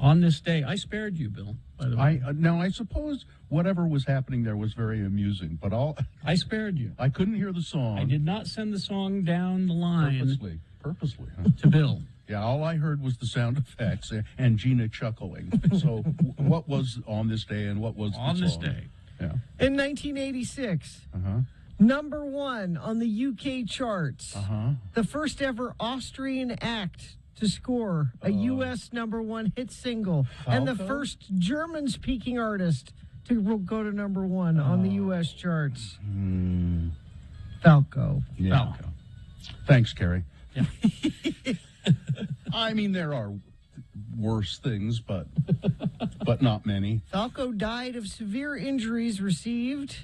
On this day, I spared you, Bill, by the way. Now, I suppose whatever was happening there was very amusing, but I spared you. I couldn't hear the song. I did not send the song down the line. Purposely. Huh? To Bill. Yeah, all I heard was the sound effects and Gina chuckling. So what was on this day and what was on the this song? day? Yeah. In 1986, number one on the UK charts, the first ever Austrian act to score a U.S. number one hit single, and the first German-speaking artist to go to number one on the U.S. charts. Falco. Yeah. Falco. Thanks, Carrie. Yeah. I mean, there are worse things, but not many. Falco died of severe injuries received.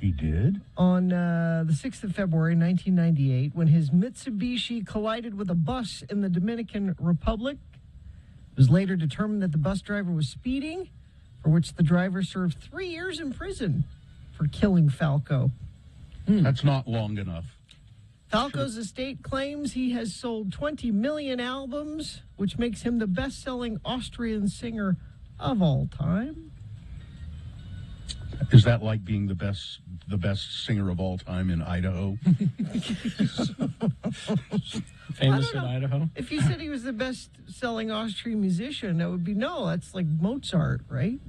He did? On the 6th of February, 1998, when his Mitsubishi collided with a bus in the Dominican Republic. It was later determined that the bus driver was speeding, for which the driver served 3 years in prison for killing Falco. That's not long enough. Falco's estate claims he has sold 20 million albums, which makes him the best-selling Austrian singer of all time. Is that like being the best singer of all time in Idaho? Famous in Idaho? If you said he was the best-selling Austrian musician, that would be no. That's like Mozart, right?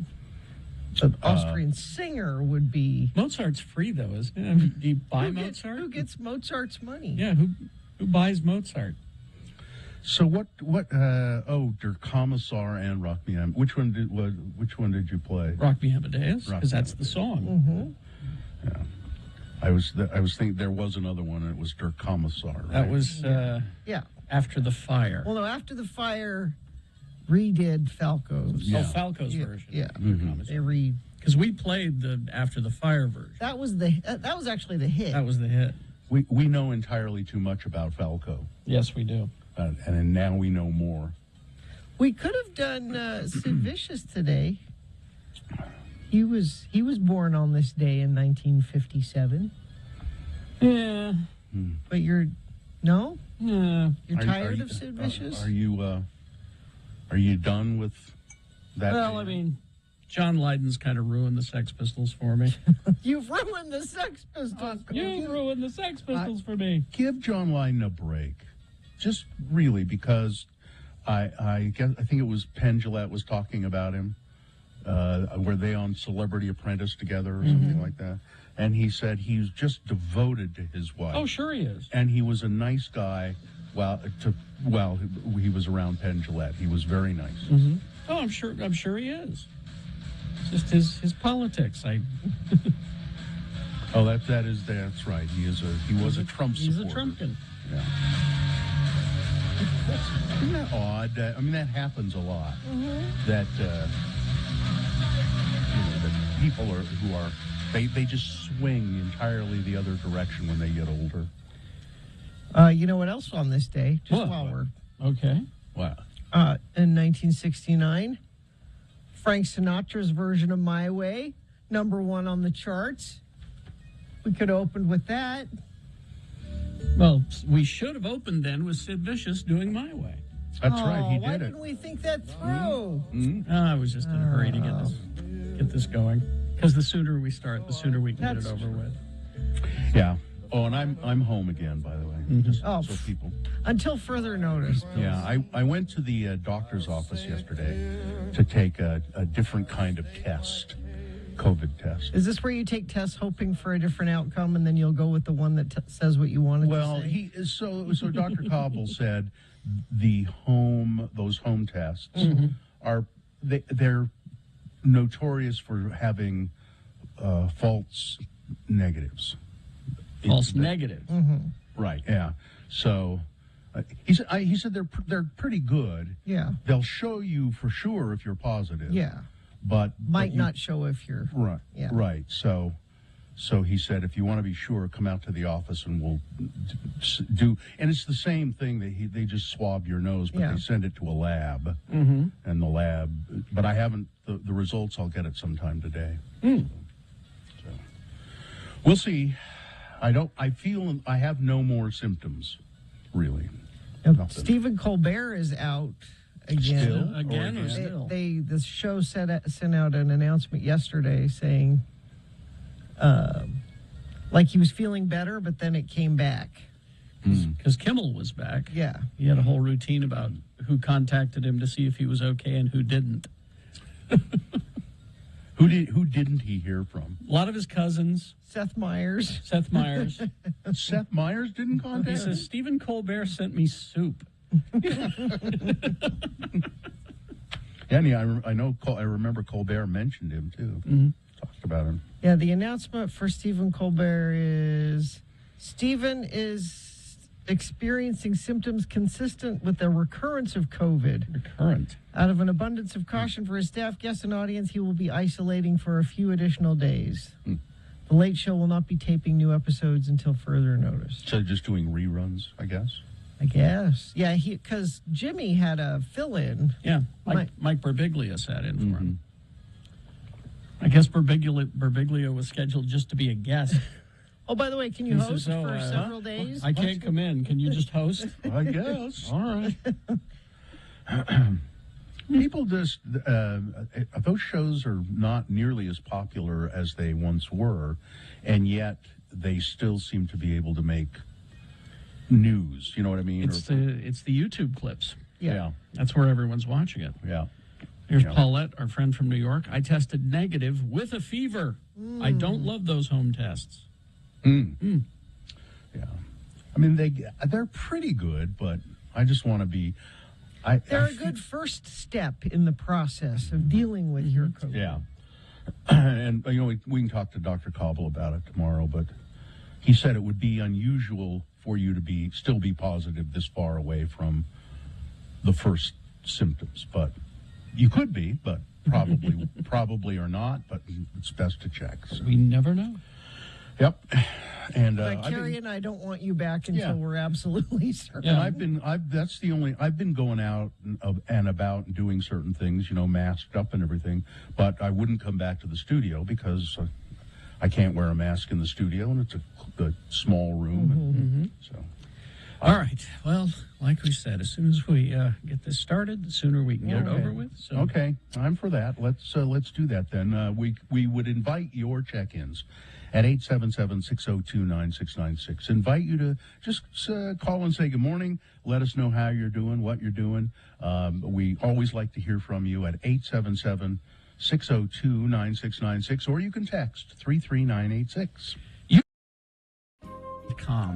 An Austrian singer would be. Mozart's free, though, isn't it? I mean, do you buy Mozart? Who gets Mozart's money? Yeah, who buys Mozart? So what? Der Kommissar and Rock Me Am. Which one did you play? Rock Me Amadeus, because that's the song. Yeah, I was thinking there was another one, and it was Der Kommissar. Right? That was After the Fire. Well, no, After the Fire redid Falco's. Oh, Falco's version. Yeah, they because we played the After the Fire version. That was actually the hit. That was the hit. We know entirely too much about Falco. Yes, we do. And now we know more. We could have done Sid Vicious today. He was born on this day in 1957. Yeah. But you're no? Yeah. You're tired of Sid Vicious? Are you done with that? Well, I mean, John Lydon's kind of ruined the Sex Pistols for me. You've ruined the Sex Pistols. You ruined the Sex Pistols for me. Give John Lydon a break. Just really, because I think it was Penn Jillette was talking about him. Were they on Celebrity Apprentice together or something like that? And he said he's just devoted to his wife. Oh, sure he is. And he was a nice guy. While he was around Penn Jillette, he was very nice. Oh, I'm sure he is. It's just his politics. Oh, that's right. He was a Trump supporter. He's a Trumpkin. Yeah. Isn't that odd? I mean, that happens a lot. That that people they just swing entirely the other direction when they get older. You know what else on this day? Okay. Wow. In 1969, Frank Sinatra's version of My Way, number one on the charts. We could have opened with that. Well, we should have opened then with Sid Vicious doing My Way. That's right, he why did it. didn't we think that through? I was just in a hurry to get this going. Because the sooner we start, the sooner we can get it over with. Yeah. Oh, and I'm home again, by the way. Just so people. Until further notice. Yeah, I went to the doctor's office yesterday to take a different kind of test, COVID test. Is this where you take tests hoping for a different outcome, and then you'll go with the one that says what you wanted to say? So Dr. Cobble said those home tests they're notorious for having false negatives. False negative. Right. Yeah. So he said they're pretty good. Yeah. They'll show you for sure if you're positive. Yeah. But not show if you're right. Yeah. Right. So he said, if you want to be sure, come out to the office and we'll do. And it's the same thing that they just swab your nose, but they send it to a lab, and the lab. But I haven't the results. I'll get it sometime today. So we'll see. I feel I have no more symptoms, really. Stephen Colbert is out again. Again or still? The show sent out an announcement yesterday saying, like he was feeling better, but then it came back. Because Kimmel was back. Yeah. He had a whole routine about who contacted him to see if he was okay and who didn't. Who didn't he hear from? A lot of his cousins. Seth Myers. Seth Myers. Seth Myers didn't contact He him? says, Stephen Colbert sent me soup. Yeah, I remember Colbert mentioned him, too. Talked about him. Yeah, the announcement for Stephen Colbert is Stephen is experiencing symptoms consistent with the recurrence of COVID. Recurrent. Out of an abundance of caution for his staff, guests, and audience, he will be isolating for a few additional days. The Late Show will not be taping new episodes until further notice. So just doing reruns, I guess? I guess. Yeah, because Jimmy had a fill-in. Yeah, Mike Birbiglia sat in for him. I guess Birbiglia was scheduled just to be a guest. Oh, by the way, can you host for several days? I can't come in. Can you just host? I guess. All right. People just, those shows are not nearly as popular as they once were, and yet they still seem to be able to make news. You know what I mean? It's the YouTube clips. Yeah. That's where everyone's watching it. Yeah. Here's Paulette, our friend from New York. I tested negative with a fever. I don't love those home tests. Yeah. I mean, they're pretty good, but I just want to be... They're a good first step in the process of dealing with your COVID. Yeah. And, we can talk to Dr. Cobble about it tomorrow, but he said it would be unusual for you to still be positive this far away from the first symptoms. But you could be, but probably or not, but it's best to check. So. We never know. Yep. And Carrie and I don't want you back until we're absolutely certain. Yeah, I've been going out and about and doing certain things, masked up and everything, but I wouldn't come back to the studio because I can't wear a mask in the studio, and it's a small room. So, all right. Well, like we said, as soon as we get this started, the sooner we can get it over with. So. Okay, I'm for that. Let's do that then. We would invite your check-ins at 877-602-9696. Invite you to just call and say good morning. Let us know how you're doing, what you're doing. We always like to hear from you at 877-602-9696, or you can text 33986.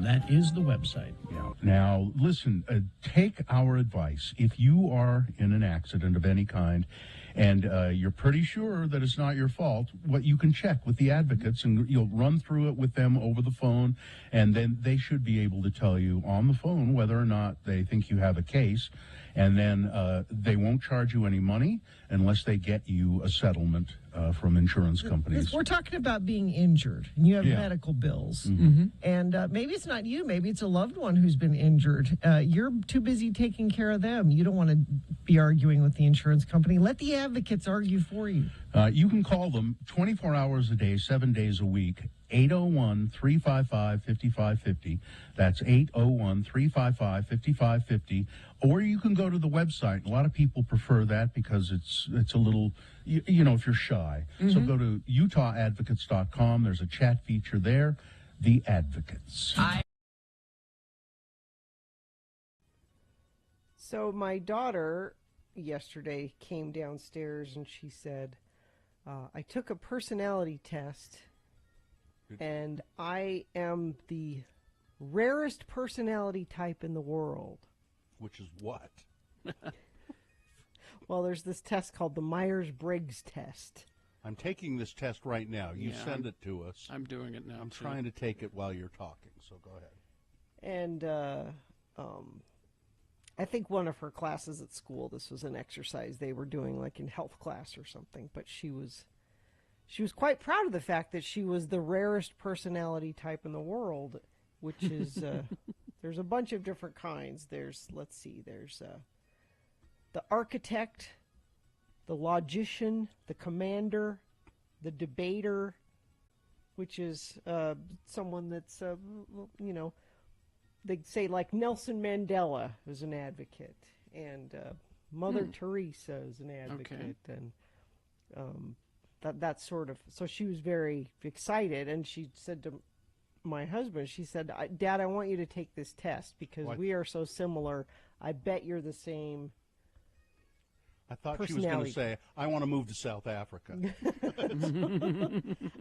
That is the website. Yeah. Now, listen, take our advice. If you are in an accident of any kind and you're pretty sure that it's not your fault, what you can check with the advocates, and you'll run through it with them over the phone, and then they should be able to tell you on the phone whether or not they think you have a case, and then they won't charge you any money unless they get you a settlement from insurance companies. We're talking about being injured, and you have medical bills, and maybe it's not you, maybe it's a loved one who's been injured. You're too busy taking care of them. You don't want to be arguing with the insurance company. Let the advocates argue for you. You can call them 24 hours a day, 7 days a week, 801-355-5550. That's 801-355-5550. Or you can go to the website. A lot of people prefer that because it's a little, if you're shy. So go to utawadvocates.com. There's a chat feature there. The Advocates. So my daughter yesterday came downstairs and she said, I took a personality test and I am the rarest personality type in the world. Which is what? Well, there's this test called the Myers-Briggs Test. I'm taking this test right now. You send it to us. I'm doing it now. I'm trying to take it while you're talking, so go ahead. And I think one of her classes at school, this was an exercise they were doing like in health class or something, but she was quite proud of the fact that she was the rarest personality type in the world, which is, there's a bunch of different kinds. There's the architect, the logician, the commander, the debater, which is someone that's, they say like Nelson Mandela is an advocate, and Mother Teresa is an advocate, and that sort of. So she was very excited, and she said to my husband, she said, "Dad, I want you to take this test because we are so similar. I bet you're the same." I thought she was going to say, "I want to move to South Africa."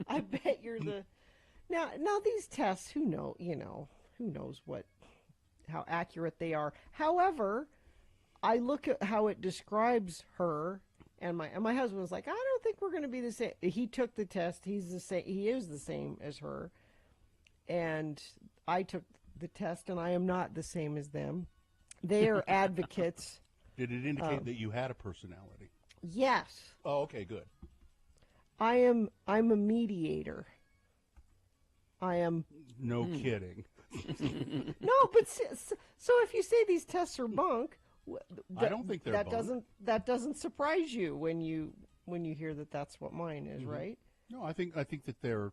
I bet you're the. Now these tests, who knows how accurate they are. However, I look at how it describes her, and my husband was like, "I don't think we're going to be the same." He took the test. He's the same. He is the same as her, and I took the test, and I am not the same as them. They are advocates. Did it indicate that you had a personality? Yes. Oh, okay, good. I'm a mediator. I am. No kidding. No, but so if you say these tests are bunk, I don't think they're bunk. That doesn't surprise you when you hear that that's what mine is, right? No, I think that they're,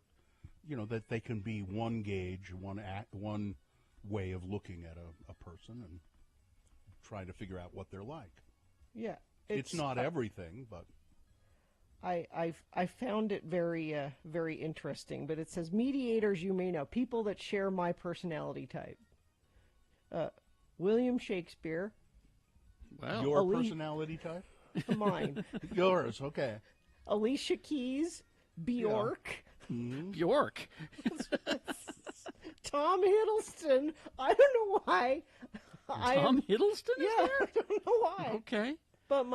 that they can be one gauge, one way of looking at a person and try to figure out what they're like. Yeah, it's not everything, but I found it very very interesting. But it says mediators you may know, people that share my personality type. William Shakespeare. Well, your personality type? Mine. Yours, okay. Alicia Keys, Bjork. Yeah. Bjork. Tom Hiddleston. I don't know why. Tom Hiddleston? Yeah, I don't know why. Okay. But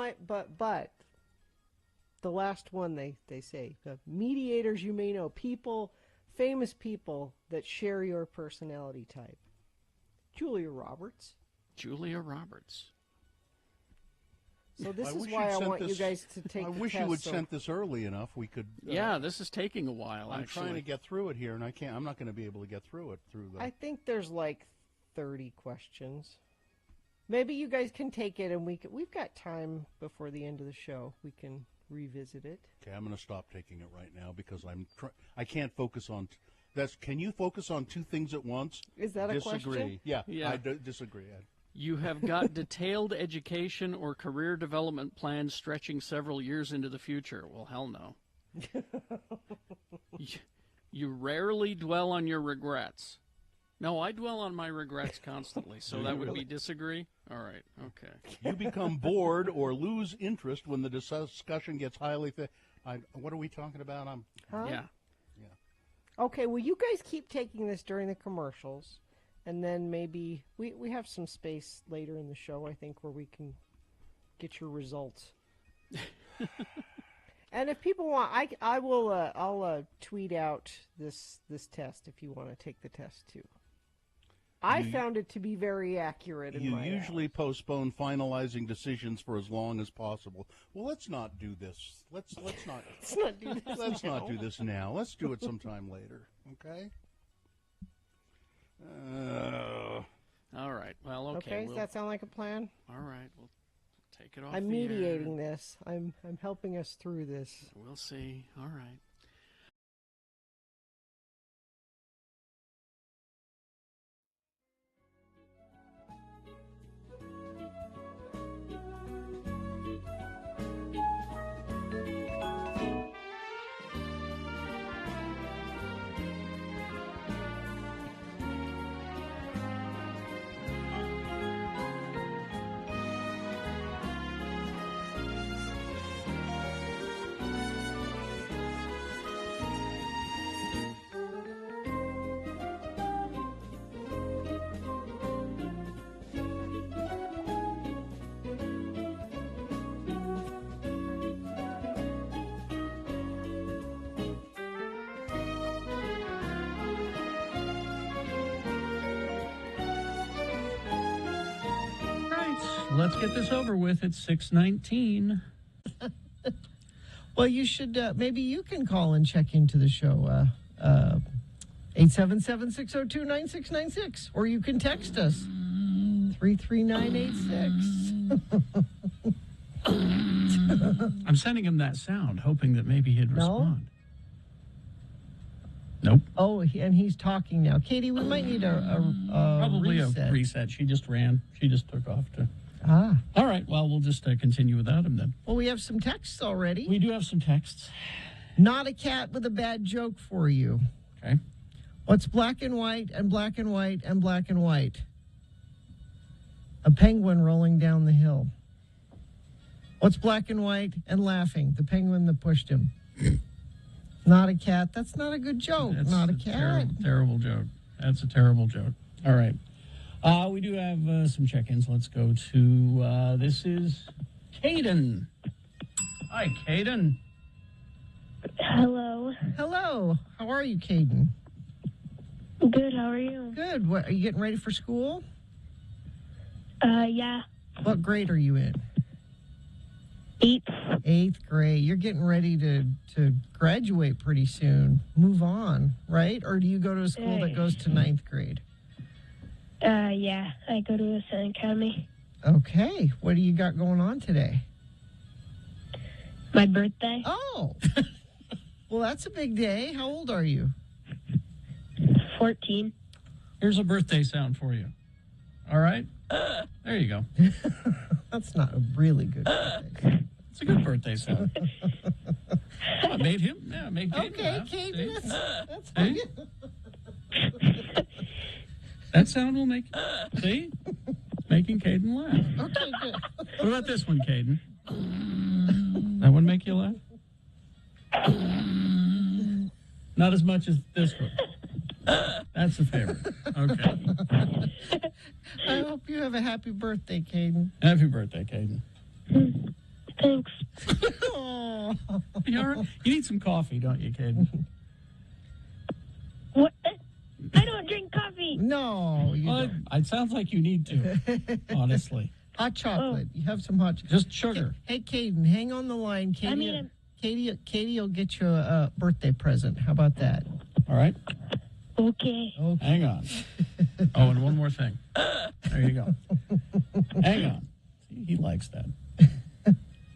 the last one they say, the mediators you may know, people, famous people that share your personality type. Julia Roberts. Julia Roberts. So this is why I want you guys to take the test. I wish you would sent this early enough. We could. Yeah, this is taking a while. I'm trying to get through it here, and I can't. I'm not going to be able to get through it I think there's like 30 questions. Maybe you guys can take it, and we've got time before the end of the show. We can revisit it. Okay, I'm going to stop taking it right now because I can't focus on. Can you focus on two things at once? Is that a question? Yeah. I disagree. You have got detailed education or career development plans stretching several years into the future. Well, hell no. You rarely dwell on your regrets. No, I dwell on my regrets constantly, so that would be disagree? All right, okay. You become bored or lose interest when the discussion gets highly... what are we talking about? Yeah. Okay, well, you guys keep taking this during the commercials, and then maybe we have some space later in the show, I think, where we can get your results. And if people want, I'll tweet out this test if you want to take the test too. I found it to be very accurate. You usually postpone finalizing decisions for as long as possible. Well, let's not do this. Let's not. Let's not do this. Let's not do this now. Let's do it sometime later. Okay. All right. Well, okay. Okay. Does that sound like a plan? All right. We'll take it off. I'm mediating this. I'm helping us through this. We'll see. All right. Let's get this over with. It's 6:19. Well, you should, maybe you can call and check into the show, 877-602-9696, or you can text us, 33986. I'm sending him that sound, hoping that maybe he'd respond. Nope. Oh, and he's talking now. Katie, we might need probably reset. a reset. She just ran. She just took off to Ah. All right. Well, we'll just continue without him then. Well, we have some texts already. We do have some texts. Not a cat with a bad joke for you. Okay. What's black and white and black and white and black and white? A penguin rolling down the hill. What's black and white and laughing? The penguin that pushed him. Not a cat. That's not a good joke. That's not a cat. Terrible joke. That's a terrible joke. All right. We do have some check-ins. Let's go to, this is Caden. Hi, Caden. Hello. Hello. How are you, Caden? Good, how are you? Good. What, are you getting ready for school? Yeah. What grade are you in? 8th. 8th grade. You're getting ready to graduate pretty soon. Move on, right? Or do you go to a school that goes to 9th grade? Yeah. I go to a Sun Academy. Okay. What do you got going on today? My birthday. Oh. Well, that's a big day. How old are you? 14. Here's a birthday sound for you. All right? There you go. That's not a really good birthday. It's a good birthday sound. Oh, it made him. Yeah, it made Caden Okay, laugh. Caden, that's See? That sound will make... See? It's making Caden laugh. okay, good. What about this one, Caden? That one make you laugh? Not as much as this one. That's a favorite. Okay. I hope you have a happy birthday, Caden. Happy birthday, Caden. Thanks. Oh. You all right? You need some coffee, don't you, Caden? What? I don't drink coffee. No, you Well, don't. it sounds like you need to, honestly. Hot chocolate. You have some hot chocolate. Just sugar. Hey, Caden, hang on the line. Katie will get you a birthday present. How about that? All right? Okay. Hang on. Oh, and one more thing. There you go. Hang on. See, he likes that.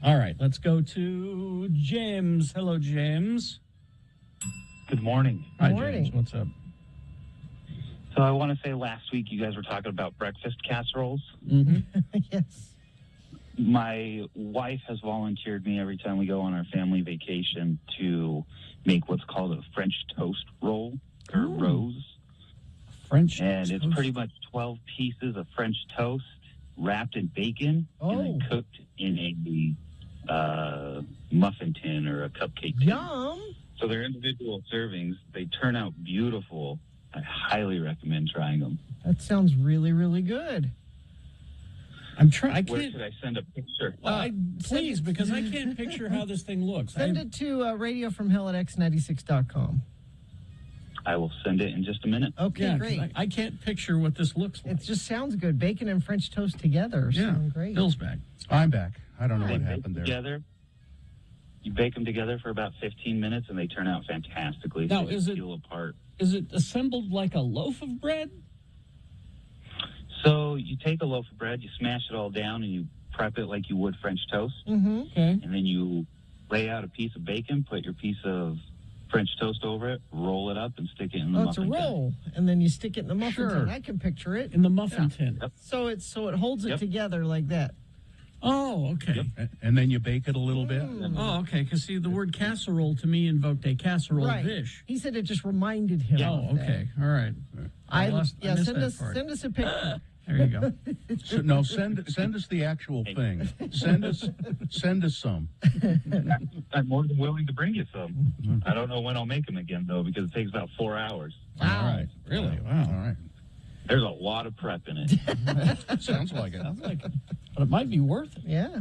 All right, let's go to James. Hello, James. Good morning. Hi, morning. James. What's up? So I want to say last week you guys were talking about breakfast casseroles. Mm-hmm. Yes. My wife has volunteered me every time we go on our family vacation to make what's called a French toast roll or rose. French And toast. it's pretty much 12 pieces of French toast wrapped in bacon and then cooked in a muffin tin or a cupcake tin. Yum. So they're individual servings. They turn out beautiful. I highly recommend trying them. That sounds really, really good. I'm trying. I Where can't. should I send a picture? Please, because I can't picture how this thing looks. Send it to radiofromhell@x96.com. I will send it in just a minute. Okay, Yeah, great. I can't picture what this looks like. It just sounds good. Bacon and French toast together. Yeah, Sound great. Bill's back. I'm back. I don't know They what bake happened there. together. You bake them together for about 15 minutes, and they turn out fantastically. Now, They is it- peel apart? Is it assembled like a loaf of bread? So you take a loaf of bread, you smash it all down, and you prep it like you would French toast. Mm-hmm. Okay. And then you lay out a piece of bacon, put your piece of French toast over it, roll it up, and stick it in the Oh, it's a muffin tin. roll, and then you stick it in the muffin Sure. tin. I can picture it. In the muffin tin. Yep. So it holds it Yep. together like that. Oh, okay. Yep. And then you bake it a little bit. Oh, okay. Because see, the word casserole to me invoked a casserole Right. dish. He said it just reminded him. Oh, of that. okay. All right. I missed send that us part. send us a picture. There you go. So, no, send us the actual thing. Send us some. I'm more than willing to bring you some. I don't know when I'll make them again, though, because it takes about 4 hours. All right. Really? Wow. All right. There's a lot of prep in it. Sounds like it. Sounds like it. But it might be worth it. Yeah.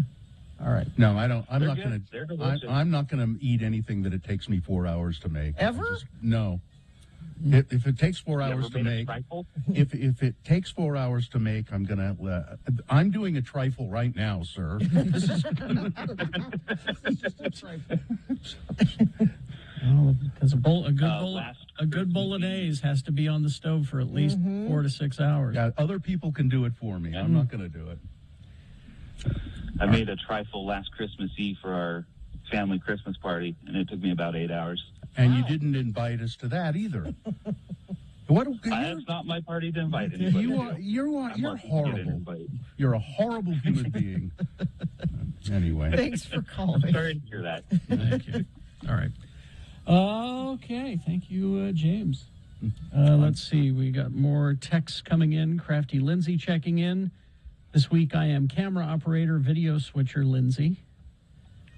All right. No, I don't. I'm They're not good. going They're to. delicious. I'm not going to eat anything that it takes me 4 hours to make. Ever? No. If it takes 4 You hours ever to made a make, trifle? if it takes 4 hours to make, I'm gonna. I'm doing a trifle right now, sir. This is, Because a good last bolognese has to be on the stove for at least 4 to 6 hours. yeah, other people can do it for me. I'm not going to do it. I made a trifle last Christmas Eve for our family Christmas party, and it took me about 8 hours. And you didn't invite us to that either. What? It's not my party to invite anybody. You're horrible. You're a horrible human being. Anyway. Thanks for calling. Sorry to hear that. Thank you. All right. Okay. Thank you, James. Let's see. We got more texts coming in. Crafty Lindsay checking in. This week I am camera operator, video switcher Lindsay.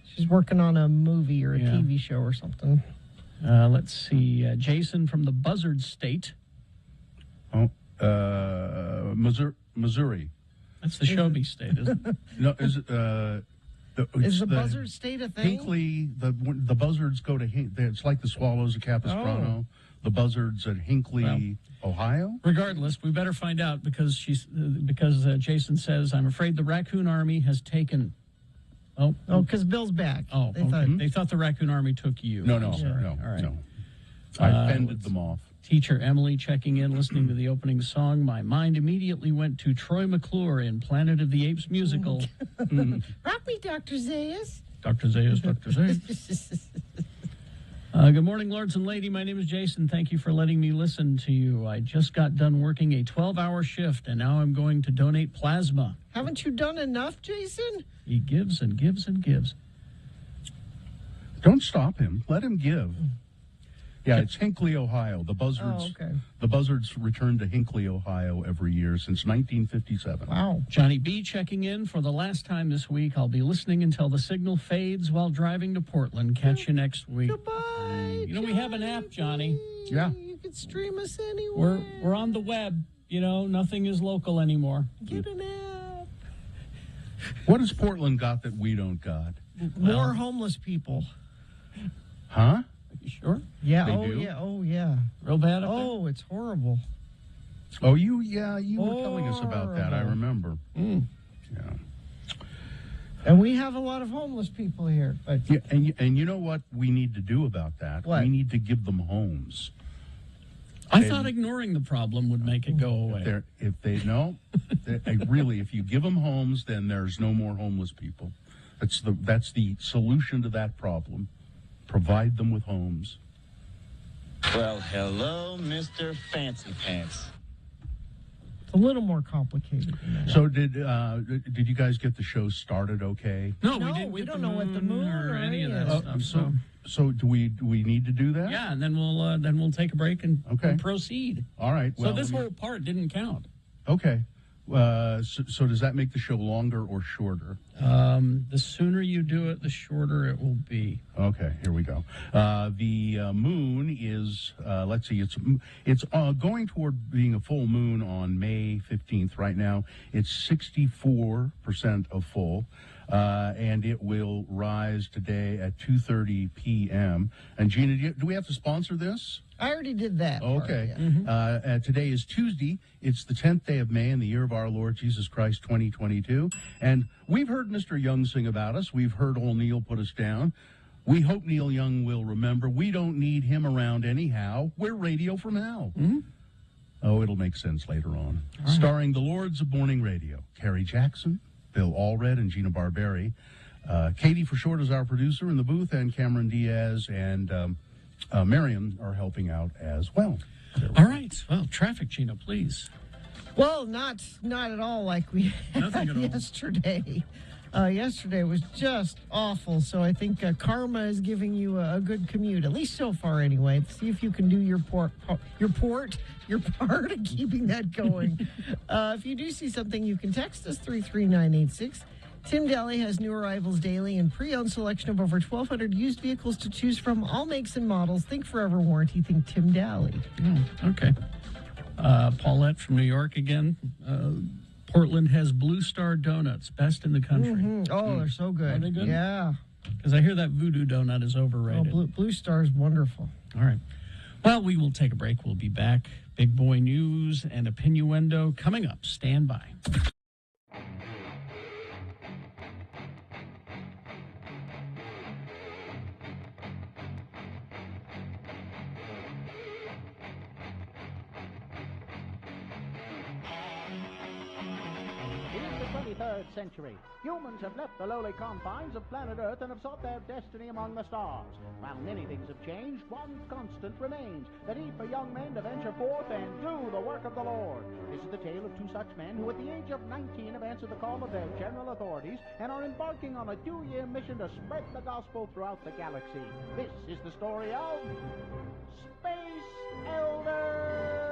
She's working on a movie or a TV show or something. Let's see. Jason from the Buzzard State. Oh, Missouri. That's the Shelby State, isn't it? No, is it? Is the Buzzard State a thing? Hinckley. The buzzards go to it's like the swallows at Capistrano. Oh. The buzzards at Hinckley, Ohio. Regardless, we better find out because Jason says, I'm afraid the Raccoon Army has taken. Because Bill's back. They thought the Raccoon Army took you. No. All right. No. I fended them off. Teacher Emily checking in, listening to the opening song. My mind immediately went to Troy McClure in Planet of the Apes musical. Rock me, Dr. Zayas. Dr. Zayas. Good morning, Lords and Lady. My name is Jason. Thank you for letting me listen to you. I just got done working a 12-hour shift, and now I'm going to donate plasma. Haven't you done enough, Jason? He gives and gives and gives. Don't stop him. Let him give. Yeah, it's Hinckley, Ohio. The buzzards. Oh, okay. The buzzards return to Hinckley, Ohio, every year since 1957. Wow. Johnny B checking in for the last time this week. I'll be listening until the signal fades while driving to Portland. Catch you next week. Goodbye. We have an app, Johnny. Yeah. You can stream us anywhere. We're on the web. Nothing is local anymore. Get an app. What has Portland got that we don't got? More homeless people. Huh? You sure? Yeah. They do? Yeah. Oh, yeah. Real bad up Oh, it's horrible. Oh, you were telling us about that. I remember. there? Yeah. And we have a lot of homeless people here. But Yeah, and you know what we need to do about that? What? We need to give them homes. I thought ignoring the problem would make it go away. If you give them homes, then there's no more homeless people. That's the solution to that problem. Provide them with homes. Well, hello, Mr. Fancy Pants. it's a little more complicated than that. So did you guys get the show started okay? No, we don't know what the moon or any of that any stuff. So do we need to do that? Yeah, and then we'll take a break and proceed. All right. So this whole part didn't count. Okay. So does that make the show longer or shorter? The sooner you do it, the shorter it will be. Okay, here we go. The moon is, let's see, it's going toward being a full moon on May 15th. Right now, it's 64% of full, and it will rise today at 2:30 p.m. And Gina, do we have to sponsor this? I already did that. Okay. Part, yeah. Today is Tuesday. It's the 10th day of May in the year of our Lord Jesus Christ, 2022. And we've heard Mr. Young sing about us. We've heard old Neil put us down. We hope Neil Young will remember we don't need him around anyhow. We're Radio from Hell. Mm-hmm. Oh, it'll make sense later on. Right. Starring the Lords of Morning Radio, Carrie Jackson, Bill Allred, and Gina Barberi. Katie for short is our producer in the booth, and Cameron Diaz and Marion are helping out as well. All right. Well, traffic, Gina, please. Well, not at all like we had yesterday. Yesterday was just awful, so I think karma is giving you a good commute, at least so far anyway. See if you can do your part of keeping that going. If you do see something, you can text us 33986. Tim Daly has new arrivals daily and pre-owned selection of over 1,200 used vehicles to choose from, all makes and models. Think Forever Warranty, think Tim Daly. Okay. Paulette from New York again. Portland has Blue Star Donuts, best in the country. Mm-hmm. Oh, they're so good. Are they good? Yeah. Because I hear that Voodoo Donut is overrated. Oh, Blue Star is wonderful. All right. Well, we will take a break. We'll be back. Big boy news and opinioendo coming up. Stand by. 23rd century. Humans have left the lowly confines of planet Earth and have sought their destiny among the stars. While many things have changed, one constant remains, the need for young men to venture forth and do the work of the Lord. This is the tale of two such men who at the age of 19 have answered the call of their general authorities and are embarking on a 2-year mission to spread the gospel throughout the galaxy. This is the story of Space Elders!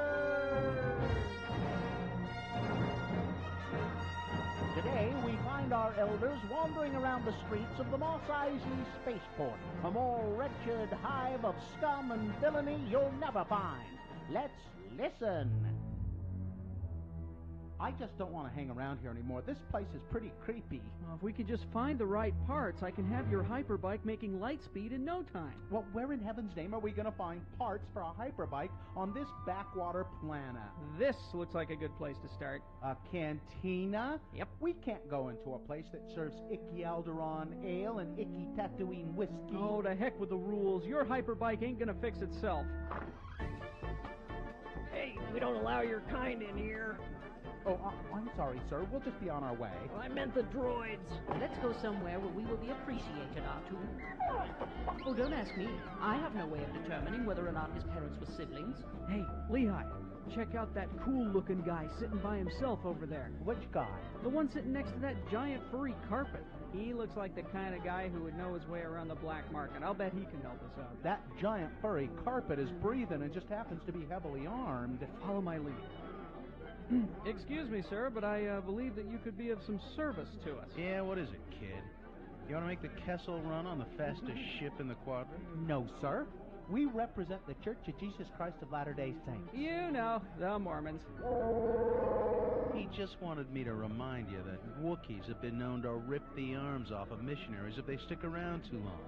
Today, we find our elders wandering around the streets of the Mos Eisley spaceport, a more wretched hive of scum and villainy you'll never find. Let's listen. I just don't want to hang around here anymore. This place is pretty creepy. Well, if we could just find the right parts, I can have your hyperbike making light speed in no time. Well, where in heaven's name are we going to find parts for a hyperbike on this backwater planet? This looks like a good place to start. A cantina? Yep. We can't go into a place that serves icky Alderaan ale and icky Tatooine whiskey. Oh, to heck with the rules. Your hyperbike ain't gonna fix itself. Hey, we don't allow your kind in here. Oh, I'm sorry, sir. We'll just be on our way. Well, I meant the droids. Let's go somewhere where we will be appreciated, R2. Oh, don't ask me. I have no way of determining whether or not his parents were siblings. Hey, Lehigh, check out that cool-looking guy sitting by himself over there. Which guy? The one sitting next to that giant furry carpet. He looks like the kind of guy who would know his way around the black market. I'll bet he can help us out. That giant furry carpet is breathing and just happens to be heavily armed. Follow my lead. Excuse me, sir, but I believe that you could be of some service to us. Yeah, what is it, kid? You want to make the Kessel run on the fastest ship in the quadrant? No, sir. We represent the Church of Jesus Christ of Latter-day Saints. You know, the Mormons. He just wanted me to remind you that Wookiees have been known to rip the arms off of missionaries if they stick around too long.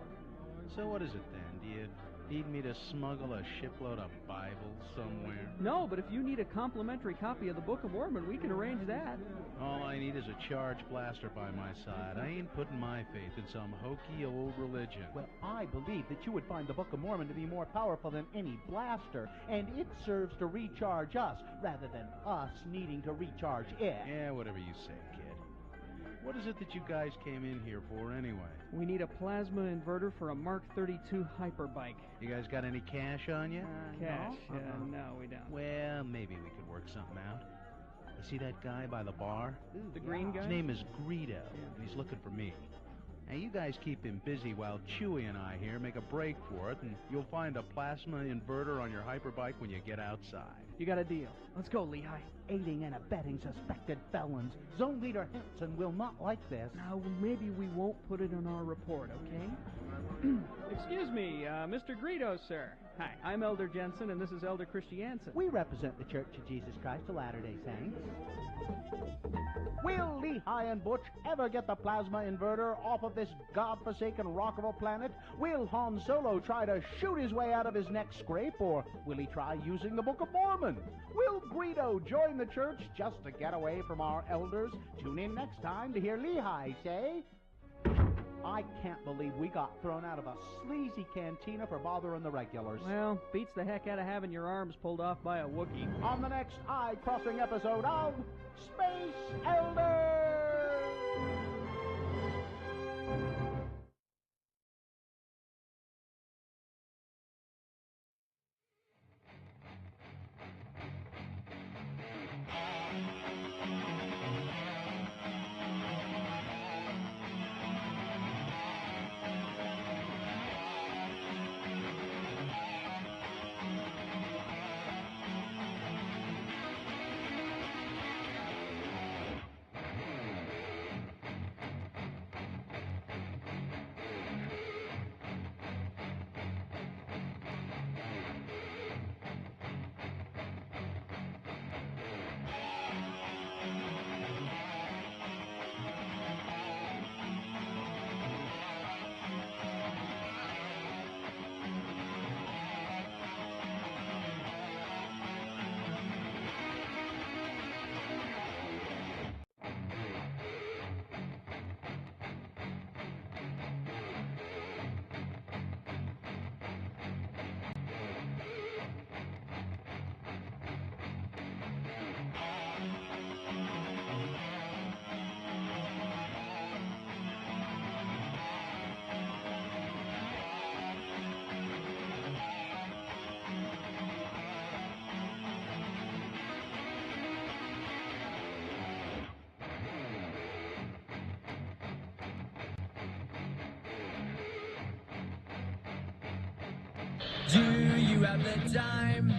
So what is it then? Do you need me to smuggle a shipload of Bibles somewhere? No, but if you need a complimentary copy of the Book of Mormon, we can arrange that. All I need is a charge blaster by my side. I ain't putting my faith in some hokey old religion. Well, I believe that you would find the Book of Mormon to be more powerful than any blaster, and it serves to recharge us rather than us needing to recharge it. Yeah, whatever you say, kid. What is it that you guys came in here for anyway? We need a plasma inverter for a Mark 32 hyperbike. You guys got any cash on you? Cash? No, we don't. Well, maybe we could work something out. You see that guy by the bar? The green guy? His name is Greedo, and he's looking for me. Now, you guys keep him busy while Chewie and I here make a break for it, and you'll find a plasma inverter on your hyperbike when you get outside. You got a deal. Let's go, Lehigh. Aiding and abetting suspected felons. Zone Leader Henson will not like this. Now, maybe we won't put it on our report, okay? Excuse me, Mr. Greedo, sir. Hi, I'm Elder Jensen, and this is Elder Christiansen. We represent the Church of Jesus Christ of Latter-day Saints. Will Lehigh and Butch ever get the plasma inverter off of this godforsaken rock of a planet? Will Han Solo try to shoot his way out of his neck scrape, or will he try using the Book of Mormon? Will Greedo join the church just to get away from our elders? Tune in next time to hear Lehigh say, I can't believe we got thrown out of a sleazy cantina for bothering the regulars. Well, beats the heck out of having your arms pulled off by a Wookiee. On the next eye-crossing episode of Space Elders! Do you have the time?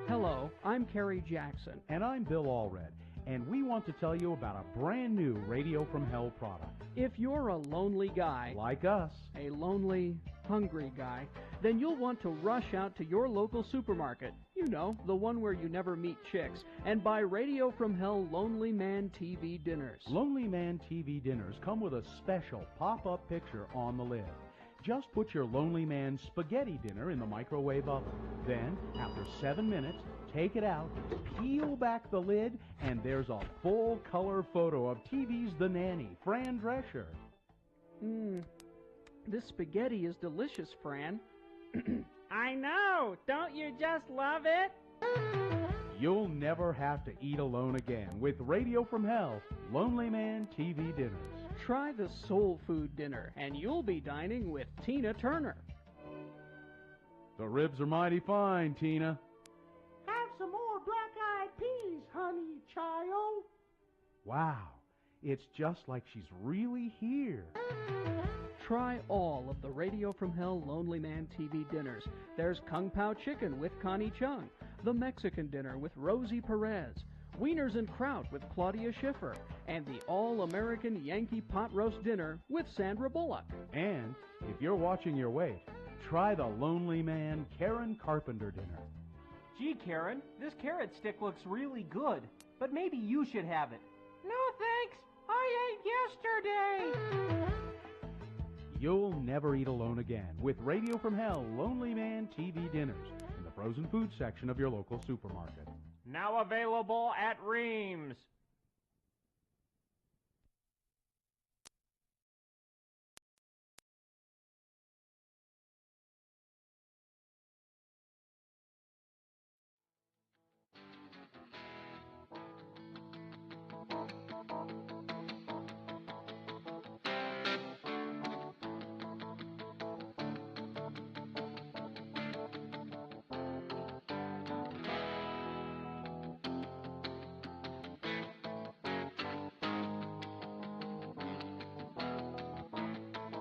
Hello, I'm Kerry Jackson. And I'm Bill Allred, and we want to tell you about a brand new Radio from Hell product. If you're a lonely guy, Like us. a lonely, hungry guy, then you'll want to rush out to your local supermarket, you know, the one where you never meet chicks, and buy Radio from Hell Lonely Man TV dinners. Lonely Man TV dinners come with a special pop-up picture on the lid. Just put your Lonely Man spaghetti dinner in the microwave oven. Then, after 7 minutes, take it out, peel back the lid, and there's a full-color photo of TV's The Nanny, Fran Drescher. This spaghetti is delicious, Fran. I know! Don't you just love it? You'll never have to eat alone again with Radio from Hell, Lonely Man TV dinners. Try the soul food dinner, and you'll be dining with Tina Turner. The ribs are mighty fine, Tina. Have some more black-eyed peas, honey child. Wow, it's just like she's really here. Try all of the Radio from Hell Lonely Man TV dinners. There's Kung Pao Chicken with Connie Chung, the Mexican dinner with Rosie Perez, Wieners and Kraut with Claudia Schiffer, and the all-American Yankee pot roast dinner with Sandra Bullock. And if you're watching your weight, try the Lonely Man Karen Carpenter dinner. Gee, Karen, this carrot stick looks really good, but maybe you should have it. No thanks. I ate yesterday. You'll never eat alone again with Radio from Hell Lonely Man TV dinners in the frozen food section of your local supermarket. Now available at Reams.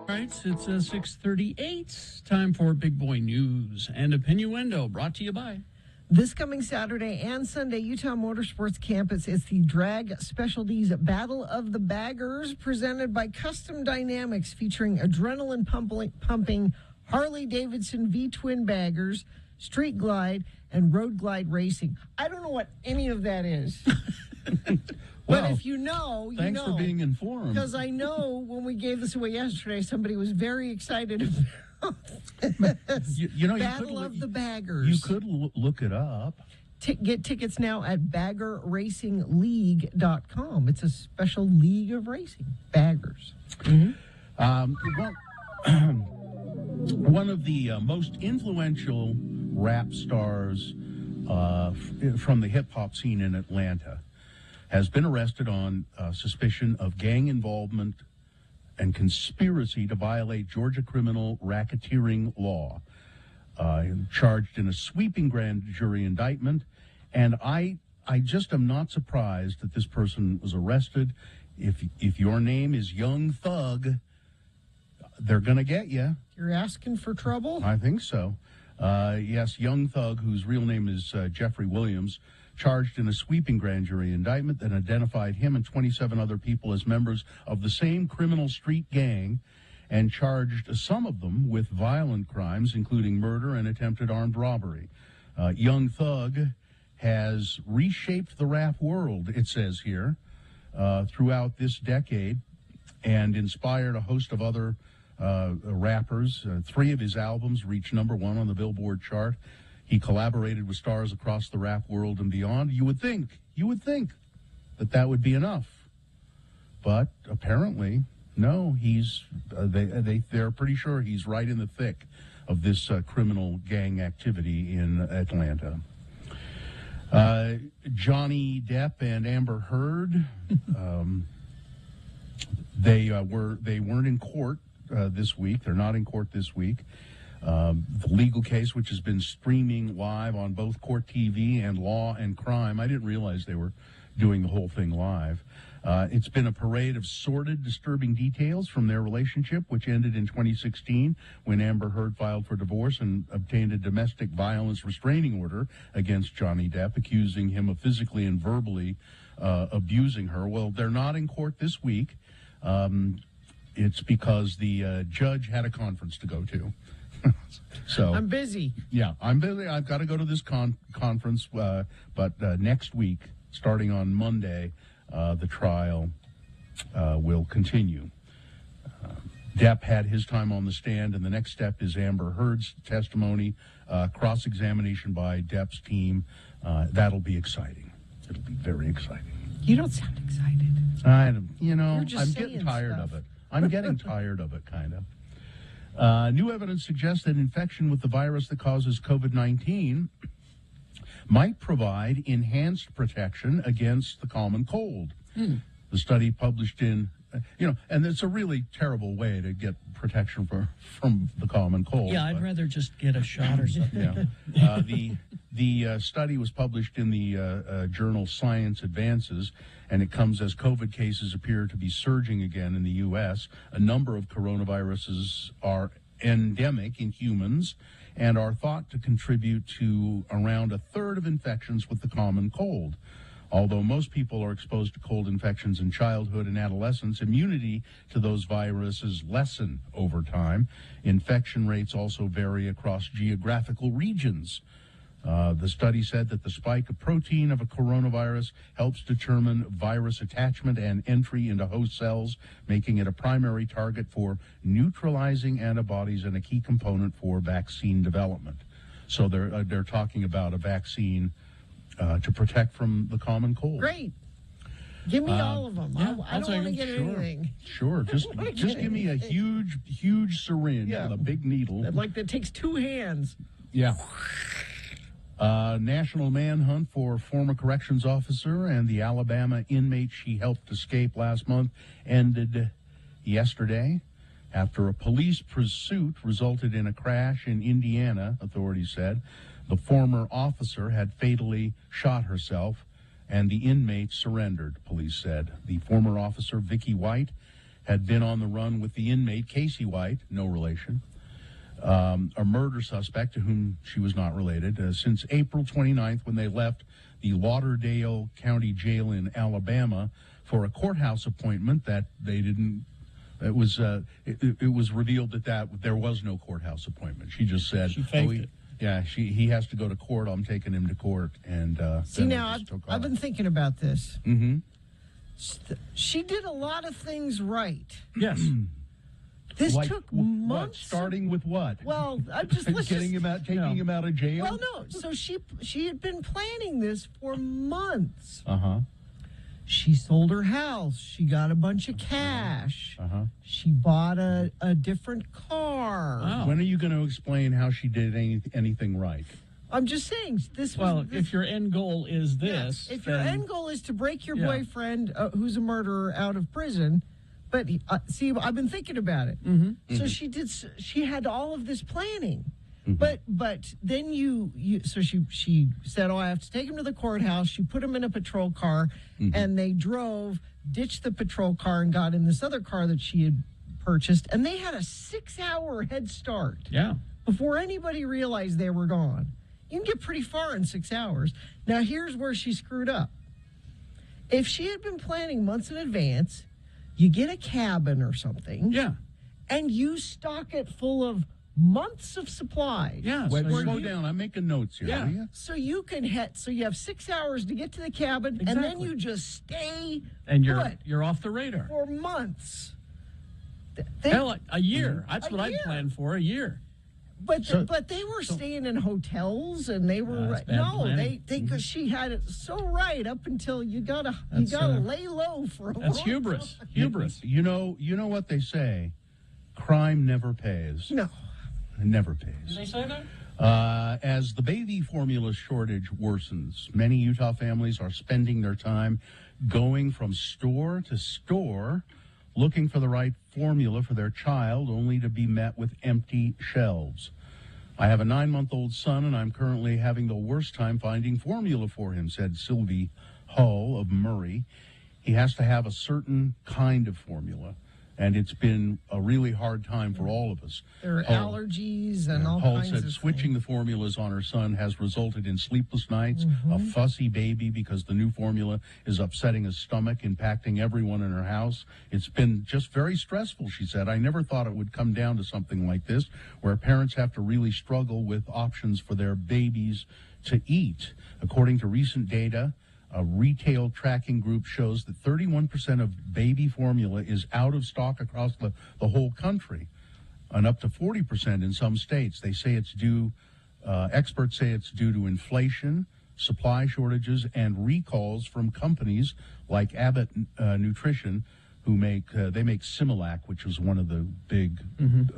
All right, it's 6:38. Time for Big Boy News and Opinioendo, brought to you by... This coming Saturday and Sunday, Utah Motorsports Campus, it's the Drag Specialties Battle of the Baggers, presented by Custom Dynamics, featuring adrenaline pumping Harley-Davidson V-twin baggers, street glide, and road glide racing. I don't know what any of that is. But if you know, you thanks know. for being informed. Because I know when we gave this away yesterday, somebody was very excited about Battle of the Baggers. You could look it up. Get tickets now at baggerracingleague.com. It's a special league of racing. Baggers. One of the most influential rap stars from the hip-hop scene in Atlanta has been arrested on suspicion of gang involvement and conspiracy to violate Georgia criminal racketeering law, charged in a sweeping grand jury indictment. And I just am not surprised that this person was arrested. If your name is Young Thug, they're going to get you. You're asking for trouble? I think so. Yes, Young Thug, whose real name is Jeffrey Williams, charged in a sweeping grand jury indictment that identified him and 27 other people as members of the same criminal street gang, and charged some of them with violent crimes, including murder and attempted armed robbery. Young Thug has reshaped the rap world, it says here, throughout this decade, and inspired a host of other rappers. 3 of his albums reached #1 on the Billboard chart. He collaborated with stars across the rap world and beyond. You would think that would be enough, but apparently, no. They're pretty sure he's right in the thick of this criminal gang activity in Atlanta. Johnny Depp and Amber Heard, they weren't in court this week. They're not in court this week. The legal case, which has been streaming live on both Court TV and Law and Crime. I didn't realize they were doing the whole thing live. It's been a parade of sordid, disturbing details from their relationship, which ended in 2016 when Amber Heard filed for divorce and obtained a domestic violence restraining order against Johnny Depp, accusing him of physically and verbally abusing her. Well, they're not in court this week. It's because the judge had a conference to go to. So I'm busy. Yeah, I'm busy. I've got to go to this conference, but next week, starting on Monday, the trial will continue. Depp had his time on the stand, and the next step is Amber Heard's testimony, cross-examination by Depp's team. That'll be exciting. It'll be very exciting. You don't sound excited. I'm just getting tired stuff. of it. I'm getting tired of it, kind of. New evidence suggests that infection with the virus that causes COVID-19 might provide enhanced protection against the common cold. The study published in, and it's a really terrible way to get protection from the common cold. Yeah, I'd rather just get a shot or something. Yeah. The study was published in the journal Science Advances, and it comes as COVID cases appear to be surging again in the U.S. A number of coronaviruses are endemic in humans and are thought to contribute to around a third of infections with the common cold. Although most people are exposed to cold infections in childhood and adolescence, immunity to those viruses lessen over time. Infection rates also vary across geographical regions. The study said that the spike of protein of a coronavirus helps determine virus attachment and entry into host cells, making it a primary target for neutralizing antibodies and a key component for vaccine development. So they're talking about a vaccine to protect from the common cold. Great. Give me all of them. Yeah, I don't want to get anything. Sure. Just give me a huge syringe with a big needle. That takes 2 hands. Yeah. National manhunt for former corrections officer and the Alabama inmate she helped escape last month ended yesterday after a police pursuit resulted in a crash in Indiana, authorities said. The former officer had fatally shot herself, and the inmate surrendered, police said. The former officer, Vicky White, had been on the run with the inmate, Casey White, no relation, a murder suspect to whom she was not related, since April 29th when they left the Lauderdale County Jail in Alabama for a courthouse appointment that they didn't. It was revealed that there was no courthouse appointment. She just said, she faked it. Yeah, he has to go to court. I'm taking him to court. And see, now I've been thinking about this. Mm-hmm. She did a lot of things right. Yes. This took months. Starting with what? Well, I'm just taking him out of jail. Well, no. So she had been planning this for months. She sold her house. She got a bunch of cash. She bought a different car. Wow. When are you going to explain how she did anything right? I'm just saying if your end goal is this, if your end goal is to break your boyfriend, who's a murderer, out of prison, but see, I've been thinking about it. So she had all of this planning. But then so she said, I have to take him to the courthouse. She put him in a patrol car, and they drove, ditched the patrol car, and got in this other car that she had purchased. And they had a 6-hour head start. Yeah. Before anybody realized they were gone. You can get pretty far in 6 hours. Now, here's where she screwed up. If she had been planning months in advance, you get a cabin or something. Yeah. And you stock it full of months of supplies. Yeah. Slow down. I'm making notes here. Yeah. So you can so you have 6 hours to get to the cabin, and then you just stay and put you're off the radar for months. Hell, a year. That's what I'd planned for, a year. But they were staying in hotels, and they were because she had it so right up until you gotta lay low for a while. That's hubris. You know what they say? Crime never pays. No. It never pays. Did they say that? As the baby formula shortage worsens, many Utah families are spending their time going from store to store looking for the right formula for their child, only to be met with empty shelves. I have a 9-month-old son, and I'm currently having the worst time finding formula for him, said Sylvie Hull of Murray. He has to have a certain kind of formula, and it's been a really hard time for all of us. There are allergies and all Hull kinds said of switching the formulas on her son has resulted in sleepless nights, a fussy baby because the new formula is upsetting his stomach, impacting everyone in her house. It's been just very stressful, she said. I never thought it would come down to something like this, where parents have to really struggle with options for their babies to eat. According to recent data, a retail tracking group shows that 31% of baby formula is out of stock across the whole country, and up to 40% in some states. They say it's due, experts say it's due to inflation, supply shortages, and recalls from companies like Abbott Nutrition, who make Similac, which is one of the big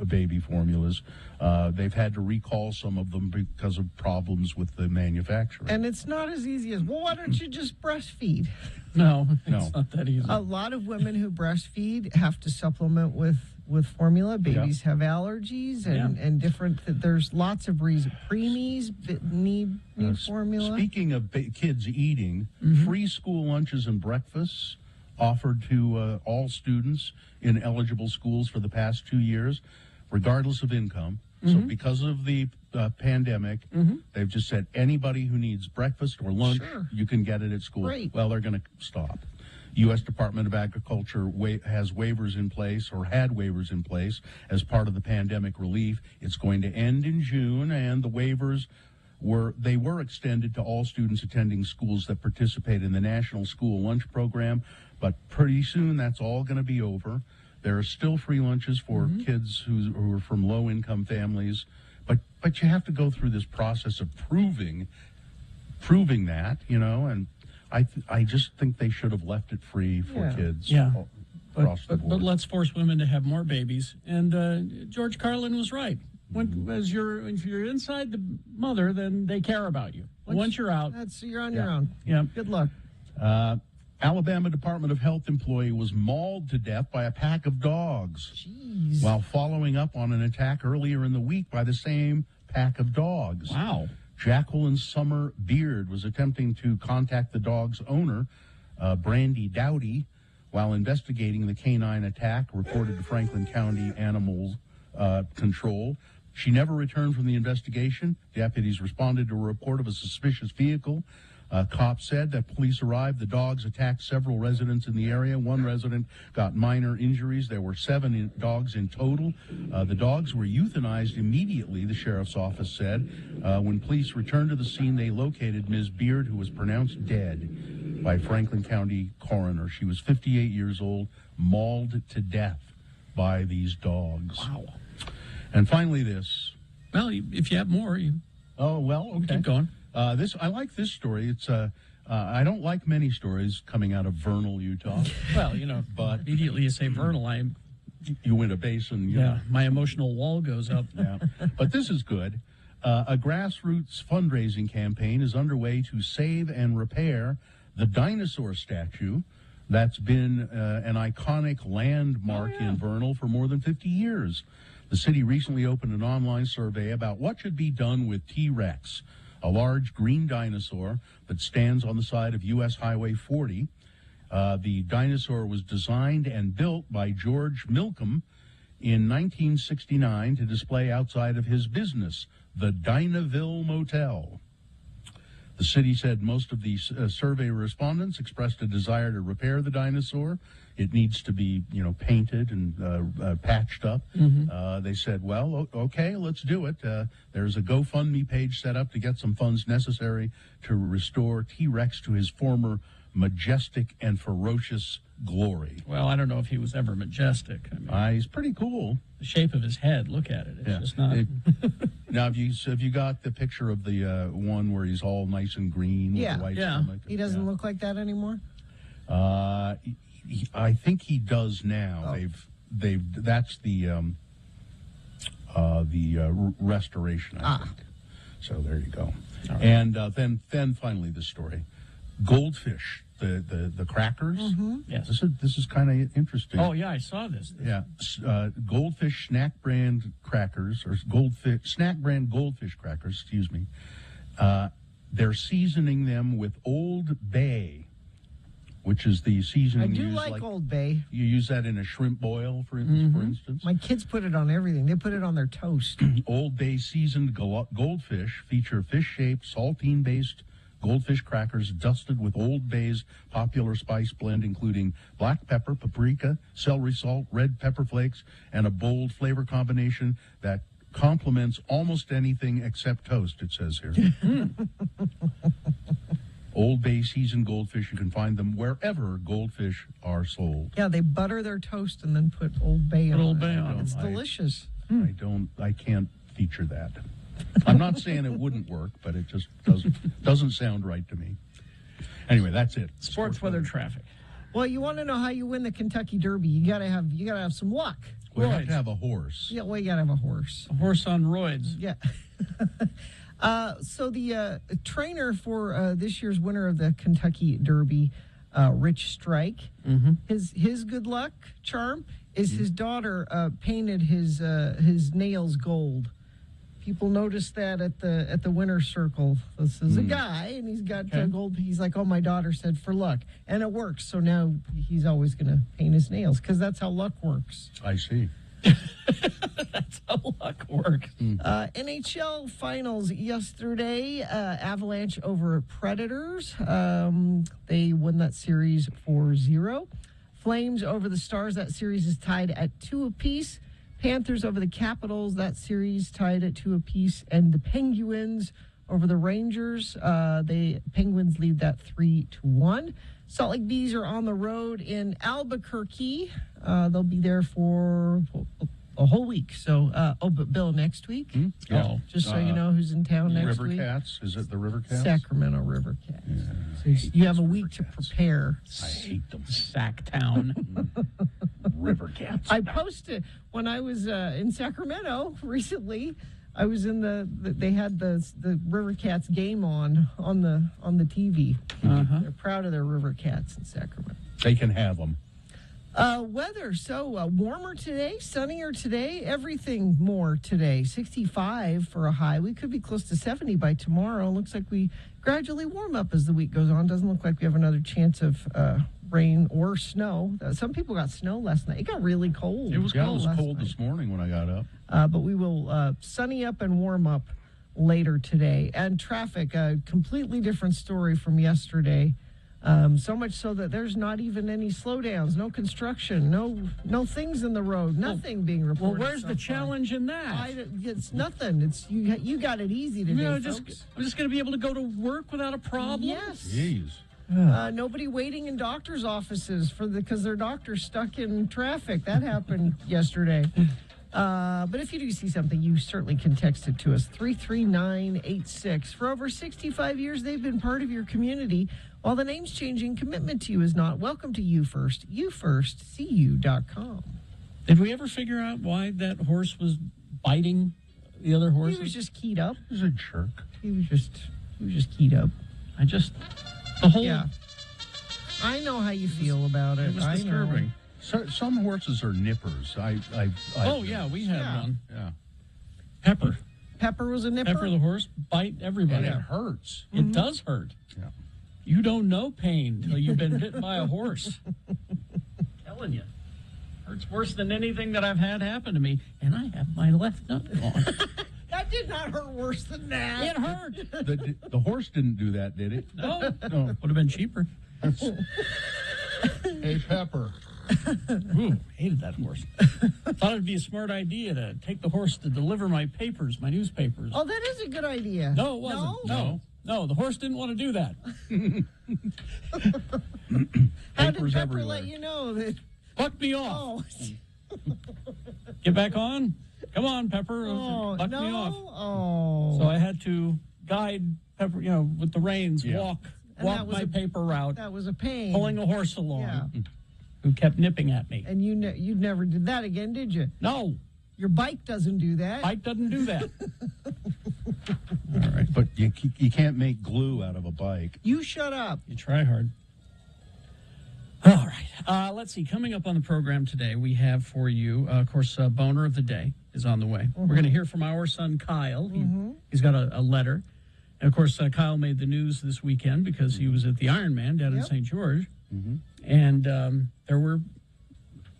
baby formulas. They've had to recall some of them because of problems with the manufacturer. And it's not as easy as, well, why don't you just breastfeed? No, it's not that easy. A lot of women who breastfeed have to supplement with formula. Babies have allergies and different, there's lots of reasons. Preemies that need formula. Speaking of kids eating, free school lunches and breakfasts offered to all students in eligible schools for the past 2 years, regardless of income. So because of the pandemic, they've just said anybody who needs breakfast or lunch, you can get it at school. Great. Well, they're going to stop. U.S. Department of Agriculture has waivers in place, or had waivers in place, as part of the pandemic relief. It's going to end in June, and the waivers were extended to all students attending schools that participate in the National School Lunch Program, but pretty soon that's all going to be over. There are still free lunches for kids who are from low-income families, but you have to go through this process of proving that, and I just think they should have left it free for kids across the board. But let's force women to have more babies. And George Carlin was right. If you're inside the mother, then they care about you. Once you're out, you're on your own. Yeah. Good luck. Alabama Department of Health employee was mauled to death by a pack of dogs. Jeez. While following up on an attack earlier in the week by the same pack of dogs. Wow. Jacqueline Summer Beard was attempting to contact the dog's owner, Brandy Dowdy, while investigating the canine attack, reported to Franklin County Animal Control. She never returned from the investigation. Deputies responded to a report of a suspicious vehicle. Cops said that police arrived. The dogs attacked several residents in the area. One resident got minor injuries. There were 7 dogs in total. The dogs were euthanized immediately, the sheriff's office said. When police returned to the scene, they located Ms. Beard, who was pronounced dead by Franklin County coroner. She was 58 years old, mauled to death by these dogs. Wow. And finally this. Well, if you have more, okay. Keep going. I like this story. It's I don't like many stories coming out of Vernal, Utah. Well, but immediately you say Vernal, you win a basin. My emotional wall goes up. Yeah, but this is good. A grassroots fundraising campaign is underway to save and repair the dinosaur statue that's been an iconic landmark in Vernal for more than 50 years. The city recently opened an online survey about what should be done with T-Rex, a large green dinosaur that stands on the side of U.S. Highway 40. The dinosaur was designed and built by George Milcom in 1969 to display outside of his business, the Dinaville Motel. The city said most of the survey respondents expressed a desire to repair the dinosaur. It needs to be, painted and patched up. They said, well, okay, let's do it. There's a GoFundMe page set up to get some funds necessary to restore T-Rex to his former majestic and ferocious glory. Well, I don't know if he was ever majestic. He's pretty cool. The shape of his head, look at it. It's just not... Now, have you got the picture of the one where he's all nice and green with the white stomach? He doesn't look like that anymore? I think he does now. That's the restoration, I think. So there you go. Right. And then finally the story. Goldfish, the crackers. Mm-hmm. Yes. This is kind of interesting. Oh, yeah, I saw this. Yeah. Goldfish snack brand crackers, or snack brand goldfish crackers, excuse me. They're seasoning them with Old Bay, which is the seasoning I do you use like Old Bay. You use that in a shrimp boil, for instance. My kids put it on everything. They put it on their toast. Old Bay seasoned goldfish feature fish-shaped, saltine-based goldfish crackers dusted with Old Bay's popular spice blend, including black pepper, paprika, celery salt, red pepper flakes, and a bold flavor combination that complements almost anything except toast, it says here. Old Bay seasoned goldfish, you can find them wherever goldfish are sold. Yeah, they butter their toast and then put Old Bay on it. It's delicious. I can't feature that. I'm not saying it wouldn't work, but it just doesn't sound right to me. Anyway, that's it. Sports weather traffic. Well, you want to know how you win the Kentucky Derby? You gotta have some luck. We have to have a horse. Yeah, well, you gotta have a horse. A horse on roids. Yeah. So the trainer for this year's winner of the Kentucky Derby, Rich Strike, his good luck charm is his daughter painted his nails gold. People noticed that at the winner's circle. This is a guy, and he's got gold. He's like, oh, my daughter said for luck, and it works. So now he's always going to paint his nails because that's how luck works. I see. That's how luck works. NHL finals yesterday. Avalanche over Predators. They won that series 4-0. Flames over the Stars. That series is tied at 2 apiece. Panthers over the Capitals. That series tied at 2 apiece. And the Penguins over the Rangers. The Penguins lead that 3-1. Salt Lake Bees are on the road in Albuquerque. They'll be there for a whole week. So, but Bill, next week? Yeah. Just so you know who's in town next River week. Cats? Is it the River Cats? Sacramento River Cats. Yeah. So you have a week to prepare. I hate them. Sacktown. River Cats. I posted when I was in Sacramento recently. I was in they had the River Cats game on the TV. They're proud of their River Cats in Sacramento. They can have them. Weather, so warmer today, sunnier today, everything more today. 65 for a high. We could be close to 70 by tomorrow. Looks like we gradually warm up as the week goes on. Doesn't look like we have another chance of rain or snow. Some people got snow last night. It got really cold. It was cold this morning when I got up. But we will sunny up and warm up later today. And traffic, a completely different story from yesterday. So much so that there's not even any slowdowns, no construction, no things in the road, nothing being reported. Well, where's the challenge in that? It's nothing. It's you got it easy today, I'm folks. just going to be able to go to work without a problem? Yes. Jeez. Nobody waiting in doctors' offices because their doctor's stuck in traffic. That happened yesterday. But if you do see something, you certainly can text it to us, 33986. For over 65 years, they've been part of your community. While the name's changing, commitment to you is not. Welcome to You First. YouFirstCU.com. Did we ever figure out why that horse was biting the other horses? He was just keyed up. He was a jerk. He was just keyed up. Yeah. I know how you feel about it. It was disturbing. Some horses are nippers. We had one. Yeah. Pepper. Pepper was a nipper? Pepper the horse bite everybody. And it hurts. It does hurt. Yeah. You don't know pain until you've been bitten by a horse. I'm telling you. Hurts worse than anything that I've had happen to me. And I have my left nut on. That did not hurt worse than that. It hurt. The horse didn't do that, did it? No. Would have been cheaper. Hey, Pepper. Ooh, hated that horse. Thought it'd be a smart idea to take the horse to deliver my newspapers. Oh, that is a good idea. No, it wasn't. No, the horse didn't want to do that. How did Pepper let you know that? Buck me off. Get back on. Come on, Pepper. Buck me off. Oh. So I had to guide Pepper, with the reins, walk my paper route. That was a pain. Pulling a horse along. Yeah. Who kept nipping at me. And you never did that again, did you? No. Your bike doesn't do that. Bike doesn't do that. All right. But you can't make glue out of a bike. You shut up. You try hard. All right. Let's see. Coming up on the program today, we have for you, of course, Boner of the Day is on the way. We're going to hear from our son, Kyle. He's got a letter. And, of course, Kyle made the news this weekend because he was at the Ironman down in St. George. And there were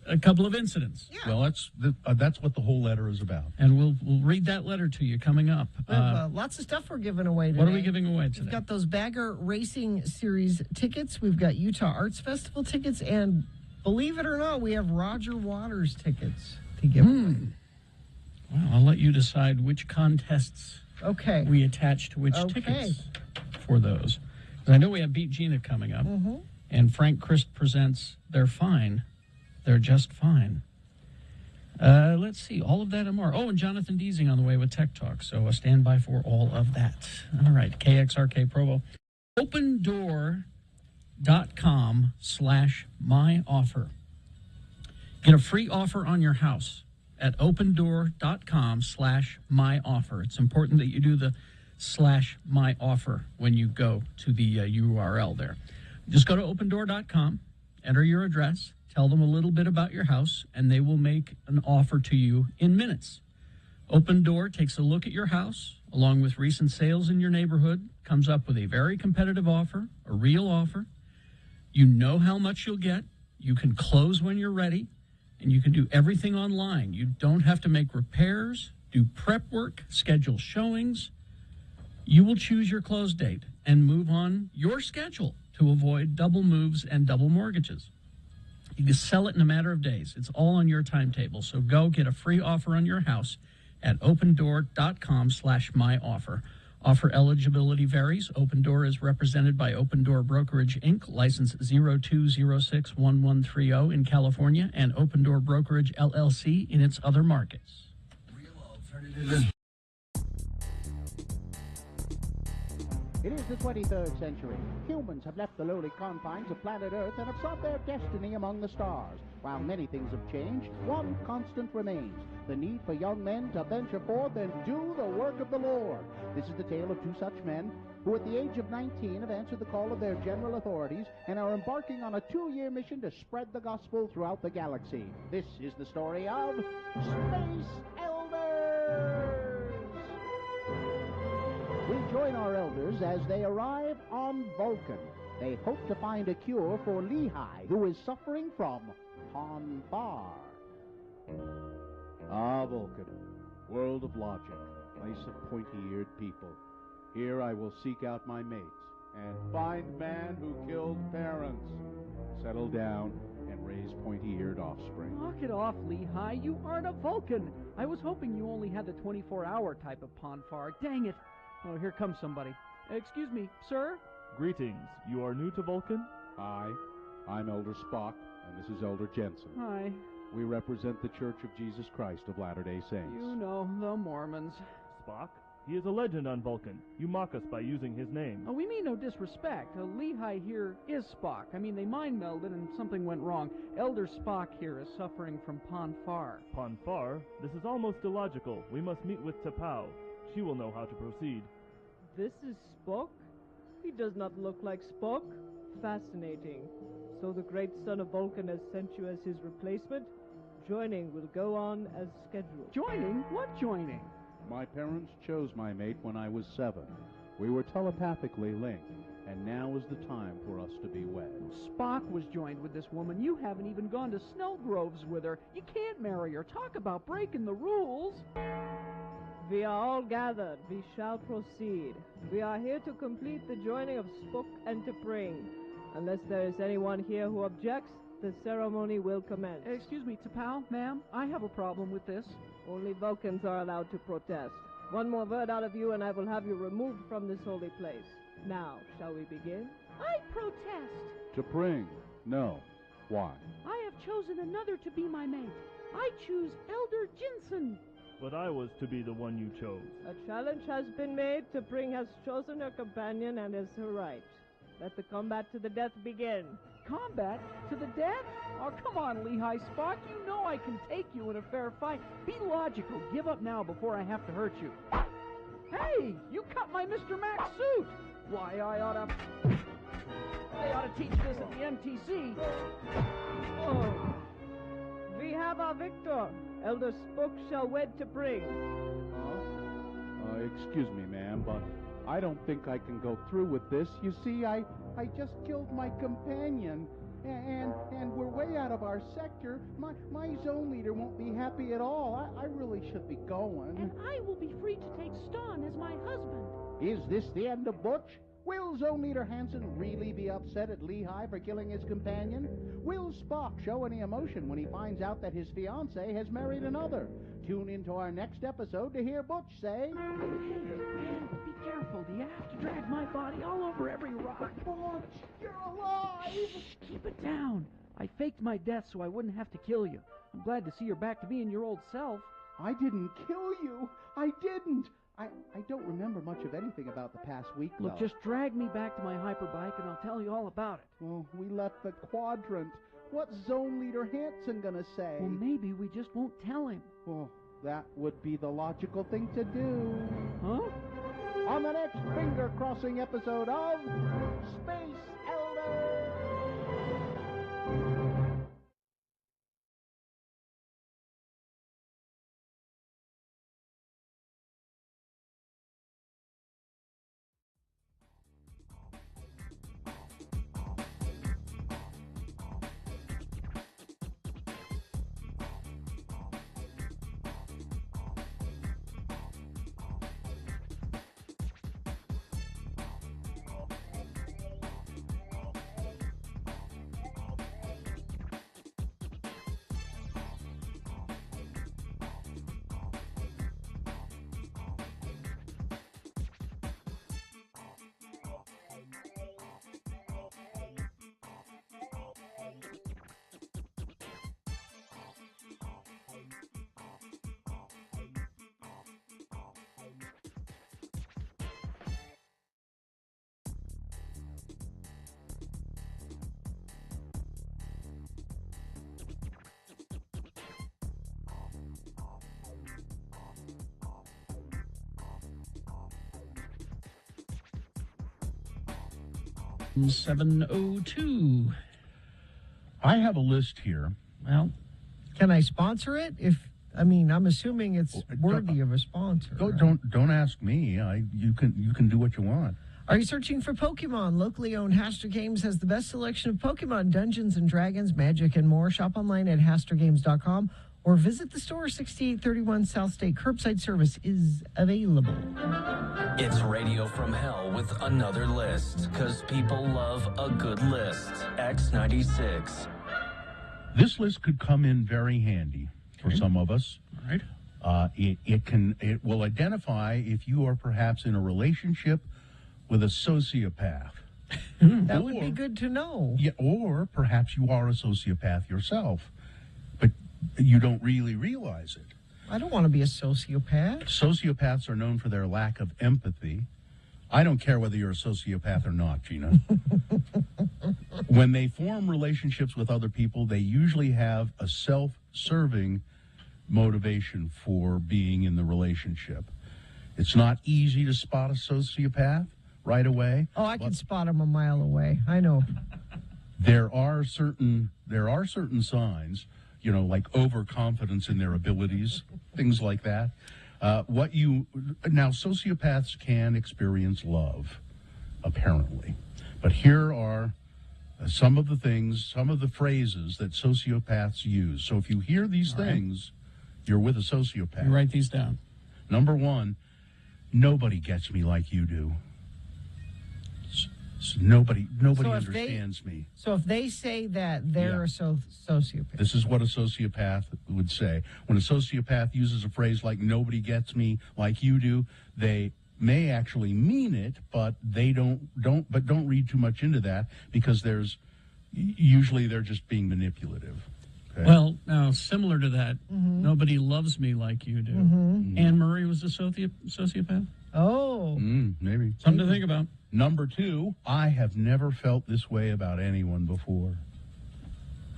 a couple of incidents. Yeah. Well, that's what the whole letter is about. And we'll read that letter to you coming up. We have, lots of stuff we're giving away today. What are we giving away today? We've got those Bagger Racing Series tickets. We've got Utah Arts Festival tickets. And believe it or not, we have Roger Waters tickets to give away. Well, I'll let you decide which contests we attach to which tickets for those. 'Cause I know we have Beat Gina coming up. And Frank Christ presents They're Fine. They're Just Fine. Let's see. All of that and more. Oh, and Jonathan Deasing on the way with Tech Talk. So stand by for all of that. All right. KXRK Provo. OpenDoor.com/myoffer. Get a free offer on your house at opendoor.com/myoffer. It's important that you do the /myoffer when you go to the URL there. Just go to opendoor.com, enter your address, tell them a little bit about your house, and they will make an offer to you in minutes. Open Door takes a look at your house, along with recent sales in your neighborhood, comes up with a very competitive offer, a real offer. You know how much you'll get. You can close when you're ready, and you can do everything online. You don't have to make repairs, do prep work, schedule showings. You will choose your close date and move on your schedule to avoid double moves and double mortgages. You can sell it in a matter of days. It's all on your timetable. So go get a free offer on your house at opendoor.com/myoffer. Offer eligibility varies. Open Door is represented by Open Door Brokerage, Inc., license 02061130 in California, and Open Door Brokerage, LLC, in its other markets. It is the 23rd century. Humans have left the lowly confines of planet Earth and have sought their destiny among the stars. While many things have changed, one constant remains: the need for young men to venture forth and do the work of the Lord. This is the tale of two such men who at the age of 19 have answered the call of their general authorities and are embarking on a 2-year mission to spread the gospel throughout the galaxy. This is the story of Space Elders. We join our elders as they arrive on Vulcan. They hope to find a cure for Lehigh, who is suffering from Ponfar. Vulcan, world of logic, place of pointy-eared people. Here I will seek out my mates and find man who killed parents. Settle down and raise pointy-eared offspring. Knock it off, Lehigh. You aren't a Vulcan. I was hoping you only had the 24-hour type of Ponfar. Dang it. Oh, here comes somebody. Excuse me, sir? Greetings. You are new to Vulcan? Hi, I'm Elder Spock, and this is Elder Jensen. Hi. We represent the Church of Jesus Christ of Latter-day Saints. You know, the Mormons. Spock? He is a legend on Vulcan. You mock us by using his name. Oh, we mean no disrespect. Lehigh here is Spock. I mean, they mind-melded and something went wrong. Elder Spock here is suffering from Ponfar. Ponfar? This is almost illogical. We must meet with T'Pau. She will know how to proceed. This is Spock? He does not look like Spock. Fascinating. So the great son of Vulcan has sent you as his replacement? Joining will go on as scheduled. Joining? What joining? My parents chose my mate when I was 7. We were telepathically linked, and now is the time for us to be wed. Spock was joined with this woman. You haven't even gone to Snellgroves with her. You can't marry her. Talk about breaking the rules. We are all gathered. We shall proceed. We are here to complete the joining of Spock and T'Pring. Unless there is anyone here who objects, the ceremony will commence. Excuse me, T'Pau, ma'am, I have a problem with this. Only Vulcans are allowed to protest. One more word out of you and I will have you removed from this holy place. Now, shall we begin? I protest. T'Pring, no. Why? I have chosen another to be my mate. I choose Elder Jensen. But I was to be the one you chose. A challenge has been made. T'Pring has chosen her companion and is her right. Let the combat to the death begin. Combat? To the death? Oh, come on, Lehigh Spock. You know I can take you in a fair fight. Be logical. Give up now before I have to hurt you. Hey, you cut my Mr. Max suit. Why, they ought to teach this at the MTC. Oh. We have our victor. Elder Spook shall wed to bring. Excuse me, ma'am, but I don't think I can go through with this. You see, I just killed my companion, and we're way out of our sector. My zone leader won't be happy at all. I really should be going. And I will be free to take Ston as my husband. Is this the end of Butch? Will Zone Leader Hansen really be upset at Lehigh for killing his companion? Will Spock show any emotion when he finds out that his fiancée has married another? Tune into our next episode to hear Butch say... Hey, man, be careful. Do you have to drag my body all over every rock? Butch, you're alive! Shh, keep it down. I faked my death so I wouldn't have to kill you. I'm glad to see you're back to being your old self. I didn't kill you. I didn't. I don't remember much of anything about the past week, though. Look, just drag me back to my hyperbike and I'll tell you all about it. Well, we left the quadrant. What's Zone Leader Hansen gonna say? Well, maybe we just won't tell him. Well, that would be the logical thing to do. Huh? On the next finger-crossing episode of Space Elder! $7.02. I have a list here. Well, can I sponsor it? I'm assuming it's worthy of a sponsor. Don't ask me. You can do what you want. Are you searching for Pokemon? Locally owned Haster Games has the best selection of Pokemon, Dungeons and Dragons, Magic, and more. Shop online at hastergames.com or visit the store. 6831 South State. Curbside service is available. It's Radio from Hell with another list, because people love a good list. X96. This list could come in very handy for some of us. All right. It will identify if you are perhaps in a relationship with a sociopath. That would be good to know. Yeah, or perhaps you are a sociopath yourself, but you don't really realize it. I don't want to be a sociopath. Sociopaths are known for their lack of empathy. I don't care whether you're a sociopath or not, Gina. When they form relationships with other people, they usually have a self-serving motivation for being in the relationship. It's not easy to spot a sociopath right away. Oh, I can spot them a mile away. I know. There are certain signs, like overconfidence in their abilities, things like that. Now, sociopaths can experience love, apparently. But here are some of the phrases that sociopaths use. So if you hear these things, you're with a sociopath. You write these down. Number one, nobody gets me like you do. So nobody understands me. So if they say that, they're a sociopath. This is what a sociopath would say. When a sociopath uses a phrase like "nobody gets me like you do," they may actually mean it, but they don't read too much into that, because usually they're just being manipulative. Okay? Well, now similar to that, nobody loves me like you do. Anne Murray was a sociopath. Oh, maybe something to think about. Number two, I have never felt this way about anyone before.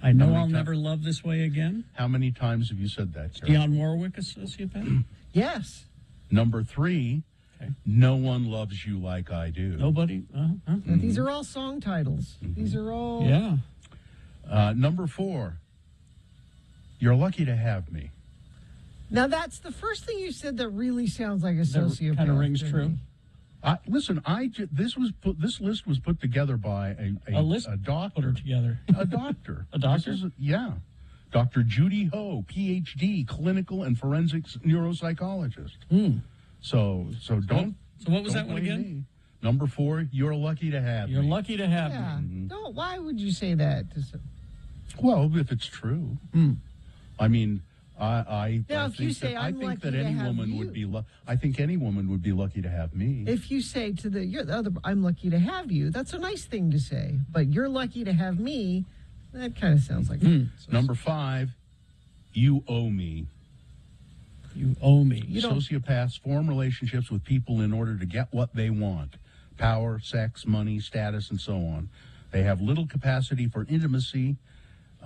I know I'll never love this way again. How many times have you said that, Dionne Warwick a sociopath? Yes. Number three, Okay. No one loves you like I do. Nobody. These are all song titles. These are all. Yeah. Number 4. You're lucky to have me. Now that's the first thing you said that really sounds like a sociopath. Kind of rings to true. me. Listen, this list was put together by a doctor. Put her together. A doctor. A doctor? Yeah. Dr. Judy Ho, PhD, clinical and forensics neuropsychologist. So don't. So what was don't that one blame again? me. Number 4, you're lucky to have You're me. lucky to have Yeah. me. No, why would you say that? Well, if it's true. I mean, I Now, I if you think say, that, I "I'm think that lucky to any have woman you." would be. I think any woman would be lucky to have me. If you say to the other, "I'm lucky to have you," that's a nice thing to say. But "you're lucky to have me," that kind of sounds like. Number 5, you owe me. You owe me. Sociopaths form relationships with people in order to get what they want: power, sex, money, status, and so on. They have little capacity for intimacy,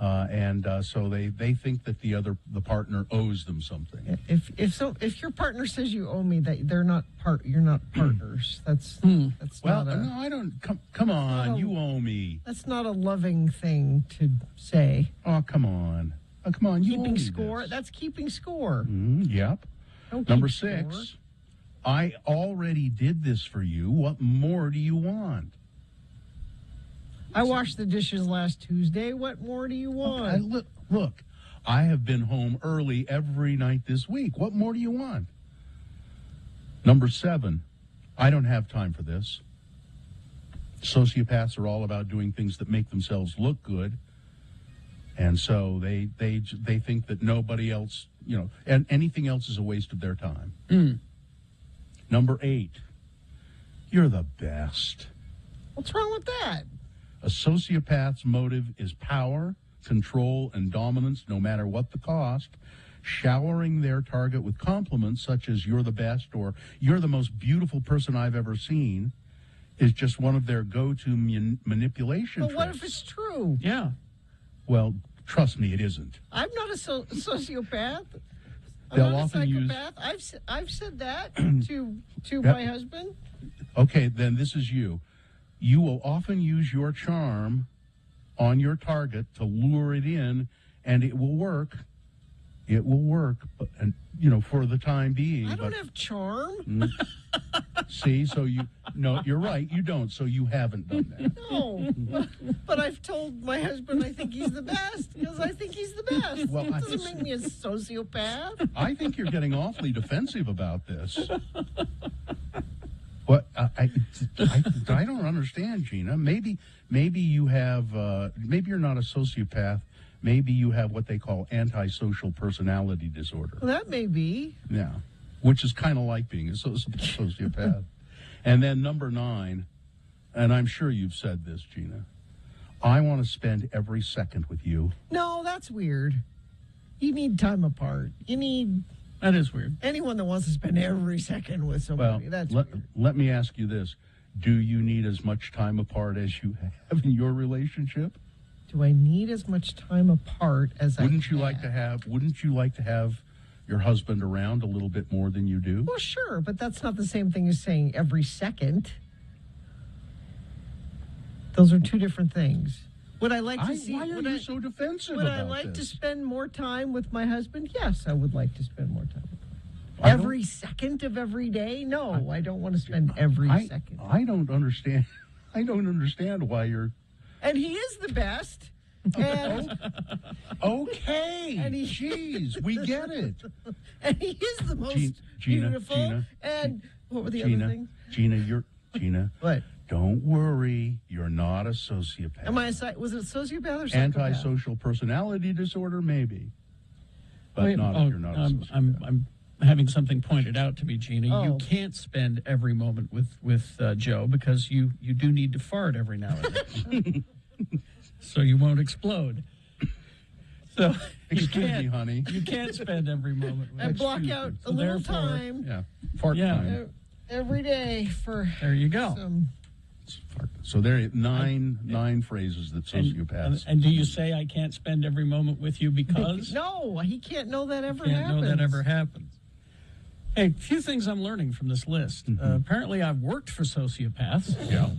and so they think that the partner owes them something. If your partner says you owe me, that you're not partners. That's Well, not a, no, I don't. Come on, you owe me. that's not a loving thing to say. Oh, come on. Oh, come on, you owe Keeping me score. this. That's keeping score. Yep. Don't Number keep 6, score. I already did this for you. What more do you want? I washed the dishes last Tuesday. What more do you want? Look, I have been home early every night this week. What more do you want? Number 7, I don't have time for this. Sociopaths are all about doing things that make themselves look good. And so they think that nobody else, and anything else is a waste of their time. Number 8, you're the best. What's wrong with that? A sociopath's motive is power, control, and dominance, no matter what the cost. Showering their target with compliments such as "you're the best" or "you're the most beautiful person I've ever seen" is just one of their go-to manipulation But tricks. what if it's true? Yeah. Well, trust me, it isn't. I'm not a sociopath. I'm They'll not a often use- psychopath. I've said that to my husband. Okay, then this is you. You will often use your charm on your target to lure it in, and it will work. It will work, but, for the time being. I don't but, have charm. See, no, you're right, you don't, so you haven't done that. No, but I've told my husband I think he's the best because I think he's the best. Well, It doesn't make me a sociopath. I think you're getting awfully defensive about this. What I don't understand, Gina. Maybe you have. Maybe you're not a sociopath. Maybe you have what they call antisocial personality disorder. Well, that may be. Yeah, which is kind of like being a sociopath. And then number 9, and I'm sure you've said this, Gina. I want to spend every second with you. No, that's weird. You need time apart. You need. That is weird. Anyone that wants to spend every second with somebody, that's weird. Let me ask you this. Do you need as much time apart as you have in your relationship? Do I need as much time apart as Wouldn't you have? like to have your husband around a little bit more than you do? Well, sure, but that's not the same thing as saying every second. Those are two different things. Would I like to see? Why are you so defensive Would about I like to this? spend more time with my husband? Yes, I would like to spend more time with him. I don't- Every second of every day? No, I don't want to spend every second. I don't understand. I don't understand why you're. And he is the best. And Okay. And he- Jeez, we get it. and he is the most Gina, beautiful. Gina, and what were the Gina, other things? Gina. What? Don't worry, you're not a sociopath. Am I was it sociopath or psychopath? Antisocial personality disorder, maybe, but Wait, not if you're not a sociopath. I'm having something pointed out to me, Gina. Oh. You can't spend every moment with Joe because you do need to fart every now and then, so you won't explode. So Excuse me, honey. You can't spend every moment with And block Excuse out me. a little Therefore- time Yeah, fart time. every day for There you go. some. So there are nine phrases that sociopaths. And do you say I can't spend every moment with you because No, he can't know that ever can't happens. know that ever happens? Hey, a few things I'm learning from this list. Apparently, I've worked for sociopaths. Yeah.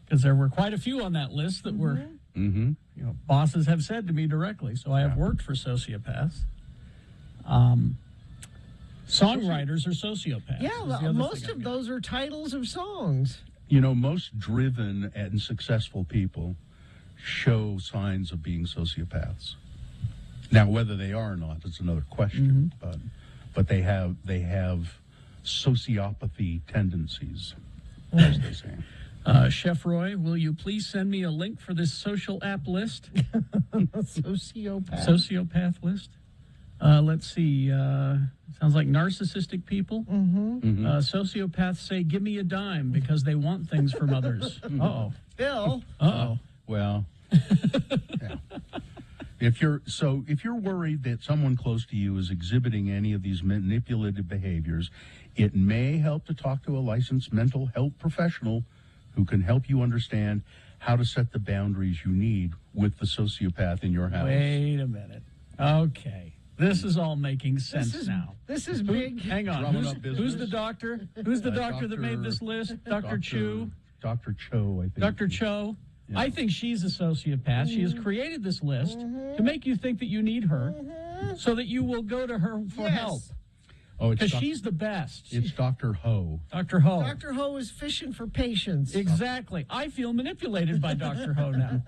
Because there were quite a few on that list that were, bosses have said to me directly. So I have worked for sociopaths. Songwriters are sociopaths. Yeah, most of those are titles of songs. You know, most driven and successful people show signs of being sociopaths. Now, whether they are or not is another question. But they have sociopathy tendencies, as they say. Chef Roy, will you please send me a link for this social app list? Sociopath list. Let's see. Sounds like narcissistic people. Sociopaths say, "Give me a dime," because they want things from others. Uh-oh. Bill. Uh-oh. Well, yeah. If you're worried that someone close to you is exhibiting any of these manipulative behaviors, it may help to talk to a licensed mental health professional who can help you understand how to set the boundaries you need with the sociopath in your house. Wait a minute. Okay. This is all making sense now. This is big. Hang on. Who's the doctor? Who's the doctor that made this list? Dr. Chu? Dr. Cho, I think. Dr. Cho? Yeah. I think she's a sociopath. She has created this list to make you think that you need her so that you will go to her for help. Oh, because she's the best. It's Dr. Ho. Dr. Ho. Dr. Ho is fishing for patients. Exactly. I feel manipulated by Dr. Ho now.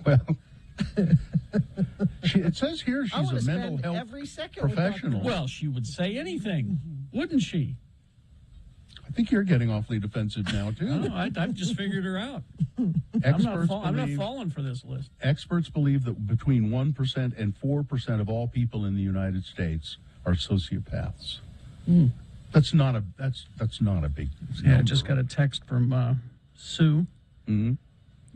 Well, it says here she's a mental health professional. Well, she would say anything, wouldn't she? I think you're getting awfully defensive now, too. No, I've just figured her out. I'm not falling for this list. Experts believe that between 1% and 4% of all people in the United States are sociopaths. That's not a big number. Yeah, I just got a text from Sue.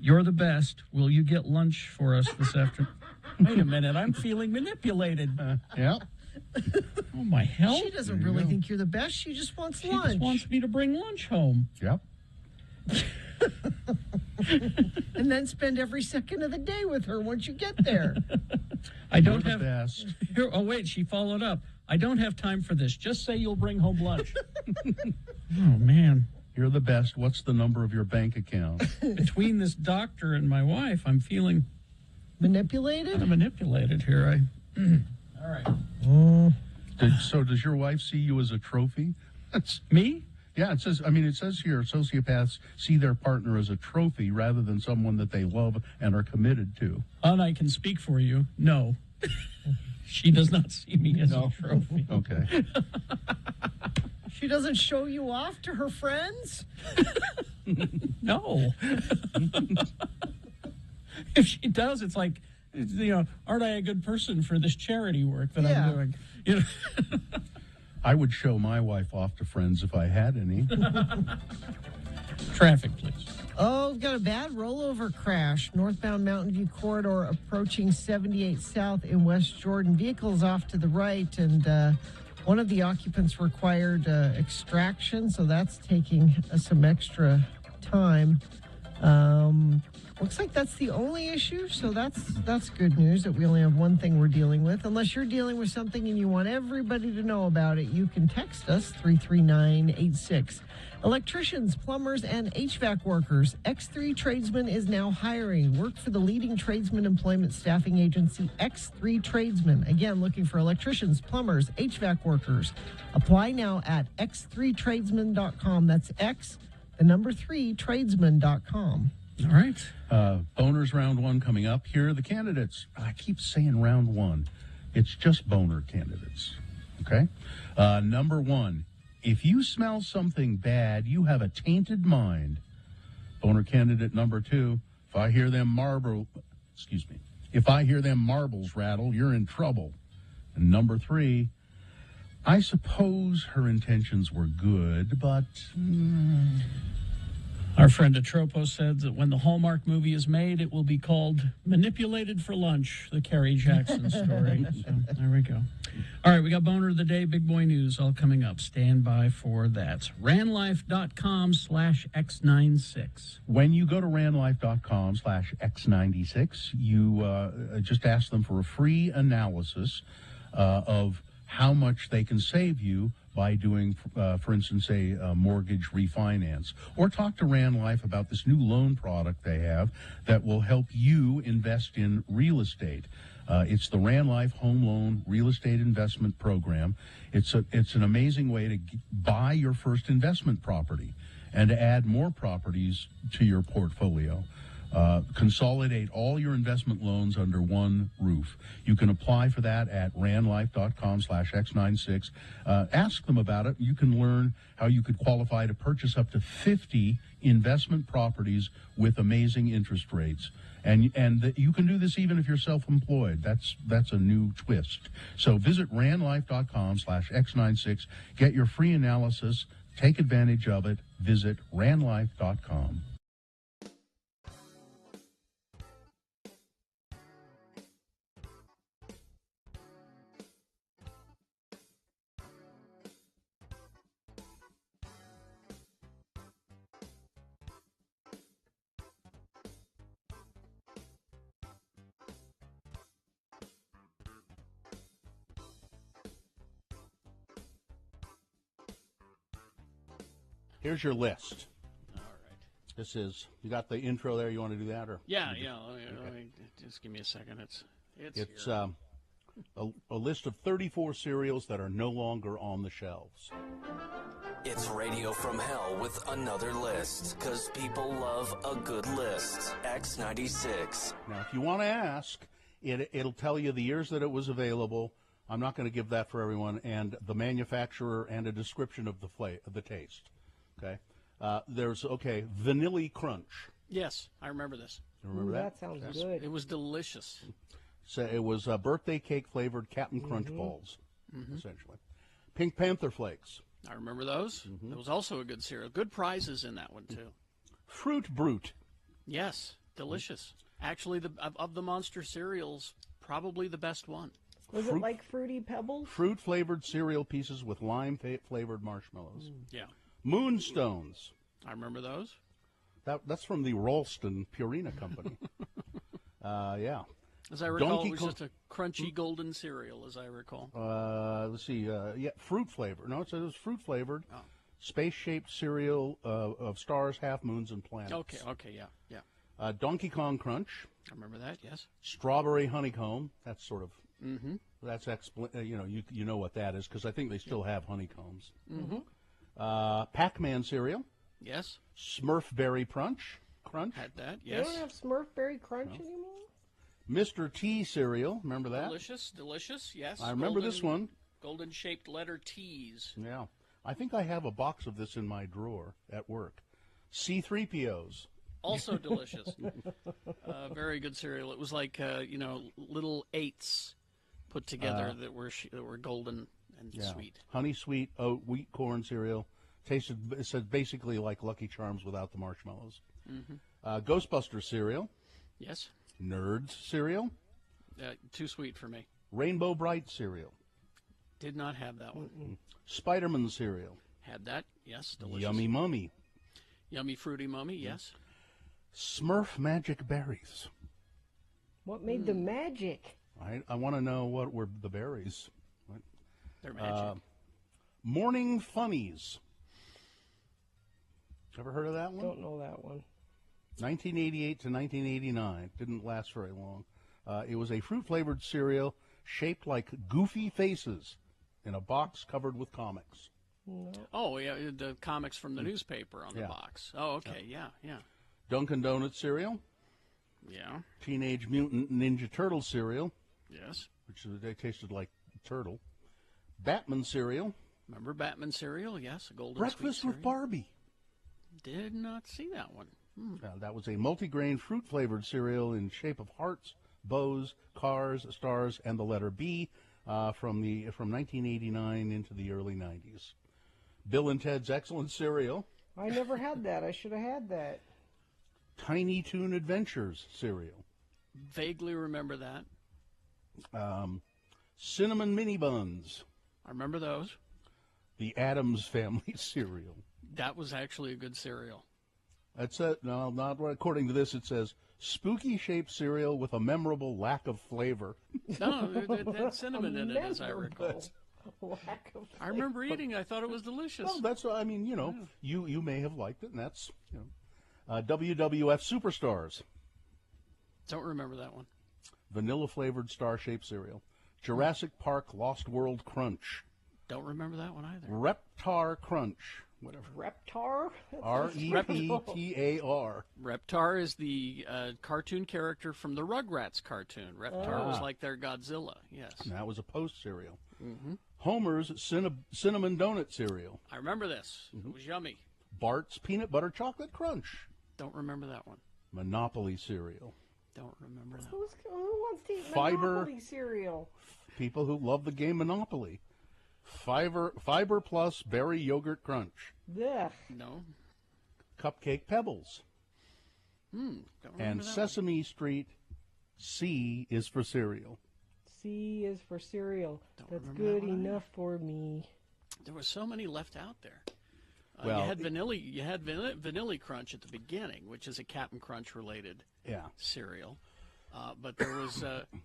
You're the best. Will you get lunch for us this afternoon? Wait a minute. I'm feeling manipulated. Yeah. Oh, my hell. She doesn't really think you're the best. She just wants lunch. She just wants me to bring lunch home. Yep. And then spend every second of the day with her once you get there. I don't have... best. Here, oh, wait. She followed up. I don't have time for this. Just say you'll bring home lunch. Oh, man. You're the best. What's the number of your bank account? Between this doctor and my wife, I'm feeling... Manipulated? Kind of manipulated here. All right. So does your wife see you as a trophy? Me? Yeah, it says here, sociopaths see their partner as a trophy rather than someone that they love and are committed to. And I can speak for you. No. She does not see me as a trophy. Okay. She doesn't show you off to her friends? No. If she does, it's like, aren't I a good person for this charity work that I'm doing? I would show my wife off to friends if I had any. Traffic, please. Oh, we've got a bad rollover crash. Northbound Mountain View corridor approaching 78 South in West Jordan. Vehicles off to the right, and one of the occupants required extraction, so that's taking some extra time. Looks like that's the only issue, so that's good news that we only have one thing we're dealing with. Unless you're dealing with something and you want everybody to know about it, you can text us 33986. Electricians, plumbers, and HVAC workers. X3 Tradesman is now hiring. Work for the leading tradesman employment staffing agency, X3 Tradesman. Again, looking for electricians, plumbers, HVAC workers. Apply now at x3tradesman.com. That's X, the number 3, tradesman.com. All right. Boners round 1 coming up. Here are the candidates. I keep saying round 1. It's just boner candidates. Okay? Number 1, if you smell something bad, you have a tainted mind. Boner candidate number 2, if I hear them marbles rattle, you're in trouble. And number 3, I suppose her intentions were good, but... Our friend Atropo said that when the Hallmark movie is made, it will be called Manipulated for Lunch, the Carrie Jackson story. So there we go. All right, we got Boner of the Day, Big Boy News, all coming up. Stand by for that. ranlife.com/X96. When you go to ranlife.com/X96, you just ask them for a free analysis of how much they can save you by doing, for instance, a mortgage refinance. Or talk to Rand Life about this new loan product they have that will help you invest in real estate. It's the Rand Life Home Loan Real Estate Investment Program. It's an amazing way to buy your first investment property and to add more properties to your portfolio. Consolidate all your investment loans under one roof. You can apply for that at randlife.com/x96. Ask them about it. You can learn how you could qualify to purchase up to 50 investment properties with amazing interest rates. And you can do this even if you're self-employed. That's a new twist. So visit randlife.com/x96. Get your free analysis. Take advantage of it. Visit randlife.com. Here's your list. All right. This is, you got the intro there? You want to do that? Or Yeah. Let me just give me a second. It's a list of 34 cereals that are no longer on the shelves. It's Radio from Hell with another list, because people love a good list. X96. Now, if you want to ask, it'll tell you the years that it was available. I'm not going to give that for everyone, and the manufacturer and a description of the taste. Okay. There's Vanilli Crunch. Yes, I remember this. You remember that? That sounds good. It was delicious. So it was birthday cake flavored Captain Crunch balls, essentially. Pink Panther Flakes. I remember those. It was also a good cereal. Good prizes in that one too. Fruit Brute. Yes, delicious. Actually, of the monster cereals, probably the best one. Was it like Fruity Pebbles? Fruit flavored cereal pieces with lime flavored marshmallows. Yeah. Moonstones. I remember those. That's from the Ralston Purina Company. Yeah. As I recall, it was just a crunchy golden cereal, as I recall. Let's see. Fruit flavored. No, it says fruit flavored. Oh. Space-shaped cereal of stars, half moons, and planets. Okay, yeah. Donkey Kong Crunch. I remember that, yes. Strawberry honeycomb. That's sort of... That's you know what that is, because I think they still have honeycombs. Pac-Man cereal. Yes. Smurfberry Crunch. Had that, yes. They don't have Smurfberry Crunch anymore? Mr. T cereal. Remember that? Delicious, yes. I remember this one. Golden-shaped letter T's. Yeah. I think I have a box of this in my drawer at work. C-3POs. Also delicious. Very good cereal. It was like, little eights put together that were golden and sweet. Honey sweet oat wheat corn cereal. It said basically like Lucky Charms without the marshmallows. Ghostbusters cereal. Yes. Nerds cereal. Too sweet for me. Rainbow Bright cereal. Did not have that one. Spider-Man cereal. Had that, yes. Delicious. Yummy Mummy. Yummy Fruity Mummy, yes. Smurf Magic Berries. What made the magic? I want to know what were the berries. They're magic. Morning Funnies. Ever heard of that one? Don't know that one. 1988 to 1989. Didn't last very long. It was a fruit-flavored cereal shaped like goofy faces in a box covered with comics. No. Oh, yeah, the comics from the newspaper on the box. Oh, okay, yeah. Dunkin' Donuts cereal. Yeah. Teenage Mutant Ninja Turtle cereal. Yes. Which they tasted like turtle. Batman cereal. Remember Batman cereal? Yes, a golden Breakfast with Barbie. Did not see that one. That was a multigrain fruit-flavored cereal in shape of hearts, bows, cars, stars, and the letter B from 1989 into the early 90s. Bill and Ted's Excellent Cereal. I never had that. I should have had that. Tiny Toon Adventures cereal. Vaguely remember that. Cinnamon Mini Buns. I remember those. The Addams Family cereal. That was actually a good cereal. That's it. No, not according to this. It says spooky shaped cereal with a memorable lack of flavor. No, it had cinnamon in it, as I recall. Lack of I remember eating it. I thought it was delicious. Well, that's, I mean, you know, you may have liked it, and that's, you know. WWF Superstars. Don't remember that one. Vanilla-flavored star-shaped cereal. Jurassic Park Lost World Crunch. Don't remember that one either. Reptar Crunch. Whatever. Reptar? R-E-P-T-A-R. Reptar is the cartoon character from the Rugrats cartoon. Reptar was like their Godzilla, yes. And that was a Post cereal. Mm-hmm. Homer's Cinnamon Donut cereal. I remember this. It was yummy. Bart's Peanut Butter Chocolate Crunch. Don't remember that one. Monopoly cereal. Don't remember that. Who wants to eat Fiber. Monopoly cereal? People who love the game Monopoly. Fiber Plus Berry Yogurt Crunch. Ugh. No. Cupcake Pebbles. Don't remember And that Sesame Street C is for cereal. C is for cereal. That's remember good that one enough for me. There were so many left out there. Well, you had Vanilli Crunch at the beginning, which is a Captain Crunch related cereal. But there was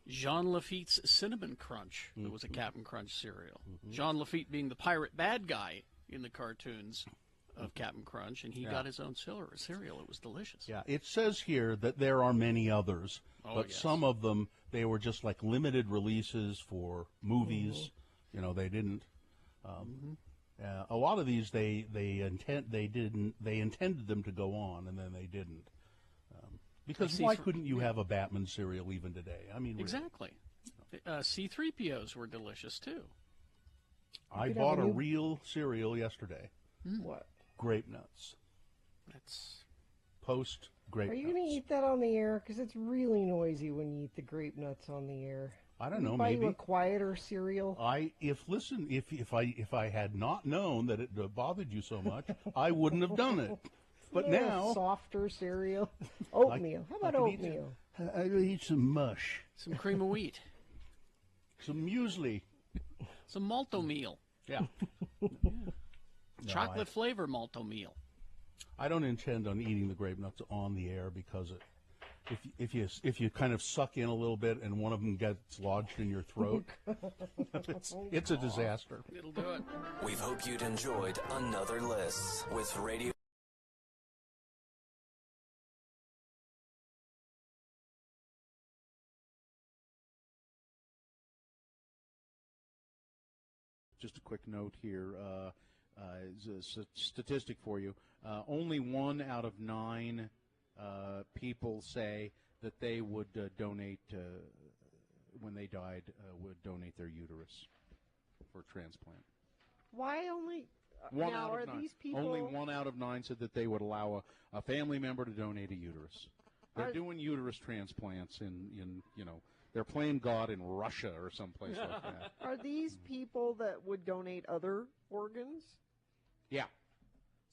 Jean Lafitte's Cinnamon Crunch. That was a Captain Crunch cereal. Jean Lafitte being the pirate bad guy in the cartoons of Captain Crunch, and he got his own cereal. It was delicious. Yeah, it says here that there are many others, but yes. some of them, they were just like limited releases for movies. You know, they didn't. A lot of these they intended them to go on, and then they didn't. Because why couldn't you have a Batman cereal even today? I mean, exactly. C-3POs were delicious too. I bought a real cereal yesterday. What? Grape Nuts. That's Post Grape Are you Nuts. going to eat that on the air? Because it's really noisy when you eat the Grape Nuts on the air. I don't know. Buy Maybe you a quieter cereal. If I had not known that it bothered you so much, I wouldn't have done it. But Yeah, now, softer cereal. Oatmeal. How about oatmeal? I'll eat some mush, some cream of wheat, some muesli, some malto meal. Yeah. Chocolate flavor malto meal. I don't intend on eating the Grape Nuts on the air because if you kind of suck in a little bit and one of them gets lodged in your throat, it's a disaster. It'll do it. We hope you'd enjoyed another list with Radio. Just a quick note here, is a statistic for you. Only 1 out of 9 people say that they would donate, when they died, would donate their uterus for transplant. Why only? One now, out are of 9. these people? Only 1 out of 9 said that they would allow a family member to donate a uterus. They're doing uterus transplants in they're playing God in Russia or someplace like that. Are these people that would donate other organs? Yeah.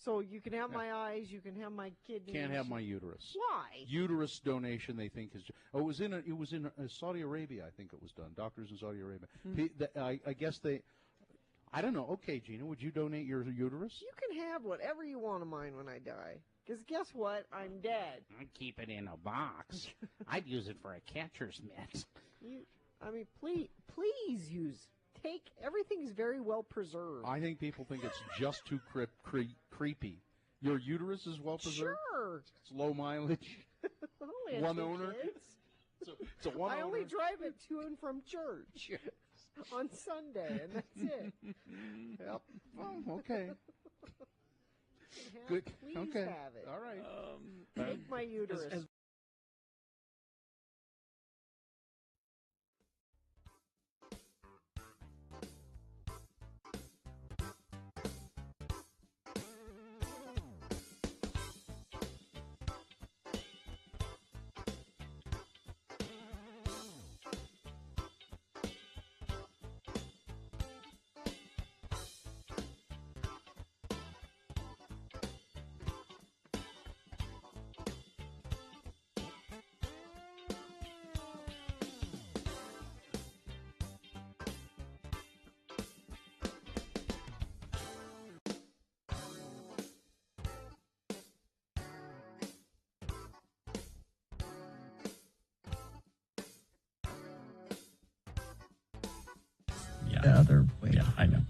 So you can have my eyes, you can have my kidneys. Can't have my uterus. Why? Uterus donation, they think is. It was in Saudi Arabia. I think it was done. Doctors in Saudi Arabia. I guess they. I don't know. Okay, Gina, would you donate your uterus? You can have whatever you want of mine when I die. Because guess what? I'm dead. I'd keep it in a box. I'd use it for a catcher's mitt. Please use. Everything's very well preserved. I think people think it's just too creepy. Your uterus is well preserved? Sure. It's low mileage. One owner. It's a one I owner. only drive it to and from church on Sunday, and that's it. Yep. Well, okay. Good. Please Okay. have it. All right. Take my uterus. the other way. Yeah, I know.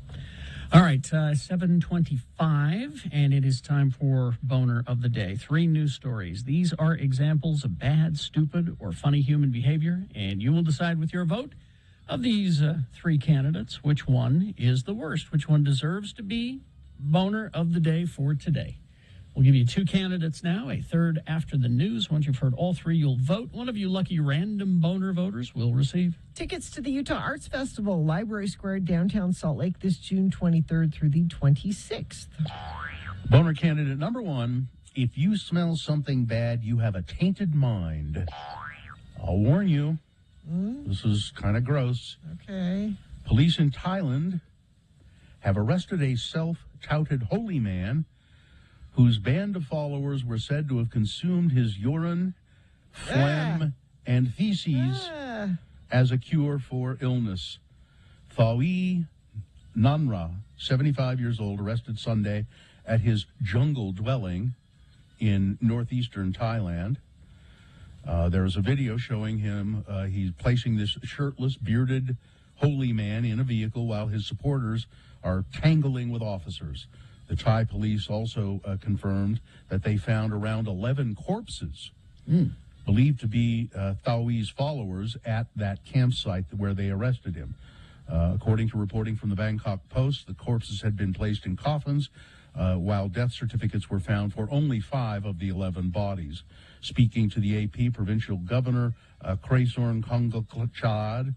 All right, 7:25, and it is time for Boner of the Day. 3 news stories. These are examples of bad, stupid, or funny human behavior, and you will decide with your vote of these 3 candidates which one is the worst, which one deserves to be Boner of the Day for today. We'll give you 2 candidates now, a third after the news. Once you've heard all 3, you'll vote. One of you lucky random Boner voters will receive tickets to the Utah Arts Festival, Library Square, downtown Salt Lake, this June 23rd through the 26th. Boner candidate number 1, if you smell something bad, you have a tainted mind. I'll warn you, this is kind of gross. Okay. Police in Thailand have arrested a self-touted holy man whose band of followers were said to have consumed his urine, phlegm, and feces as a cure for illness. Thawi Nanra, 75 years old, arrested Sunday at his jungle dwelling in northeastern Thailand. There's a video showing him, he's placing this shirtless, bearded, holy man in a vehicle while his supporters are tangling with officers. The Thai police also confirmed that they found around 11 corpses believed to be Thawi's followers at that campsite where they arrested him. According to reporting from the Bangkok Post, the corpses had been placed in coffins, while death certificates were found for only 5 of the 11 bodies. Speaking to the AP, Provincial Governor Krasorn Kongklachad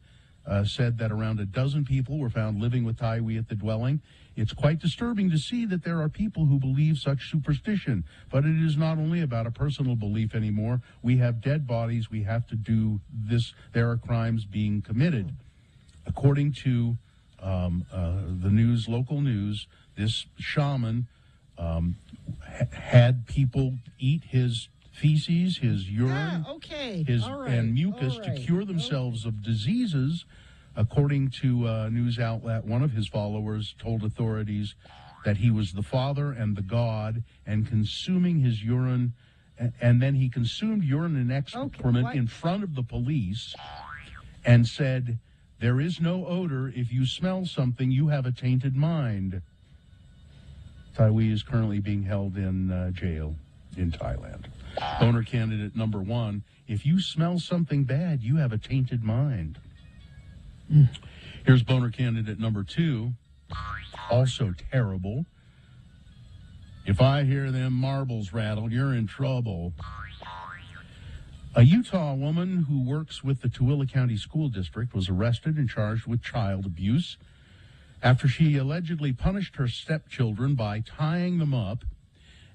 said that around a dozen people were found living with Thawi at the dwelling. It's quite disturbing to see that there are people who believe such superstition, but it is not only about a personal belief anymore. We have dead bodies. We have to do this. There are crimes being committed. According to the news, local news, this shaman had people eat his feces, his urine, and mucus to cure themselves of diseases. According to a news outlet, one of his followers told authorities that he was the father and the god, and consuming his urine, and then he consumed urine and excrement in front of the police and said, "There is no odor. If you smell something, you have a tainted mind." Thawi is currently being held in jail in Thailand. Boner candidate number 1, if you smell something bad, you have a tainted mind. Here's Boner candidate number 2, also terrible. If I hear them marbles rattle, you're in trouble. A Utah woman who works with the Tooele County School District was arrested and charged with child abuse after she allegedly punished her stepchildren by tying them up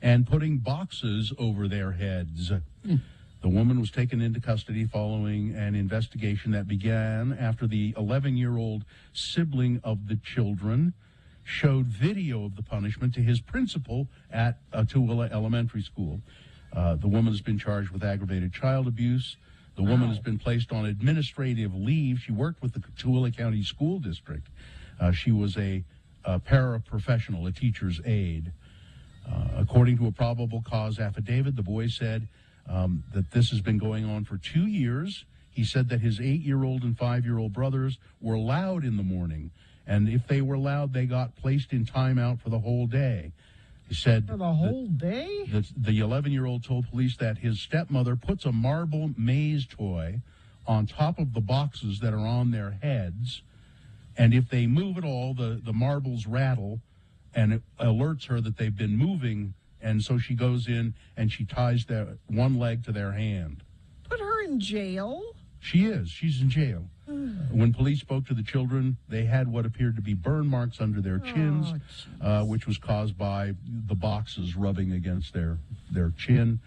and putting boxes over their heads. The woman was taken into custody following an investigation that began after the 11-year-old sibling of the children showed video of the punishment to his principal at Tooele Elementary School. The woman has been charged with aggravated child abuse. The woman has been placed on administrative leave. She worked with the Tooele County School District. She was a paraprofessional, a teacher's aide. According to a probable cause affidavit, the boy said that this has been going on for 2 years. He said that his 8-year-old and 5-year-old brothers were loud in the morning, and if they were loud, they got placed in timeout for the whole day. He said for the whole day? The 11-year-old told police that his stepmother puts a marble maze toy on top of the boxes that are on their heads, and if they move at all, the marbles rattle, and it alerts her that they've been moving, and so she goes in and she ties their one leg to their hand. Put her in jail? She is. She's in jail. When police spoke to the children, they had what appeared to be burn marks under their chins, which was caused by the boxes rubbing against their chin.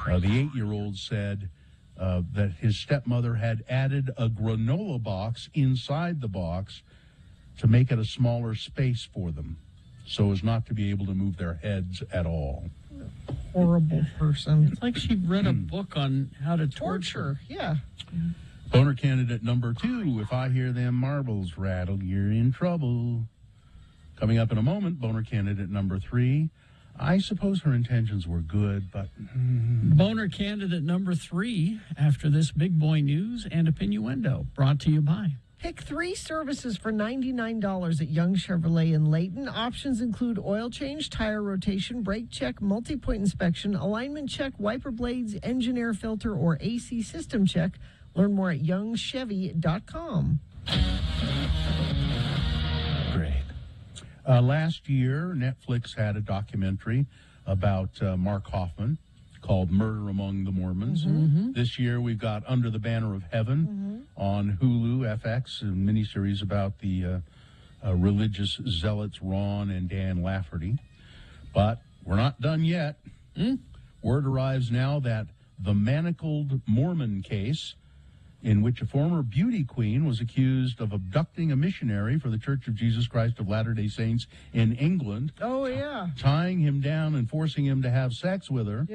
The 8-year-old said that his stepmother had added a granola box inside the box to make it a smaller space for them, so as not to be able to move their heads at all. Horrible person. It's like she read a book on how to torture. Yeah. Boner candidate number 2, if I hear them marbles rattle, you're in trouble. Coming up in a moment, boner candidate number 3, I suppose her intentions were good, but... Boner candidate number 3, after this big boy news and opinionuendo, brought to you by... Pick 3 services for $99 at Young Chevrolet in Layton. Options include oil change, tire rotation, brake check, multi-point inspection, alignment check, wiper blades, engine air filter, or AC system check. Learn more at youngchevy.com. Great. Last year, Netflix had a documentary about Mark Hoffman called Murder Among the Mormons. This year, we've got Under the Banner of Heaven on Hulu, FX, a miniseries about the religious zealots Ron and Dan Lafferty. But we're not done yet. Word arrives now that the Manacled Mormon case, in which a former beauty queen was accused of abducting a missionary for the Church of Jesus Christ of Latter-day Saints in England. Oh, yeah. Tying him down and forcing him to have sex with her,